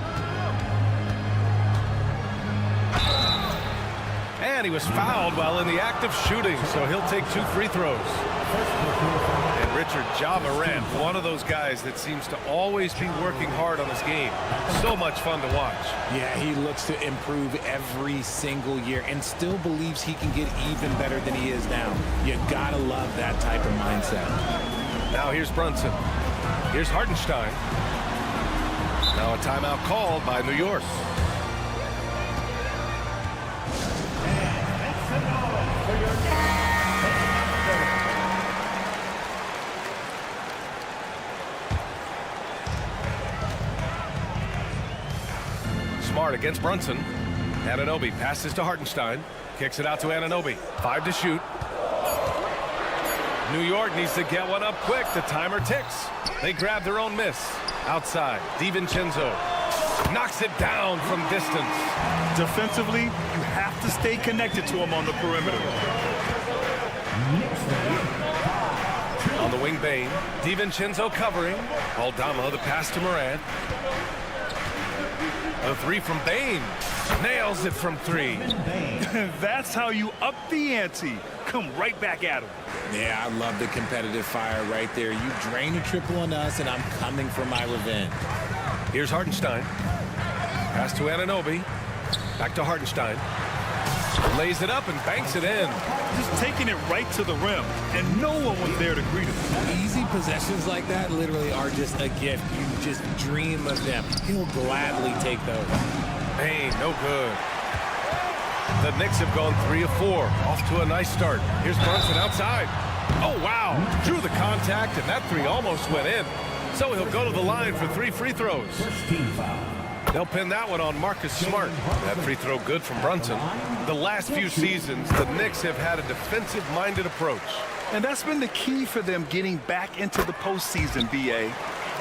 And he was fouled while in the act of shooting, so he'll take 2 free throws. And Richard Ja Morant, one of those guys that seems to always be working hard on his game. So much fun to watch. Yeah, he looks to improve every single year and still believes he can get even better than he is now. You gotta love that type of mindset. Now here's Brunson. Here's Hartenstein. Now a timeout called by New York. Smart against Brunson. Anunoby passes to Hartenstein. Kicks it out to Anunoby. 5 to shoot. New York needs to get one up quick. The timer ticks. They grab their own miss. Outside, DiVincenzo knocks it down from distance. Defensively, you have to stay connected to him on the perimeter. On the wing, Bane. DiVincenzo covering. Aldama, the pass to Morant. The 3 from Bane. Nails it from 3. That's how you up the ante. Come right back at him. Yeah, I love the competitive fire right there. You drain a triple on us, and I'm coming for my revenge. Here's Hartenstein. Pass to Anunoby. Back to Hartenstein. Lays it up and banks it in. Just taking it right to the rim, and no one was there to greet him. Easy possessions like that literally are just a gift. You just dream of them. He'll gladly take those. Bane, no good. The Knicks have gone 3 of 4. Off to a nice start. Here's Brunson outside. Oh, wow. Drew the contact, and that 3 almost went in. So he'll go to the line for 3 free throws. They'll pin that one on Marcus Smart. That free throw good from Brunson. The last few seasons, the Knicks have had a defensive-minded approach. And that's been the key for them getting back into the postseason, B.A.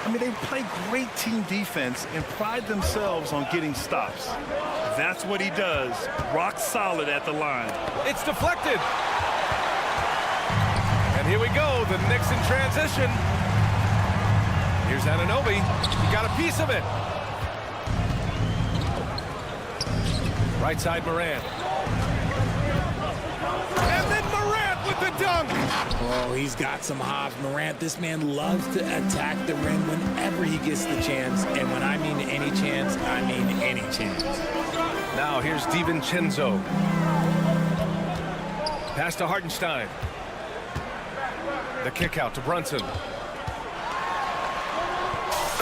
I mean, they play great team defense and pride themselves on getting stops. That's what he does. Rock solid at the line. It's deflected. And here we go. The Knicks in transition. Here's Anunoby. He got a piece of it. Right side, Morant. And then Morant with the dunk. Oh, he's got some hops. Morant, this man loves to attack the rim whenever he gets the chance. And when I mean any chance, I mean any chance. Now here's DiVincenzo. Pass to Hartenstein. The kick out to Brunson.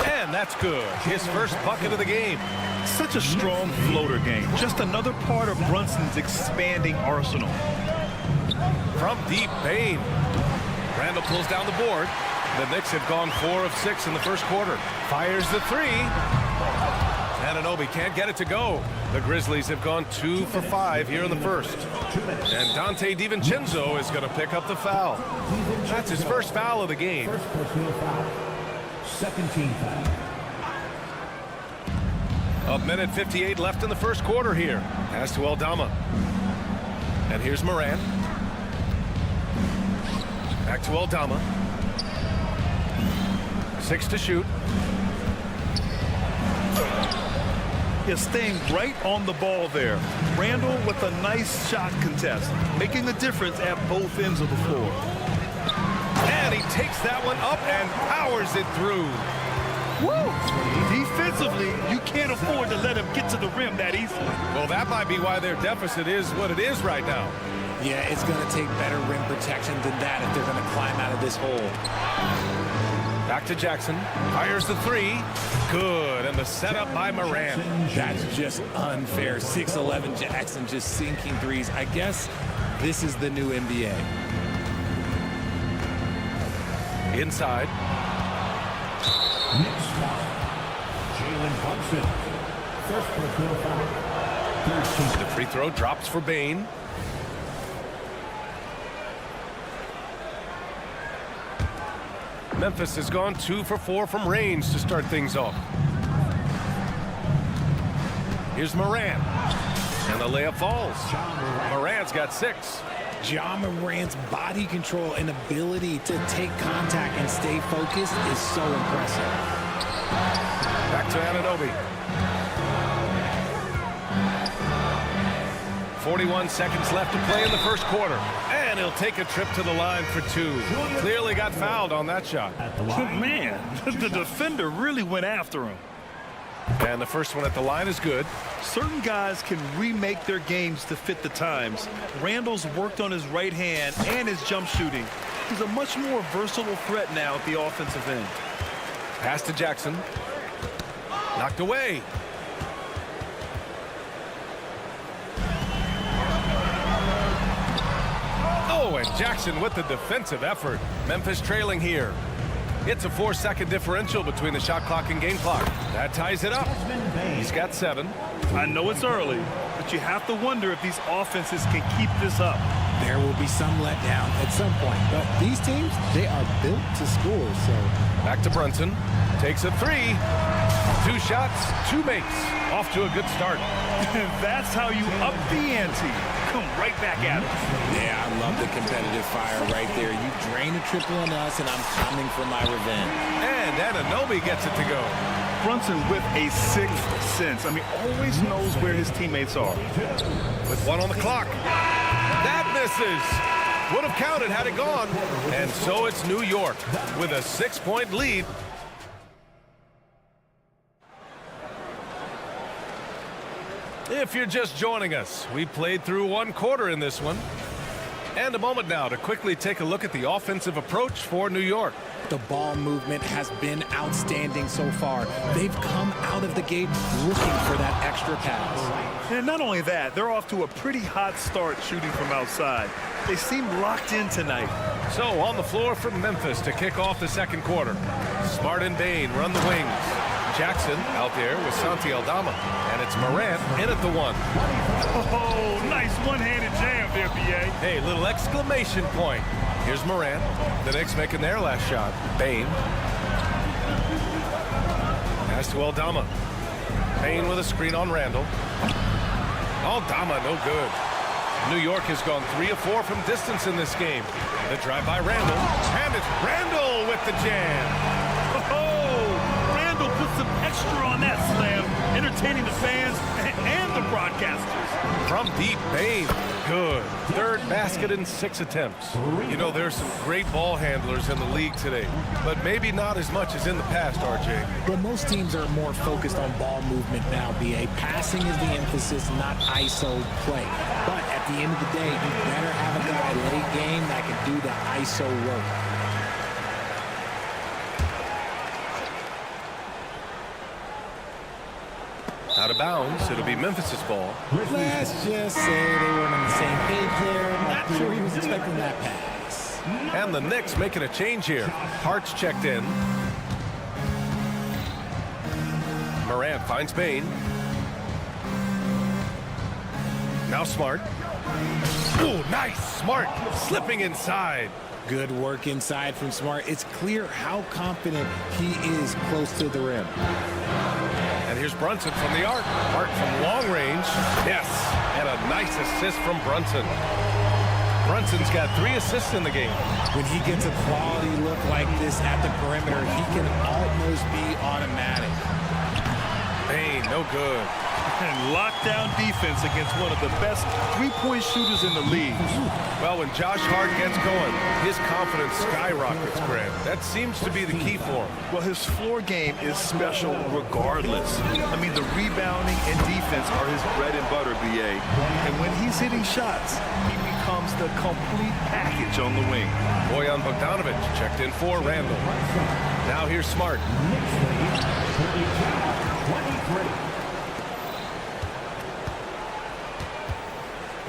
And that's good. His first bucket of the game. Such a strong floater game. Just another part of Brunson's expanding arsenal. From deep, Bane. Randall pulls down the board. The Knicks have gone 4 of 6 in the first quarter. Fires the three. Anunoby can't get it to go. The Grizzlies have gone 2 for 5 here in the first. And Dante DiVincenzo is going to pick up the foul. That's his first foul of the game. First personal foul. Second team foul. A minute 58 left in the first quarter here. Pass to Aldama. And here's Morant. Back to Aldama. 6 to shoot. He's staying right on the ball there. Randall with a nice shot contest, making a difference at both ends of the floor. And he takes that one up and powers it through. Woo! Defensively, you can't afford to let him get to the rim that easily. Well, that might be why their deficit is what it is right now. Yeah, it's going to take better rim protection than that if they're going to climb out of this hole. Back to Jackson. Fires the three. Good. And the setup by Morant. That's just unfair. 6'11" Jackson just sinking threes. I guess this is the new NBA. Inside. Knicks foul. Jalen Brunson. First personal foul. The free throw drops for Bane. Memphis has gone 2 for 4 from range to start things off. Here's Morant. And the layup falls. Morant's got 6. Ja Morant's body control and ability to take contact and stay focused is so impressive. Back to Anunoby. 41 seconds left to play in the first quarter. And he'll take a trip to the line for 2. Clearly got fouled on that shot. Man, the defender really went after him. And the first one at the line is good. Certain guys can remake their games to fit the times. Randall's worked on his right hand and his jump shooting. He's a much more versatile threat now at the offensive end. Pass to Jackson. Knocked away. Oh, and Jackson with the defensive effort. Memphis trailing here. It's a 4-second differential between the shot clock and game clock. That ties it up. He's got 7. I know it's early, but you have to wonder if these offenses can keep this up. There will be some letdown at some point, but these teams, they are built to score, so. Back to Brunson. Takes a 3. 2 shots, 2 makes. Off to a good start. That's how you up the ante. Come right back at it. Yeah, I love the competitive fire right there. You drain a triple on us, and I'm coming for my revenge. And Anunoby gets it to go. Brunson with a 6th sense. I mean, always knows where his teammates are. With 1 on the clock. That misses. Would have counted had it gone. And so it's New York with a 6-point lead. If you're just joining us, we played through 1 quarter in this one. And a moment now to quickly take a look at the offensive approach for New York. The ball movement has been outstanding so far. They've come out of the gate looking for that extra pass. And not only that, they're off to a pretty hot start shooting from outside. They seem locked in tonight. So on the floor for Memphis to kick off the second quarter. Smart and Bane run the wings. Jackson out there with Santi Aldama. And it's Morant in at the 1. Oh, nice one-handed jam there, B.A. Hey, little exclamation point. Here's Morant. The Knicks making their last shot. Bane. Pass to Aldama. Bane with a screen on Randall. Aldama, no good. New York has gone 3 of 4 from distance in this game. The drive by Randall. And it's Randall with the jam. Oh, Randall put some extra on that slam, entertaining the fans and the broadcasters. From deep, Bane. Good. 3rd basket in 6 attempts. You know, there's some great ball handlers in the league today, but maybe not as much as in the past, RJ. Well, most teams are more focused on ball movement now, B.A. Passing is the emphasis, not ISO play. But at the end of the day, you better have a guy late game that can do the ISO work. Out of bounds, it'll be Memphis' ball. Let's just say they weren't on the same page there. Not sure he was expecting that pass. And the Knicks making a change here. Hart's checked in. Morant finds Bain. Now Smart. Ooh, nice. Smart slipping inside. Good work inside from Smart. It's clear how confident he is close to the rim. And here's Brunson from the arc. Hart from long range. Yes. And a nice assist from Brunson. Brunson's got 3 assists in the game. When he gets a quality look like this at the perimeter, he can almost be automatic. Bain, no good. And lockdown defense against one of the best three-point shooters in the league. Well, when Josh Hart gets going, his confidence skyrockets, Graham. That seems to be the key for him. Well, his floor game is special regardless. I mean, the rebounding and defense are his bread and butter, BA. And when he's hitting shots, he becomes the complete package on the wing. Bojan Bogdanovic checked in for Randall. Now here's Smart.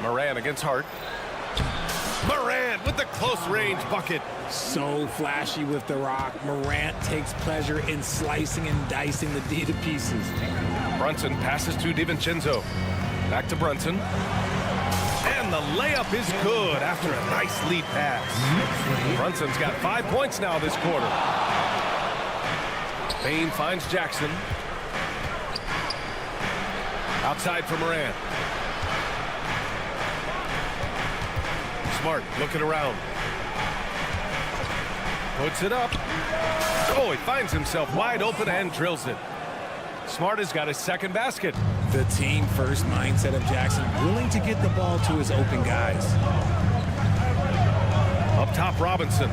Morant against Hart. Morant with the close range bucket. So flashy with the rock. Morant takes pleasure in slicing and dicing the D to pieces. Brunson passes to DiVincenzo. Back to Brunson. And the layup is good after a nice lead pass. Brunson's got 5 points now this quarter. Bain finds Jackson. Outside for Morant. Smart looking around. Puts it up. Oh, he finds himself wide open and drills it. Smart has got his second basket. The team first mindset of Jackson, willing to get the ball to his open guys. Up top, Robinson.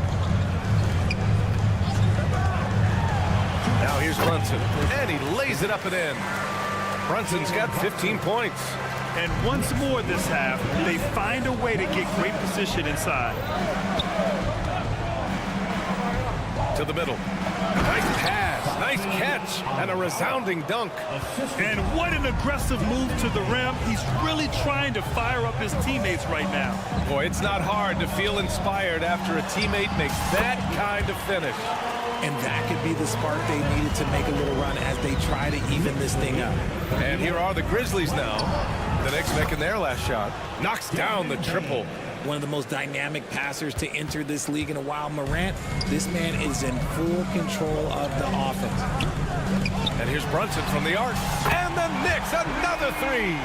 Now here's Brunson. And he lays it up and in. Brunson's got 15 points. And once more this half, they find a way to get great position inside. To the middle. Nice pass, nice catch, and a resounding dunk. And what an aggressive move to the rim. He's really trying to fire up his teammates right now. Boy, it's not hard to feel inspired after a teammate makes that kind of finish. And that could be the spark they needed to make a little run as they try to even this thing up. And here are the Grizzlies now. The Knicks making their last shot. Knocks down the triple. One of the most dynamic passers to enter this league in a while. Morant, this man is in full control of the offense. And here's Brunson from the arc. And the Knicks, another 3.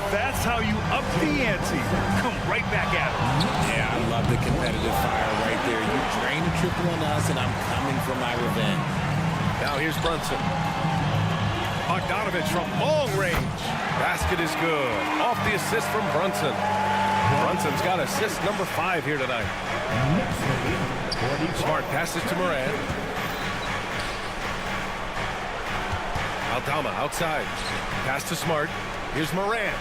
That's how you up the ante. Come right back at him. Yeah, I love the competitive fire right there. You drain a triple on us, and I'm coming for my revenge. Now here's Brunson. Bogdanovic from long range. Basket is good. Off the assist from Brunson. Brunson's got assist number 5 here tonight. Smart passes to Morant. Aldama outside. Pass to Smart. Here's Morant.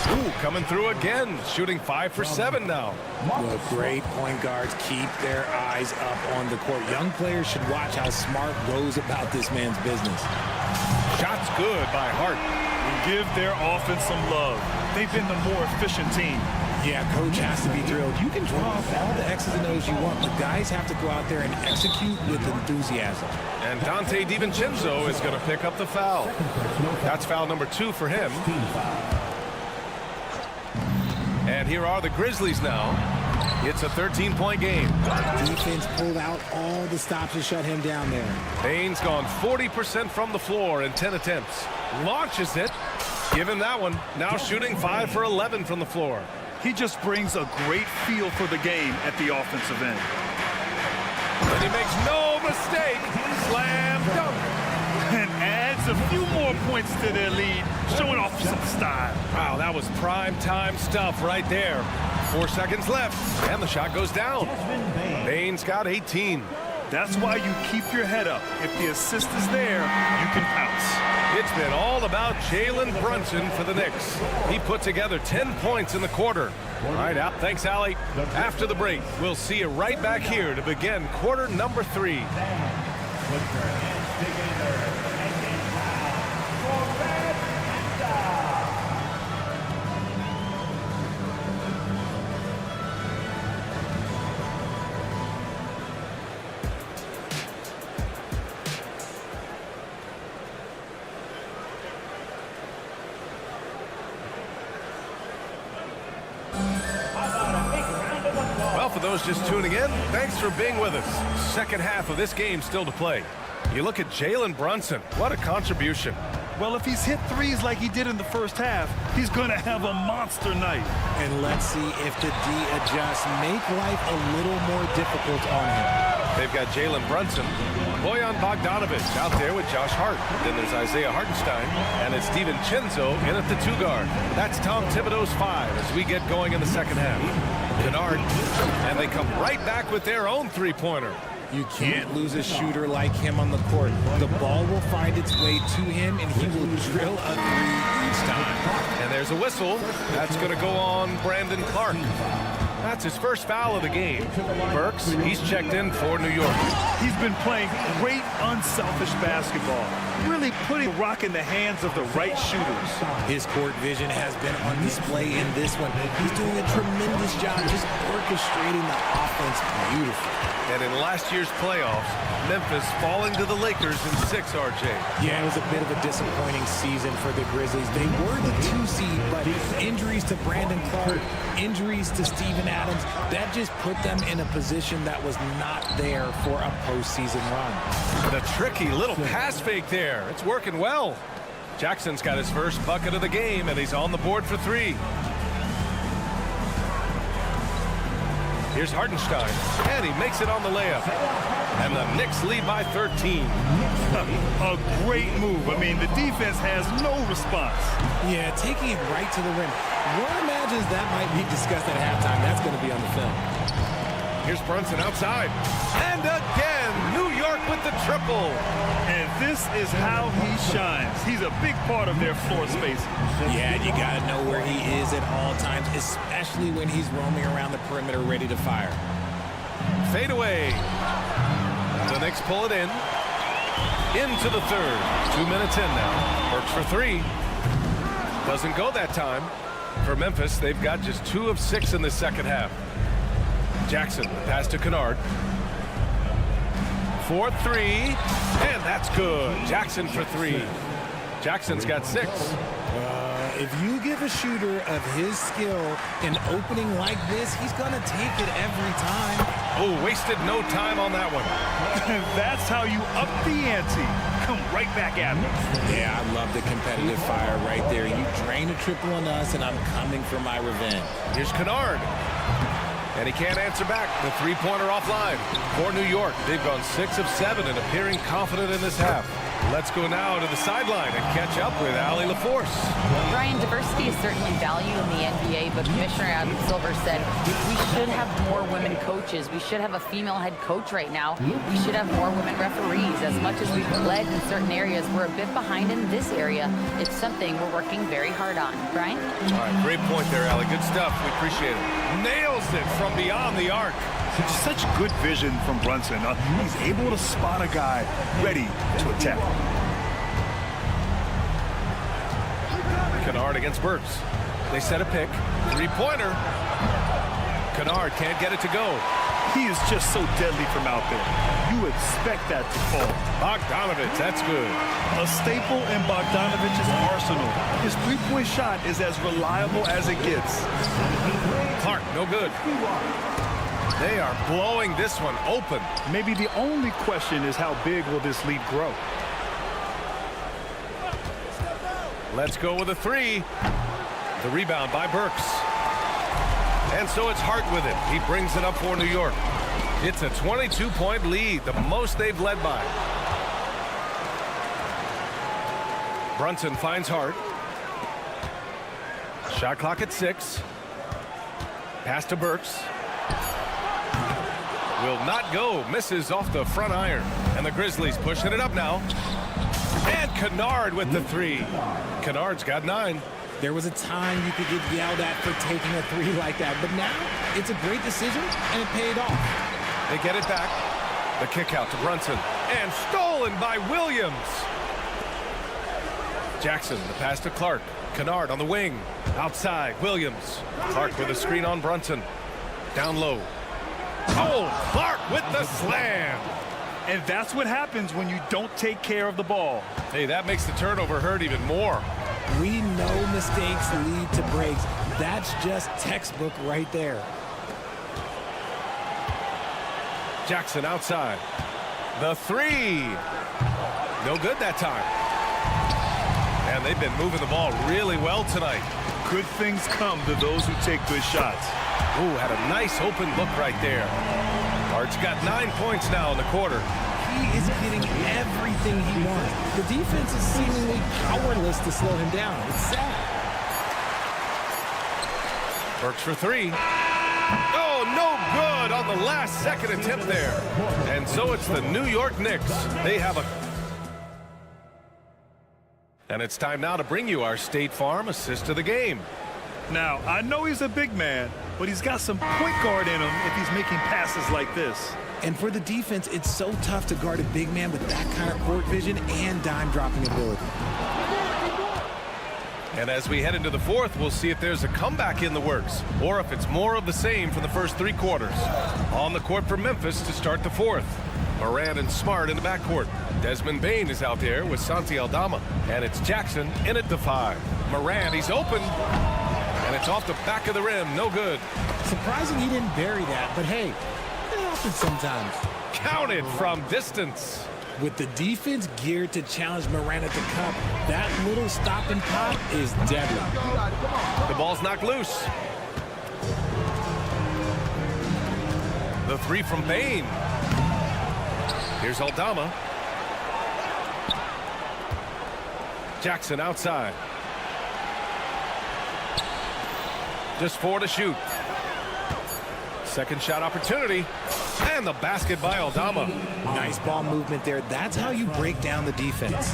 Ooh, coming through again. Shooting 5 for 7 now. Well, great point guards keep their eyes up on the court. Young players should watch how Smart goes about this man's business. Shots good by Hart. Give their offense some love. They've been the more efficient team. Yeah, coach has to be thrilled. You can draw up all the X's and O's you want, but guys have to go out there and execute with enthusiasm. And Dante DiVincenzo is going to pick up the foul. That's foul number 2 for him. And here are the Grizzlies now. It's a 13-point game. Defense pulled out all the stops to shut him down there. Bain's gone 40% from the floor in 10 attempts. Launches it. Give him that one. Now shooting 5 for 11 from the floor. He just brings a great feel for the game at the offensive end. And he makes no mistake. Slam dunk. And adds a few more points to their lead, showing off some style. Wow, that was prime time stuff right there. 4 seconds left, and the shot goes down. Bain's got 18. That's why you keep your head up. If the assist is there, you can pounce. It's been all about Jalen Brunson for the Knicks. He put together 10 points in the quarter. All right, out. Thanks, Allie. After the break, we'll see you right back here to begin quarter number 3. those just tuning in, thanks for being with us. Second half of this game still to play. You look at Jalen Brunson. What a contribution. Well, if he's hit threes like he did in the first half, he's going to have a monster night. And let's see if the D adjusts, make life a little more difficult on him. They've got Jalen Brunson, Bojan Bogdanovic out there with Josh Hart. Then there's Isaiah Hartenstein, and it's Steven Chenzo in at the 2 guard. That's Tom Thibodeau's 5 as we get going in the second half. Kennard, and they come right back with their own three-pointer. You can't lose a shooter like him on the court. The ball will find its way to him, and he will drill a 3 each time. And there's a whistle. That's going to go on Brandon Clark. That's his first foul of the game. Burks, he's checked in for New York. He's been playing great, unselfish basketball, really putting the rock in the hands of the right shooters. His court vision has been on display in this one. He's doing a tremendous job just orchestrating the offense beautifully. And in last year's playoffs, Memphis falling to the Lakers in 6, RJ. Yeah, it was a bit of a disappointing season for the Grizzlies. They were the 2 seed, but injuries to Brandon Clark, injuries to Steven Adams, that just put them in a position that was not there for a postseason run. The tricky little pass fake there. It's working well. Jackson's got his first bucket of the game, and he's on the board for 3. Here's Hartenstein, and he makes it on the layup. And the Knicks lead by 13. A great move. I mean, the defense has no response. Yeah, taking it right to the rim. One imagines that might be discussed at halftime. That's going to be on the film. Here's Brunson outside. And again, New York with the triple. And this is how he shines. He's a big part of their floor space. Yeah, you got to know where he is at all times, especially when he's roaming around the perimeter ready to fire. Fade away. The Knicks pull it in. Into the third. 2 minutes in now. Works for 3. Doesn't go that time. For Memphis, they've got just 2 of 6 in the second half. Jackson, the pass to Kennard. 4-3, and that's good. Jackson for 3. Jackson's got 6. If you give a shooter of his skill an opening like this, he's going to take it every time. Oh, wasted no time on that one. That's how you up the ante. Come right back at me. Yeah, I love the competitive fire right there. You drain a triple on us, and I'm coming for my revenge. Here's Kennard. And he can't answer back. The 3-pointer offline for New York. They've gone 6 of 7 and appearing confident in this half. Let's go now to the sideline and catch up with Allie LaForce. Brian, diversity is certainly valued in the NBA, but Commissioner Adam Silver said we should have more women coaches. We should have a female head coach right now. We should have more women referees. As much as we've led in certain areas, we're a bit behind in this area. It's something we're working very hard on. Brian? All right, great point there, Allie. Good stuff. We appreciate it. Nails it from beyond the arc. Such good vision from Brunson. He's able to spot a guy ready to attack. Kennard against Burks. They set a pick. 3-pointer. Kennard can't get it to go. He is just so deadly from out there. You expect that to fall. Bogdanovic, that's good. A staple in Bogdanovic's arsenal. His 3-point shot is as reliable as it gets. Clark, no good. They are blowing this one open. Maybe the only question is how big will this lead grow? Let's go with a 3. The rebound by Burks. And so it's Hart with it. He brings it up for New York. It's a 22-point lead, the most they've led by. Brunson finds Hart. Shot clock at 6. Pass to Burks. Will not go. Misses off the front iron. And the Grizzlies pushing it up now. And Kennard with the 3. Kennard's got 9. There was a time you could get yelled at for taking a 3 like that, but now it's a great decision, and it paid off. They get it back. The kick out to Brunson. And stolen by Williams. Jackson, the pass to Clark. Kennard on the wing. Outside, Williams. Clark with a screen on Brunson. Down low. Oh, Clark with the slam. And that's what happens when you don't take care of the ball. Hey, that makes the turnover hurt even more. We know mistakes lead to breaks. That's just textbook right there. Jackson outside. The three. No good that time. And they've been moving the ball really well tonight. Good things come to those who take good shots. Ooh, had a nice open look right there. Hart's got 9 points now in the quarter. He is getting everything he wants. The defense is seemingly powerless to slow him down. It's sad. Burks for three. Oh, no good on the last second attempt there. And so it's the New York Knicks. They have a... And it's time now to bring you our State Farm assist of the game. Now, I know he's a big man, but he's got some point guard in him if he's making passes like this. And for the defense, it's so tough to guard a big man with that kind of court vision and dime-dropping ability. And as we head into the fourth, we'll see if there's a comeback in the works or if it's more of the same for the first 3 quarters. On the court for Memphis to start the fourth. Morant and Smart in the backcourt. Desmond Bane is out there with Santi Aldama. And it's Jackson in at the 5. Morant, he's open. And it's off the back of the rim. No good. Surprising he didn't bury that, but hey, it happens sometimes. Counted from distance. With the defense geared to challenge Morant at the cup, that little stop and pop is deadly. The ball's knocked loose. The three from Bane. Here's Aldama. Jackson outside. Just 4 to shoot. Second shot opportunity. And the basket by Aldama. Nice ball movement there. That's how you break down the defense.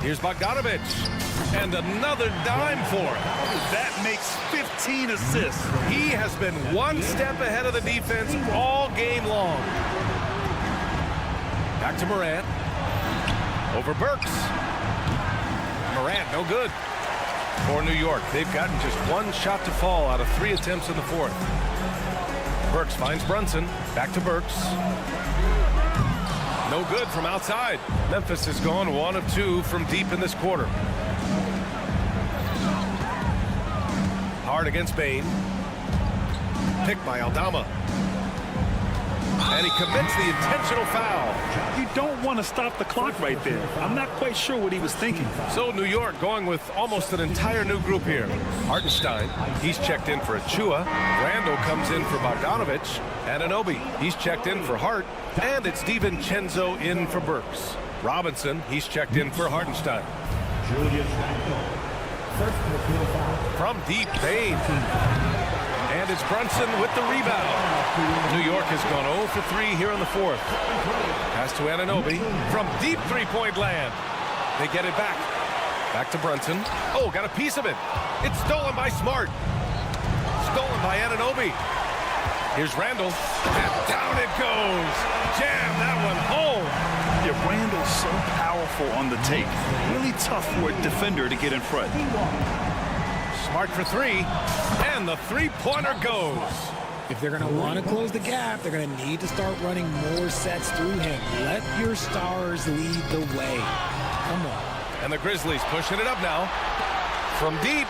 Here's Bogdanovic. And another dime for him. That makes 15 assists. He has been one step ahead of the defense all game long. Back to Morant. Over Burks. Morant, no good. For New York, they've gotten just 1 shot to fall out of 3 attempts in the fourth. Burks finds Brunson. Back to Burks. No good from outside. Memphis has gone 1 of 2 from deep in this quarter. Hard against Bane. Picked by Aldama. And he commits the intentional foul. You don't want to stop the clock right there. I'm not quite sure what he was thinking. So New York going with almost an entire new group here. Hartenstein, he's checked in for Achua. Randall comes in for Bogdanovic. Anunoby, he's checked in for Hart. And it's DiVincenzo in for Burks. Robinson, he's checked in for Hartenstein. From deep, Bane. And it's Brunson with the rebound. New York has gone 0 for 3 here in the fourth. Pass to Anunoby from deep three-point land. They get it back. Back to Brunson. Oh, got a piece of it. It's stolen by Smart. Stolen by Anunoby. Here's Randall. And down it goes. Jam that one home. Yeah, Randall's so powerful on the take. Really tough for a defender to get in front. Smart for 3. And the three-pointer goes. If they're going to want to close the gap, they're going to need to start running more sets through him. Let your stars lead the way. Come on. And the Grizzlies pushing it up now. From deep.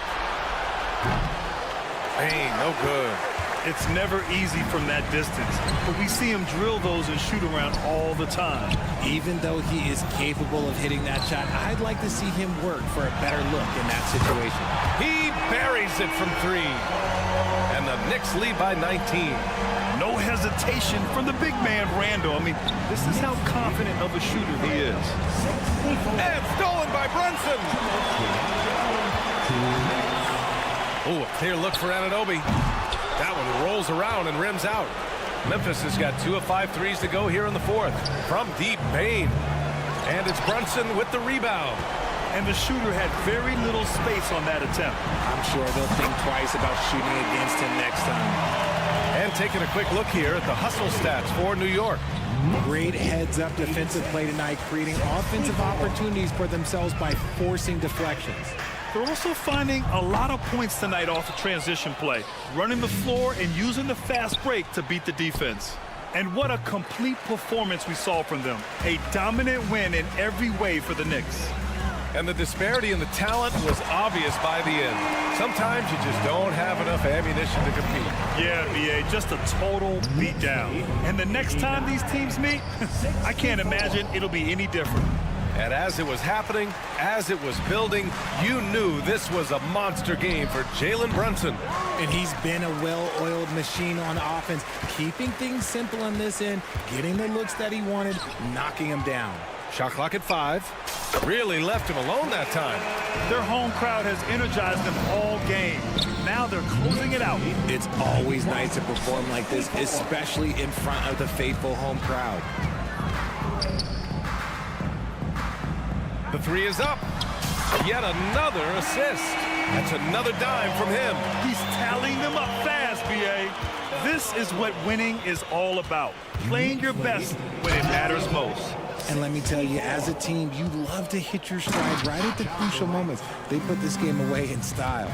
Bang, no good. It's never easy from that distance, but we see him drill those and shoot around all the time. Even though he is capable of hitting that shot, I'd like to see him work for a better look in that situation. He buries it from 3. And the Knicks lead by 19. No hesitation from the big man, Randall. I mean, this is how confident of a shooter he is. And stolen by Brunson. Oh, a clear look for Anunoby. That one rolls around and rims out. Memphis has got 2 of 5 threes to go here in the fourth. From deep, Bane. And it's Brunson with the rebound. And the shooter had very little space on that attempt. I'm sure they'll think twice about shooting against him next time. And taking a quick look here at the hustle stats for New York. Great heads-up defensive play tonight, creating offensive opportunities for themselves by forcing deflections. They're also finding a lot of points tonight off of transition play, running the floor and using the fast break to beat the defense. And what a complete performance we saw from them. A dominant win in every way for the Knicks. And the disparity in the talent was obvious by the end. Sometimes you just don't have enough ammunition to compete. Yeah, BA, just a total beatdown. And the next time these teams meet, I can't imagine it'll be any different. And as it was happening, as it was building, you knew this was a monster game for Jalen Brunson. And he's been a well-oiled machine on offense, keeping things simple on this end, getting the looks that he wanted, knocking them down. Shot clock at 5. Really left him alone that time. Their home crowd has energized them all game. Now they're closing it out. It's always nice to perform like this, especially in front of the faithful home crowd. The 3 is up. Yet another assist. That's another dime from him. He's tallying them up fast, BA. This is what winning is all about. Playing your best when it matters most. And let me tell you, as a team, you love to hit your stride right at the crucial moments. They put this game away in style.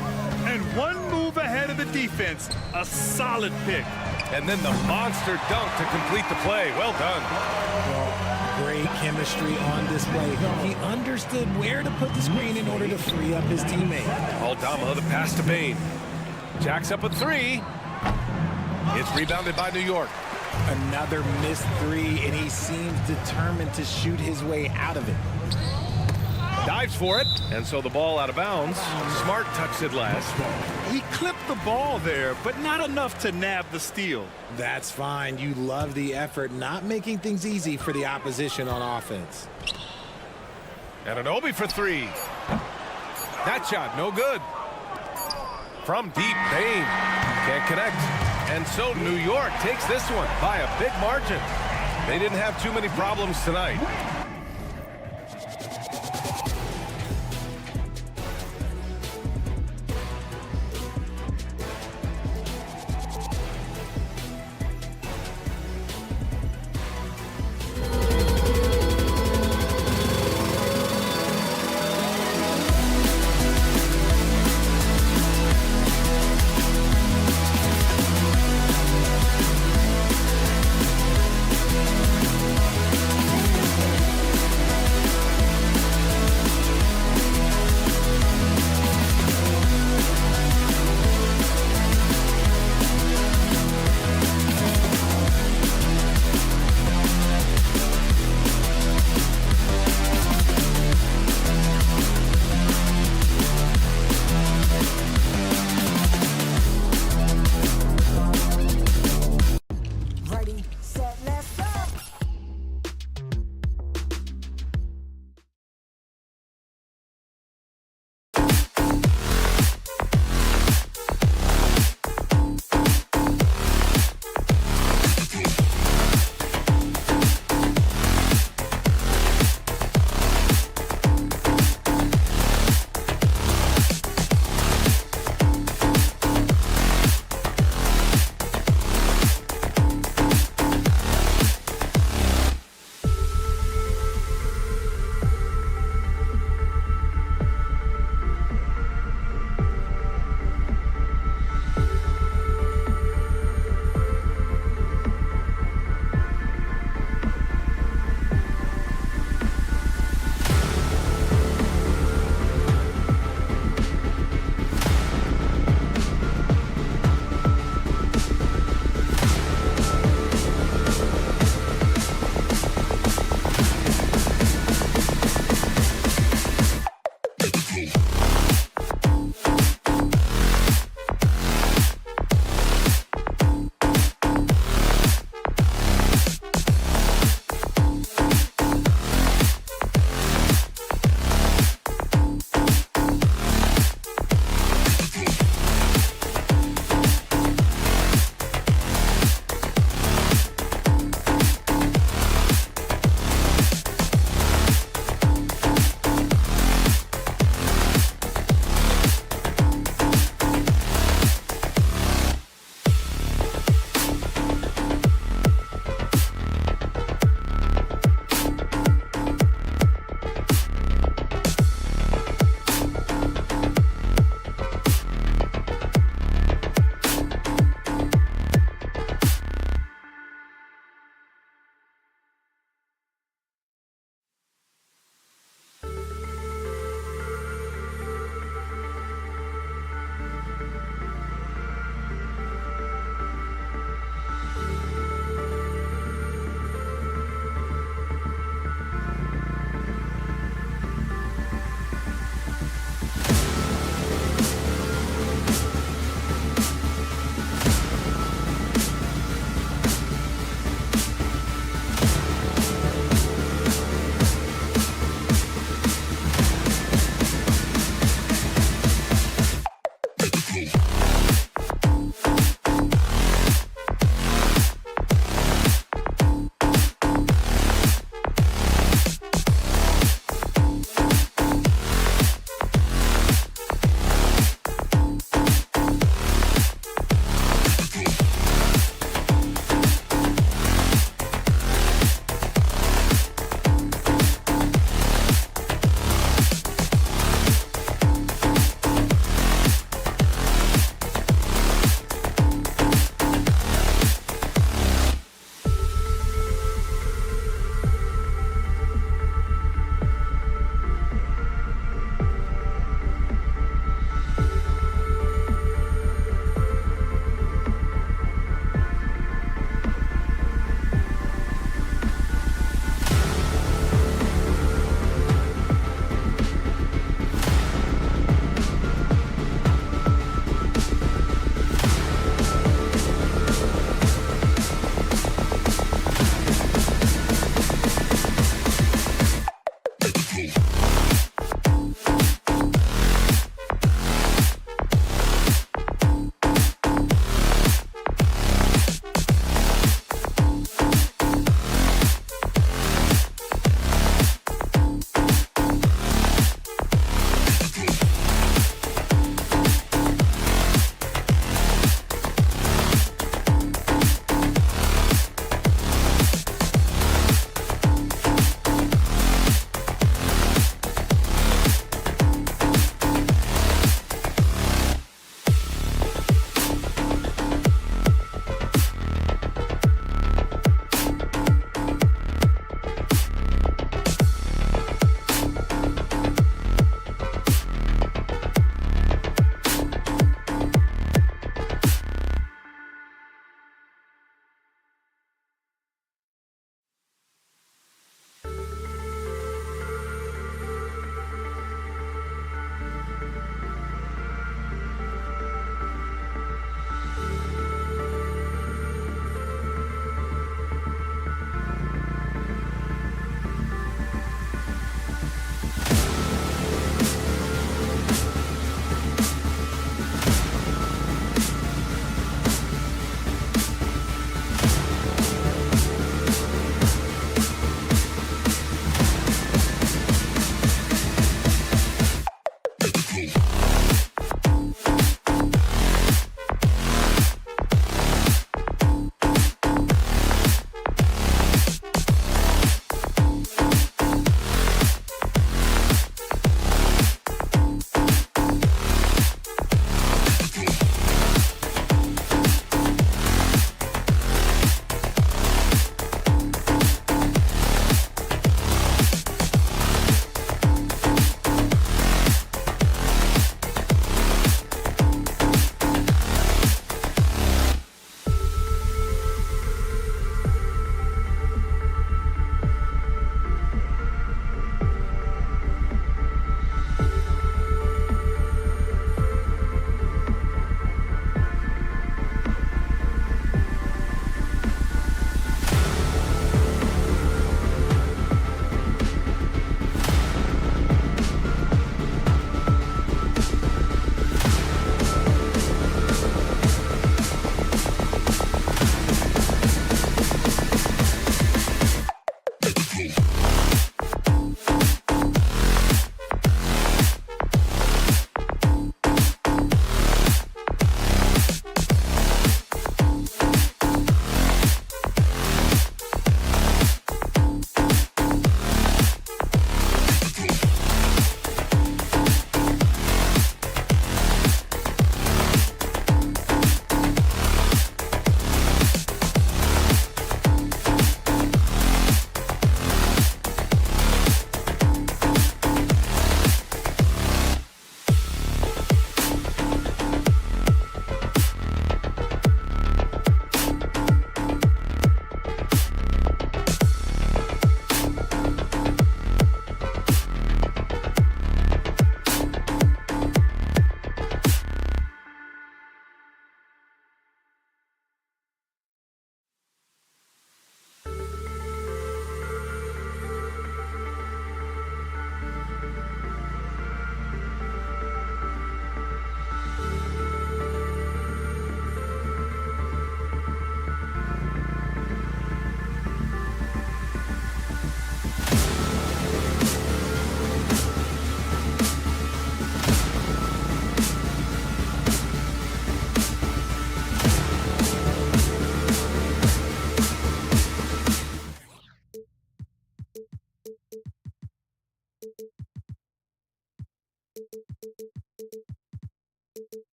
And one move ahead of the defense, a solid pick. And then the monster dunk to complete the play. Well done. Well, great chemistry on display. He understood where to put the screen in order to free up his teammate. Aldama, the pass to Bane. Jacks up a 3. It's rebounded by New York. Another missed 3, and he seems determined to shoot his way out of it. Dives for it, and so the ball out of bounds. Smart touched it last. He clipped the ball there, but not enough to nab the steal. That's fine. You love the effort, not making things easy for the opposition on offense. And an Obi for 3. That shot, no good. From deep, Bane can't connect. And so New York takes this one by a big margin. They didn't have too many problems tonight.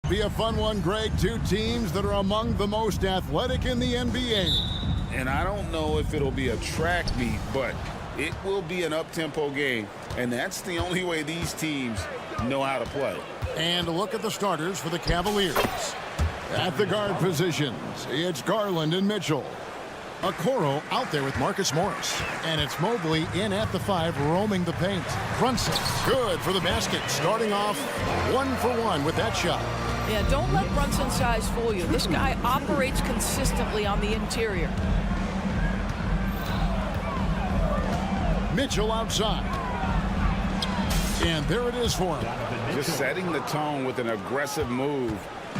Be a fun one, Greg. Two teams that are among the most athletic in the NBA. And I don't know if it'll be a track meet, but it will be an up-tempo game. And that's the only way these teams know how to play. And a look at the starters for the Cavaliers. At the guard positions, it's Garland and Mitchell. Okoro out there with Marcus Morris. And it's Mobley in at the 5, roaming the paint. Brunson, good for the basket, starting off 1 for 1 with that shot. Yeah, don't let Brunson's size fool you. This guy operates consistently on the interior. Mitchell outside. And there it is for him. Just setting the tone with an aggressive move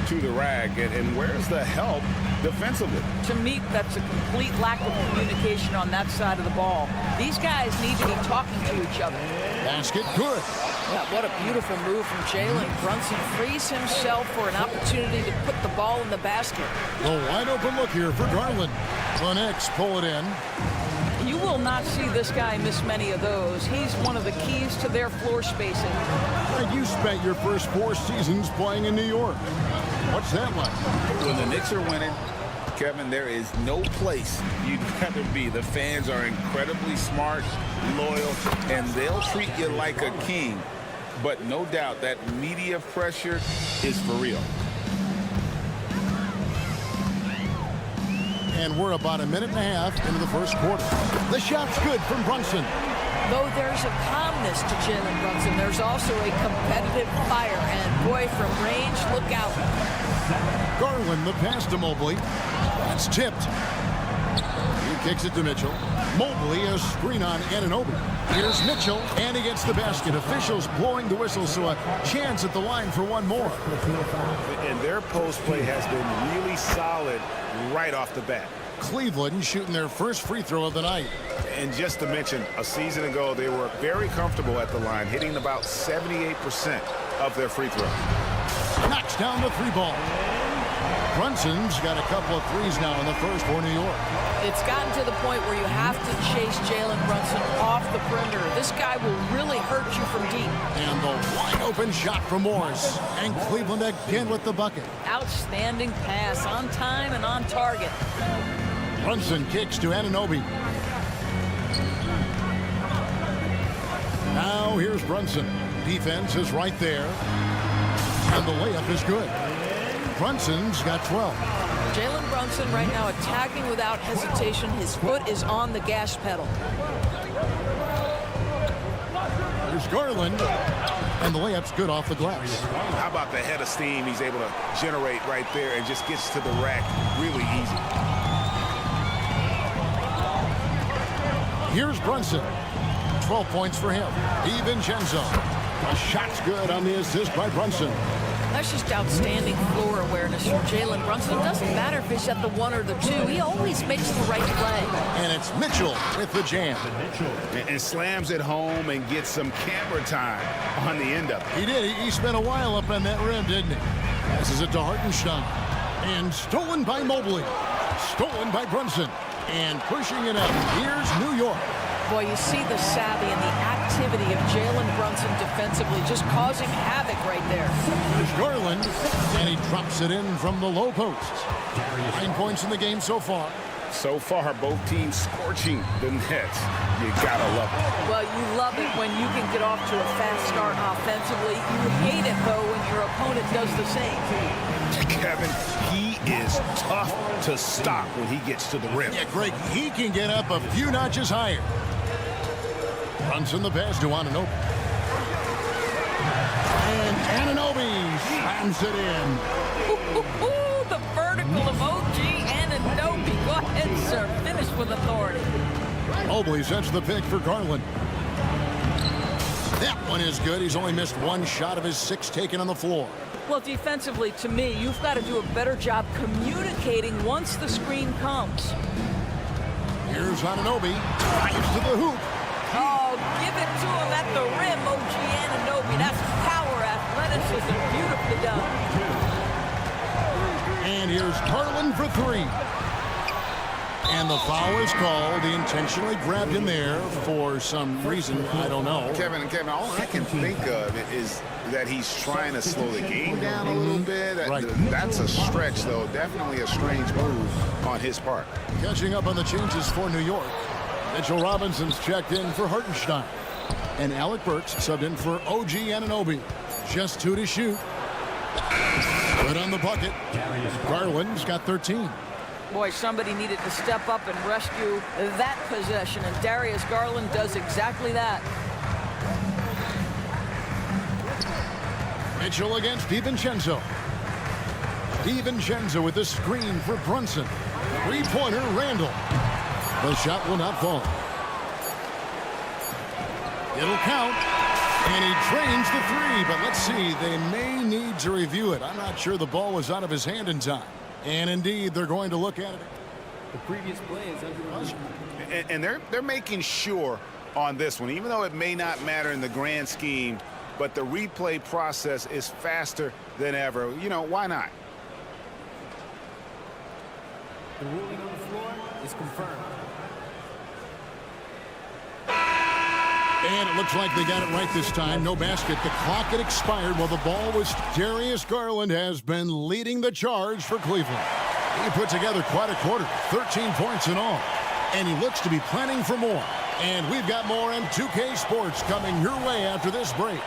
to the rack. And where's the help defensively? To me, that's a complete lack of communication on that side of the ball. These guys need to be talking to each other. Basket good. Yeah, what a beautiful move from Jalen. Brunson frees himself for an opportunity to put the ball in the basket. A wide open look here for Garland. The Knicks pull it in. You will not see this guy miss many of those. He's one of the keys to their floor spacing. You spent your first 4 seasons playing in New York. What's that like? When the Knicks are winning, Kevin, there is no place you'd rather be. The fans are incredibly smart, loyal, and they'll treat you like a king. But no doubt that media pressure is for real. And we're about a minute and a half into the first quarter. The shot's good from Brunson. Though there's a calmness to Jalen Brunson, there's also a competitive fire. And boy, from range, look out. Garland, the pass to Mobley. That's tipped. He kicks it to Mitchell. Mobley, a screen on Anunoby. Here's Mitchell, and he gets the basket. Officials blowing the whistle, so a chance at the line for one more. And their post play has been really solid right off the bat. Cleveland shooting their first free throw of the night. And just to mention, a season ago, they were very comfortable at the line, hitting about 78% of their free throws. Knocks down the 3-ball. Brunson's got a couple of threes now in the first for New York. It's gotten to the point where you have to chase Jalen Brunson off the perimeter. This guy will really hurt you from deep. And the wide open shot from Morris. And Cleveland again with the bucket. Outstanding pass, on time and on target. Brunson kicks to Anunoby. Now here's Brunson. Defense is right there. And the layup is good. Brunson's got 12. Jalen Brunson right now attacking without hesitation. His foot is on the gas pedal. There's Garland. And the layup's good off the glass. How about the head of steam he's able to generate right there and just gets to the rack really easy. Here's Brunson. 12 points for him. DiVincenzo. A shot's good on the assist by Brunson. That's just outstanding floor awareness from Jalen Brunson. It doesn't matter if he's at the 1 or the 2. He always makes the right play. And it's Mitchell with the jam. And slams it home and gets some camera time on the end of it. He did. He spent a while up on that rim, didn't he? Passes it to Hartenstein. And stolen by Mobley. Stolen by Brunson. And pushing it up. Here's New York. Boy, you see the savvy and the activity of Jalen Brunson defensively, just causing havoc right there. There's Garland, and he drops it in from the low post. 9 points in the game so far. So far, both teams scorching the Nets. You gotta love it. Well, you love it when you can get off to a fast start offensively. You hate it, though, when your opponent does the same. Kevin, he is tough to stop when he gets to the rim. Yeah, Greg, he can get up a few notches higher. Brunson the pass to Anunoby. And Anunoby slams it in. The vertical of OG Anunoby. Go ahead, sir. Finish with authority. Mobley sets the pick for Garland. That one is good. He's only missed 1 shot of his 6 taken on the floor. Well, defensively, to me, you've got to do a better job communicating once the screen comes. Here's Anunoby. Drives to the hoop. Oh, give it to him at the rim, OG Anunoby. That's power, athleticism, beautifully done. And here's Garland for 3. And the foul is called. He intentionally grabbed him there for some reason. I don't know. Kevin, all I can think of is that he's trying to slow the game down a little bit. Right. That's a stretch, though. Definitely a strange move on his part. Catching up on the changes for New York. Mitchell Robinson's checked in for Hartenstein. And Alec Burks subbed in for OG Anunoby. Just 2 to shoot. Good on the bucket. Garland's got 13. Boy, somebody needed to step up and rescue that possession, and Darius Garland does exactly that. Mitchell against DiVincenzo. DiVincenzo with the screen for Brunson. Three-pointer, Randall. The shot will not fall. It'll count. And he drains the three, but let's see. They may need to review it. I'm not sure the ball was out of his hand in time. And indeed, they're going to look at it. The previous play is under. And they're making sure on this one, even though it may not matter in the grand scheme, but the replay process is faster than ever. You know, why not? The ruling on the floor is confirmed. And it looks like they got it right this time. No basket. The clock had expired while the ball was. Darius Garland has been leading the charge for Cleveland. He put together quite a quarter, 13 points in all. And he looks to be planning for more. And we've got more on 2K Sports coming your way after this break.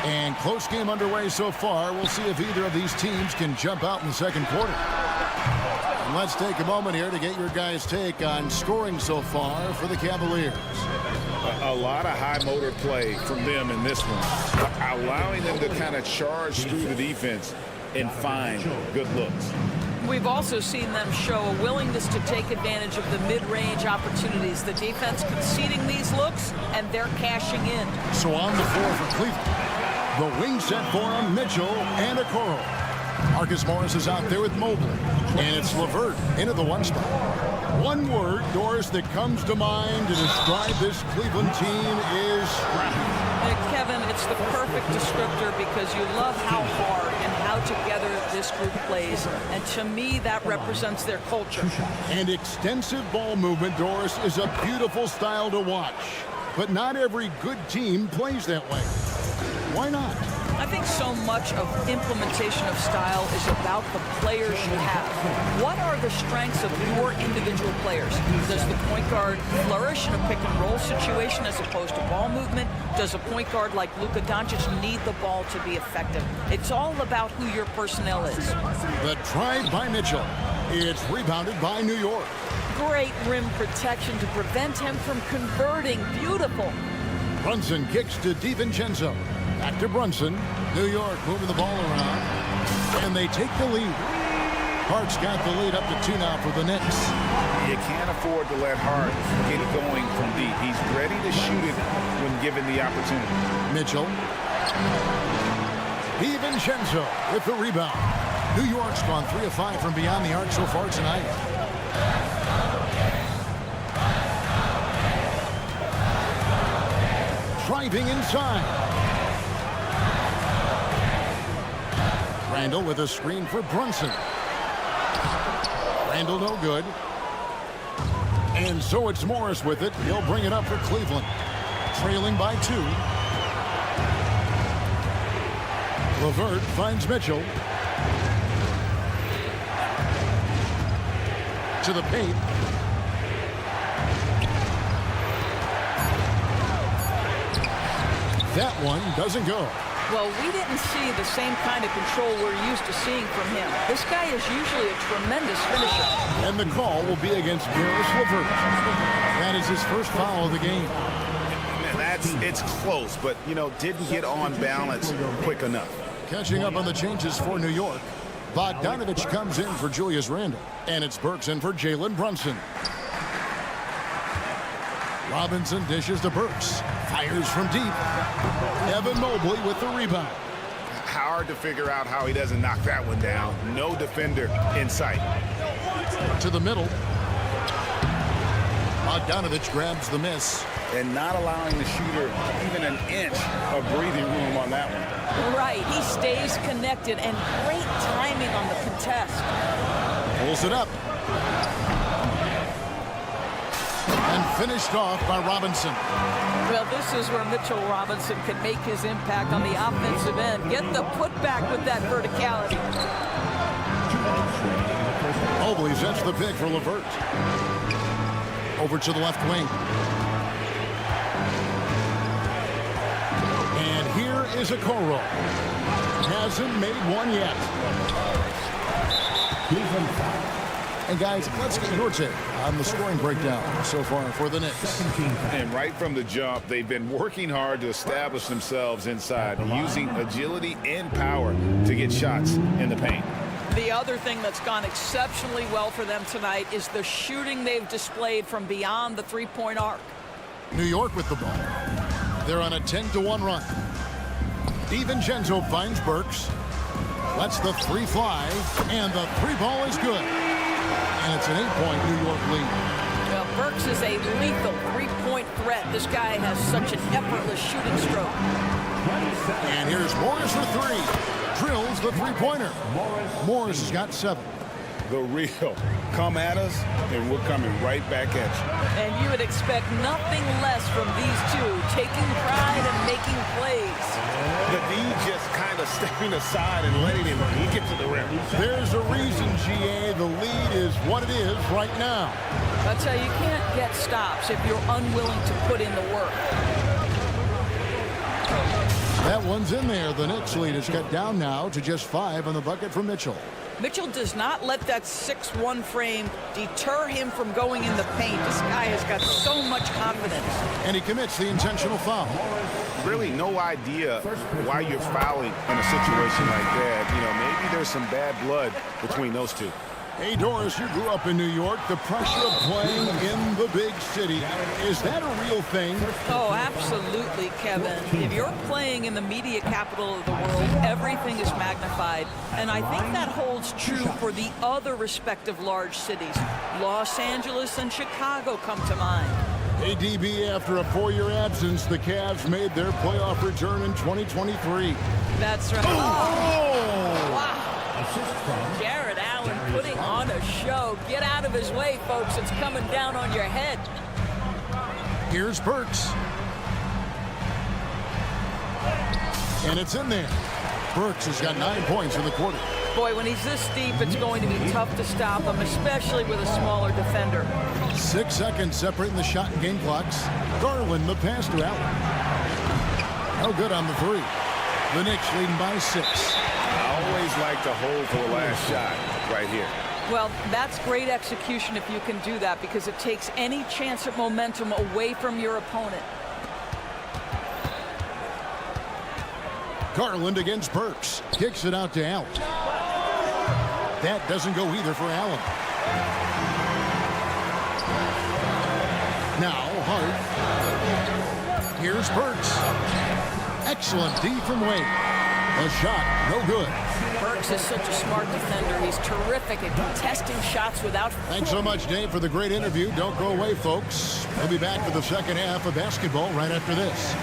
And close game underway so far. We'll see if either of these teams can jump out in the second quarter. And let's take a moment here to get your guys' take on scoring so far for the Cavaliers. A lot of high motor play from them in this one, allowing them to kind of charge through the defense and find good looks. We've also seen them show a willingness to take advantage of the mid-range opportunities. The defense conceding these looks, and they're cashing in. So on the floor for Cleveland, the wing set for him, Mitchell and Okoro. Marcus Morris is out there with Mobley. And it's LeVert into the one spot. One word, Doris, that comes to mind to describe this Cleveland team is scrappy. Kevin, it's the perfect descriptor because you love how hard and how together this group plays. And to me, that represents their culture. And extensive ball movement, Doris, is a beautiful style to watch. But not every good team plays that way. Why not? I think so much of implementation of style is about the players you have. What are the strengths of your individual players? Does the point guard flourish in a pick-and-roll situation as opposed to ball movement? Does a point guard like Luka Doncic need the ball to be effective? It's all about who your personnel is. The drive by Mitchell. It's rebounded by New York. Great rim protection to prevent him from converting. Beautiful. Brunson kicks to DiVincenzo. Back to Brunson. New York moving the ball around. And they take the lead. Hart's got the lead up to 2 now for the Knicks. You can't afford to let Hart get going from deep. He's ready to shoot it when given the opportunity. Mitchell. DiVincenzo with the rebound. New York's gone 3 of 5 from beyond the arc so far tonight. Driving inside. Randall with a screen for Brunson. Randall no good. And so it's Morris with it. He'll bring it up for Cleveland. Trailing by 2. LeVert finds Mitchell. To the paint. That one doesn't go. Well, we didn't see the same kind of control we're used to seeing from him. This guy is usually a tremendous finisher. And the call will be against Darius LeVert. That is his first foul of the game. It's close, but, you know, didn't get on balance quick enough. Catching up on the changes for New York. Bogdanovich comes in for Julius Randle. And it's Burks in for Jalen Brunson. Robinson dishes to Burks. Fires from deep. Evan Mobley with the rebound. Hard to figure out how he doesn't knock that one down. No defender in sight. To the middle. Bogdanovich grabs the miss. And not allowing the shooter even an inch of breathing room on that one. Right, he stays connected and great timing on the contest. Pulls it up. And finished off by Robinson. Well, this is where Mitchell Robinson can make his impact on the offensive end. Get the putback with that verticality. Mobley sets the pick for LeVert. Over to the left wing. And here is Okoro. Hasn't made one yet. And guys, let's get your take on the scoring breakdown so far for the Knicks. And right from the jump, they've been working hard to establish themselves inside, using agility and power to get shots in the paint. The other thing that's gone exceptionally well for them tonight is the shooting they've displayed from beyond the three-point arc. New York with the ball. They're on a 10-1 run. DiVincenzo finds Burks. Lets the three fly, and the three ball is good. And it's an 8-point New York lead. Well, Burks is a lethal three-point threat. This guy has such an effortless shooting stroke. And here's Morris for three. Drills the three-pointer. Morris has got 7. The real. Come at us, and we're coming right back at you. And you would expect nothing less from these two, taking pride and making plays. The D just kind of stepping aside and letting him get to the rim. There's a reason, GA, the lead is what it is right now. That's how you can't get stops if you're unwilling to put in the work. That one's in there. The Knicks lead is cut down now to just 5 on the bucket for Mitchell. Mitchell does not let that 6'1" frame deter him from going in the paint. This guy has got so much confidence. And he commits the intentional foul. Really no idea why you're fouling in a situation like that. You know, maybe there's some bad blood between those two. Hey, Doris, you grew up in New York. The pressure of playing in the big city, is that a real thing? Oh, absolutely, Kevin. If you're playing in the media capital of the world, everything is magnified. And I think that holds true for the other respective large cities. Los Angeles and Chicago come to mind. Hey, DB, after a 4-year absence, the Cavs made their playoff return in 2023. That's right. Oh! Wow. Jared Allen putting on a show. Get out of his way, folks. It's coming down on your head. Here's Burks. And it's in there. Burks has got 9 points in the quarter. Boy, when he's this deep, it's going to be tough to stop him, especially with a smaller defender. 6 seconds separating the shot and game clocks. Garland, the pass to Allen. No good on the three. The Knicks leading by 6. I always like to hold for the last shot right here. Well, that's great execution if you can do that, because it takes any chance at momentum away from your opponent. Garland against Burks. Kicks it out to Allen. That doesn't go either for Allen. Now Hart. Here's Burks. Excellent D from Wade. A shot, no good. Burks is such a smart defender. He's terrific at contesting shots without... Thanks so much, Dave, for the great interview. Don't go away, folks. We'll be back for the second half of basketball right after this.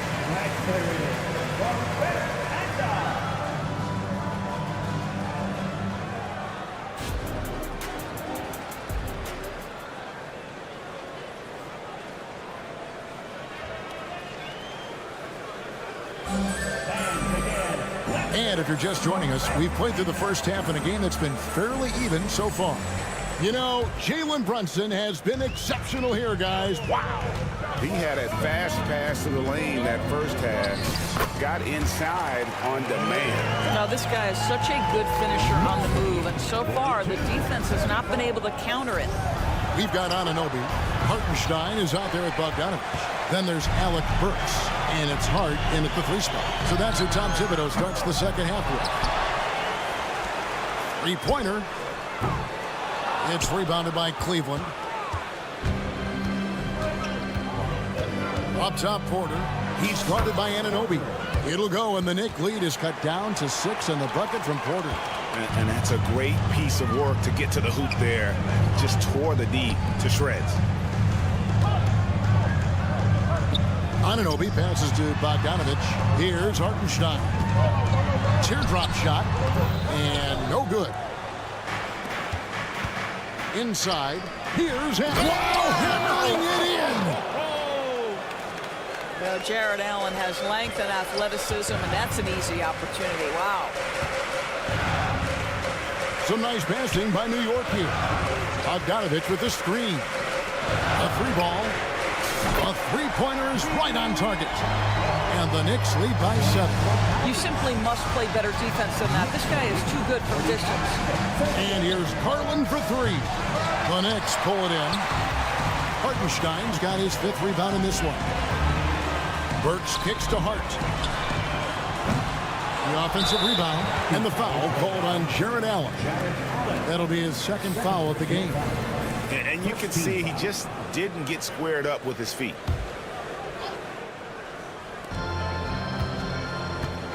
And if you're just joining us, we've played through the first half in a game that's been fairly even so far. You know, Jalen Brunson has been exceptional here, guys. Wow. He had a fast pass to the lane that first half. Got inside on demand. Now, this guy is such a good finisher on the move, and so far, the defense has not been able to counter it. We've got Anunoby. Hartenstein is out there at Bogdanovich. Then there's Alec Burks, and it's Hart in at the 3 spot. So that's how Tom Thibodeau starts the second half with. 3-pointer. It's rebounded by Cleveland. Up top, Porter. He's guarded by Anunoby. It'll go, and the Knicks lead is cut down to 6 on the bucket from Porter. And that's a great piece of work to get to the hoop there. Just tore the D to shreds. Anunoby passes to Bogdanovich. Here's Hartenstein. Teardrop shot, and no good. inside. Here's hammering it in. Well, Jared Allen has length and athleticism, and that's an easy opportunity. Wow. Some nice passing by New York here. Bogdanovich with the screen. A three ball. A three-pointer is right on target. And the Knicks lead by 7. You simply must play better defense than that. This guy is too good for distance. And here's Garland for 3. The Knicks pull it in. Hartenstein's got his 5th rebound in this one. Burks kicks to Hart. The offensive rebound and the foul called on Jared Allen. That'll be his 2nd foul of the game. And you can see he just didn't get squared up with his feet.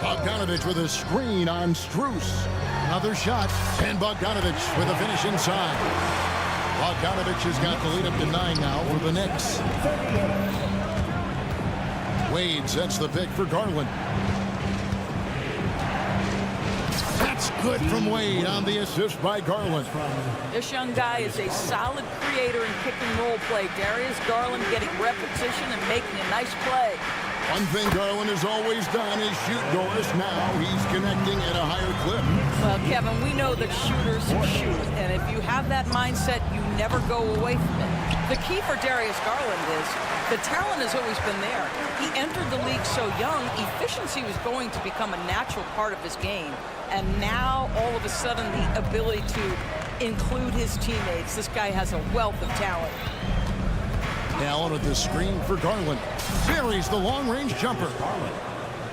Bogdanovich with a screen on Strus. Another shot, and Bogdanovich with a finish inside. Bogdanovich has got the lead up to 9 now for the Knicks. Wade sets the pick for Garland. That's good from Wade on the assist by Garland. This young guy is a solid creator in pick and roll play. Darius Garland getting repetition and making a nice play. One thing Garland has always done is shoot doors. Now he's connecting at a higher clip. Well, Kevin, we know that shooters shoot, and if you have that mindset, you never go away from it. The key for Darius Garland is the talent has always been there. He entered the league so young, efficiency was going to become a natural part of his game. And now, all of a sudden, the ability to include his teammates. This guy has a wealth of talent. Allen with the screen for Garland. Buries the long-range jumper.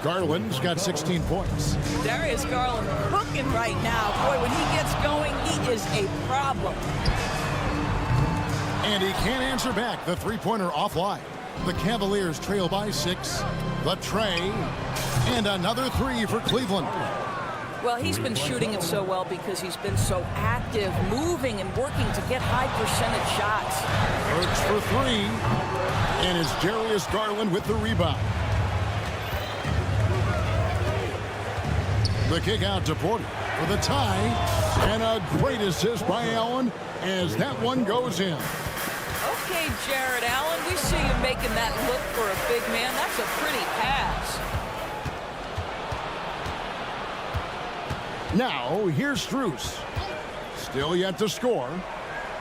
Garland's got 16 points. Darius Garland cooking right now. Boy, when he gets going, he is a problem. And he can't answer back. The three-pointer offline. The Cavaliers trail by 6. The tray. And another 3 for Cleveland. Well, he's been shooting it so well because he's been so active, moving and working to get high percentage shots. Burks for 3. And it's Darius Garland with the rebound. The kick out to Porter for the tie. And a great assist by Allen as that one goes in. Okay, Jared Allen, we see you making that look for a big man. That's a pretty pass. Now, here's Strus. Still yet to score.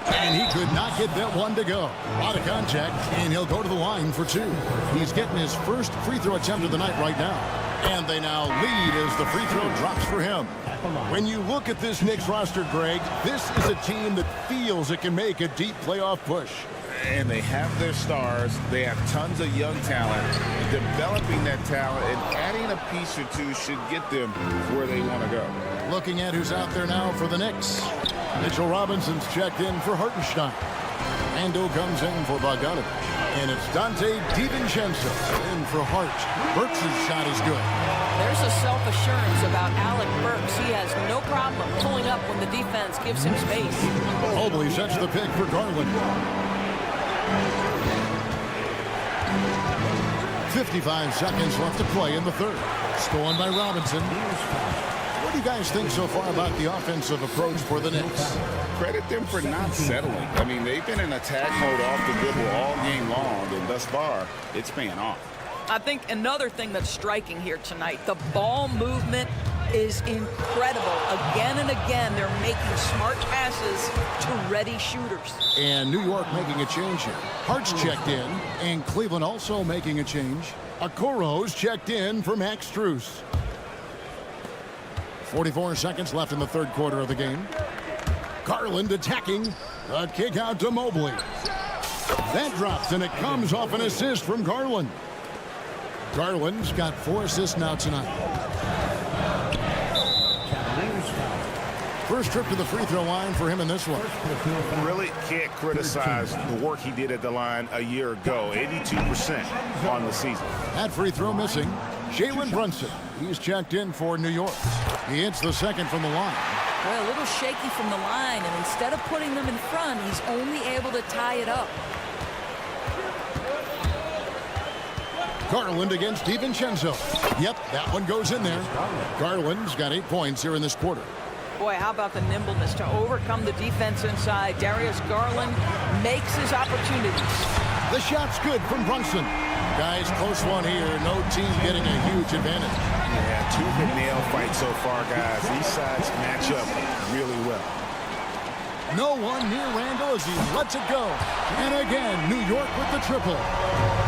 And he could not get that one to go. Out of contact, and he'll go to the line for 2. He's getting his first free throw attempt of the night right now. And they now lead as the free throw drops for him. When you look at this Knicks roster, Greg, this is a team that feels it can make a deep playoff push. And they have their stars. They have tons of young talent. Developing that talent and adding a piece or 2 should get them where they want to go. Looking at who's out there now for the Knicks. Mitchell Robinson's checked in for Hartenstein. Ando comes in for Bogdanovich. And it's Dante DiVincenzo in for Hart. Burks' shot is good. There's a self-assurance about Alec Burks. He has no problem pulling up when the defense gives him space. Mobley sets the pick for Garland. 55 seconds left to play in the third. Stolen by Robinson. What do you guys think so far about the offensive approach for the Knicks? Credit them for not settling. I mean, they've been in attack mode off the dribble all game long, and thus far, it's paying off. I think another thing that's striking here tonight, the ball movement is incredible. Again and again, they're making smart passes to ready shooters. And New York making a change here. Hart's checked in, and Cleveland also making a change. Okoro's checked in for Max Strus. 44 seconds left in the third quarter of the game. Garland attacking. A kick out to Mobley. That drops, and it comes off an assist from Garland. Garland's got 4 assists now tonight. First trip to the free throw line for him in this one. Really can't criticize the work he did at the line a year ago. 82% on the season. That free throw missing. Jalen Brunson. He's checked in for New York. He hits the second from the line. Well, a little shaky from the line, and instead of putting them in front, he's only able to tie it up. Garland against DiVincenzo. Yep, that one goes in there. Garland's got 8 points here in this quarter. Boy, how about the nimbleness to overcome the defense inside. Darius Garland makes his opportunities. The shot's good from Brunson. Guys, close one here. No team getting a huge advantage. Yeah, two good nail fights so far, guys. These sides match up really well. No one near Randall as he lets it go. And again, New York with the triple.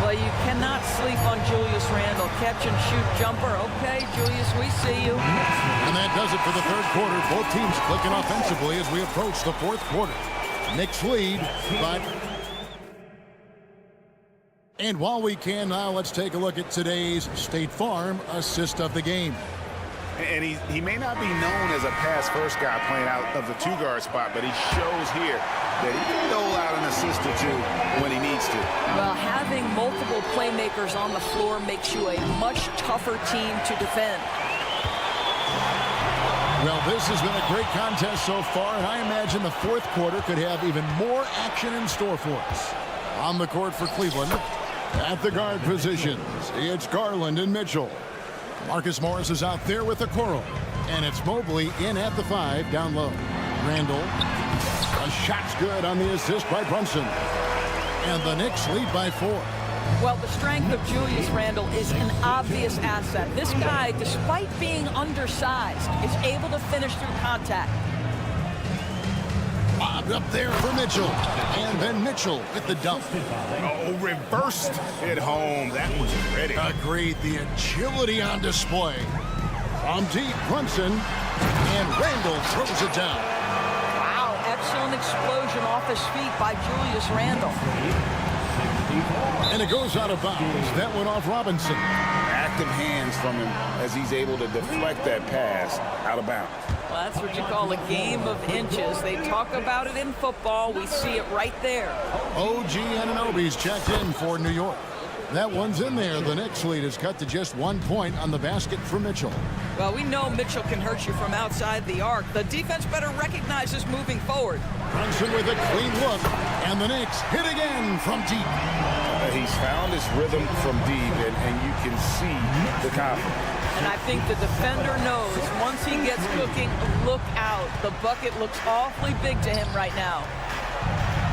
Well, you cannot sleep on Julius Randle. Catch and shoot jumper. Okay, Julius, we see you. And that does it for the third quarter. Both teams clicking offensively as we approach the fourth quarter. Knicks lead, but... And while we can now, let's take a look at today's State Farm assist of the game. And he may not be known as a pass-first guy playing out of the two-guard spot, but he shows here that he can dole out an assist or two when he needs to. Well, having multiple playmakers on the floor makes you a much tougher team to defend. Well, this has been a great contest so far, and I imagine the fourth quarter could have even more action in store for us. On the court for Cleveland, at the guard positions, it's Garland and Mitchell. Marcus Morris is out there with Okoro. And it's Mobley in at the 5, down low. Randall. A shot's good on the assist by Brunson. And the Knicks lead by 4. Well, the strength of Julius Randle is an obvious asset. This guy, despite being undersized, is able to finish through contact. Bobbed up there for Mitchell. And then Mitchell with the dunk. Oh, reversed it home. That was ready. Agreed. The agility on display. From deep, Brunson. And Randall throws it down. Wow, excellent explosion off his feet by Julius Randle. And it goes out of bounds. That went off Robinson. Active hands from him as he's able to deflect that pass out of bounds. Well, that's what you call a game of inches. They talk about it in football. We see it right there. OG Anunoby's checked in for New York. That one's in there. The Knicks lead is cut to just 1 point on the basket for Mitchell. Well, we know Mitchell can hurt you from outside the arc. The defense better recognize this moving forward. Brunson with a clean look. And the Knicks hit again from deep. He's found his rhythm from deep, and you can see the confidence. And I think the defender knows once he gets cooking, look out. The bucket looks awfully big to him right now.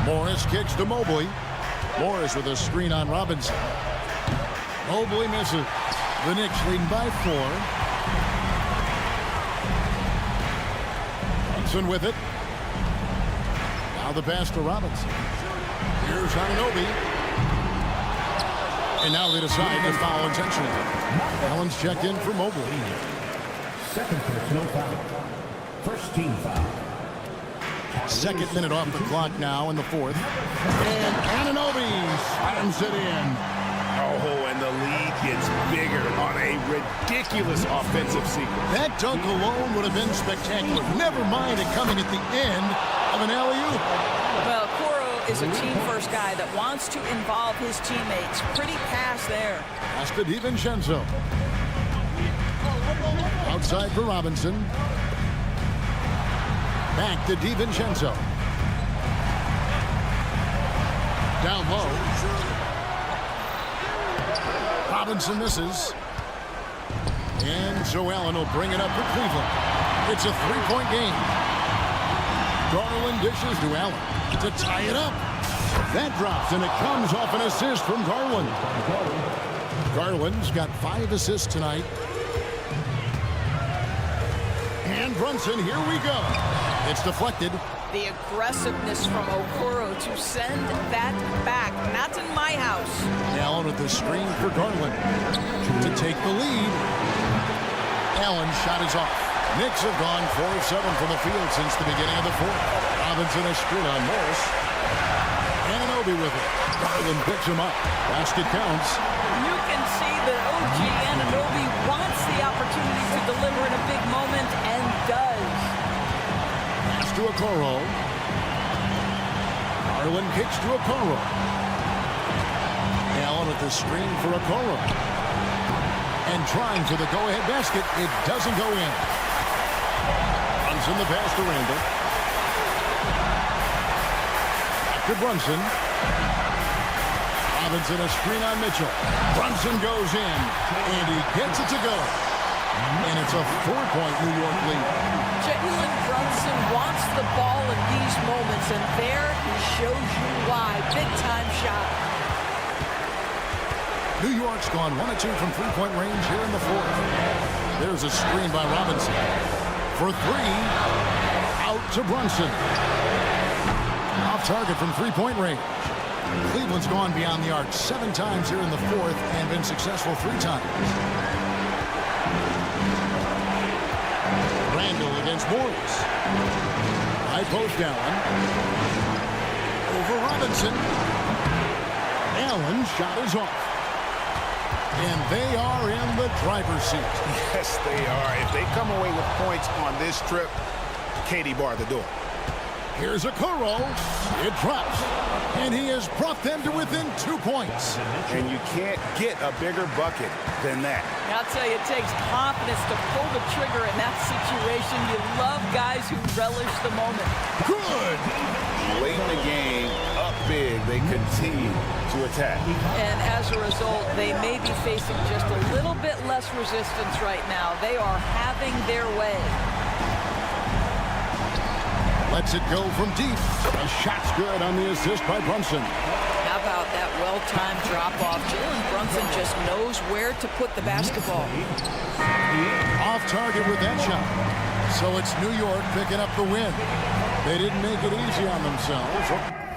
Morris kicks to Mobley. Morris with a screen on Robinson. Mobley misses. The Knicks leading by 4. Brunson with it. Now the pass to Robinson. Here's Anunoby. And now they decide to foul intentionally. Allen's checked in for Mobley. Second personal foul. First team foul. Second minute off the clock now in the fourth. And Anunoby slams it in. Oh, and the lead gets bigger on a ridiculous offensive sequence. That dunk alone would have been spectacular. Never mind it coming at the end of an alley-oop. Well, is a team-first guy that wants to involve his teammates. Pretty pass there. Pass to DiVincenzo. Outside for Robinson. Back to DiVincenzo. Down low. Robinson misses. And Joe Allen will bring it up for Cleveland. It's a 3-point game. Garland dishes to Allen to tie it up. That drops, and it comes off an assist from Garland. Garland's got 5 assists tonight. And Brunson, here we go. It's deflected. The aggressiveness from Okoro to send that back. Not in my house. Allen with the screen for Garland to take the lead. Allen's shot is off. Knicks have gone 4 of 7 from the field since the beginning of the fourth. Robinson a screen on Morris. Anunoby with it. Garland picks him up. Basket counts. You can see that OG Anunoby wants the opportunity to deliver in a big moment and does. Pass to Okoro. Garland kicks to Okoro. Allen with the screen for Okoro. And trying for the go-ahead basket. It doesn't go in. Brunson the pass to Randall. Back to Brunson. Robinson a screen on Mitchell. Brunson goes in. And he gets it to go. And it's a 4-point New York lead. Jalen Brunson wants the ball in these moments, and there he shows you why. Big-time shot. New York's gone 1 of 2 from three-point range here in the fourth. There's a screen by Robinson. For three, out to Brunson. Off target from three-point range. Cleveland's gone beyond the arc 7 times here in the fourth and been successful 3 times. Randall against Morris. High post Allen. Over Robinson. Allen's shot is off. And they are in the driver's seat. Yes, they are. If they come away with points on this trip, Katie bar the door. Here's a Okoro. It drops. And he has brought them to within 2 points. And you can't get a bigger bucket than that. I'll tell you, it takes confidence to pull the trigger in that situation. You love guys who relish the moment. Good. Late in the game, up big, they continue to attack. And as a result, they may be facing just a little bit less resistance right now. They are having their way. Lets it go from deep. A shot's good on the assist by Brunson. How about that well-timed drop-off? Jalen Brunson just knows where to put the basketball. Off target with that shot. So it's New York picking up the win. They didn't make it easy on themselves.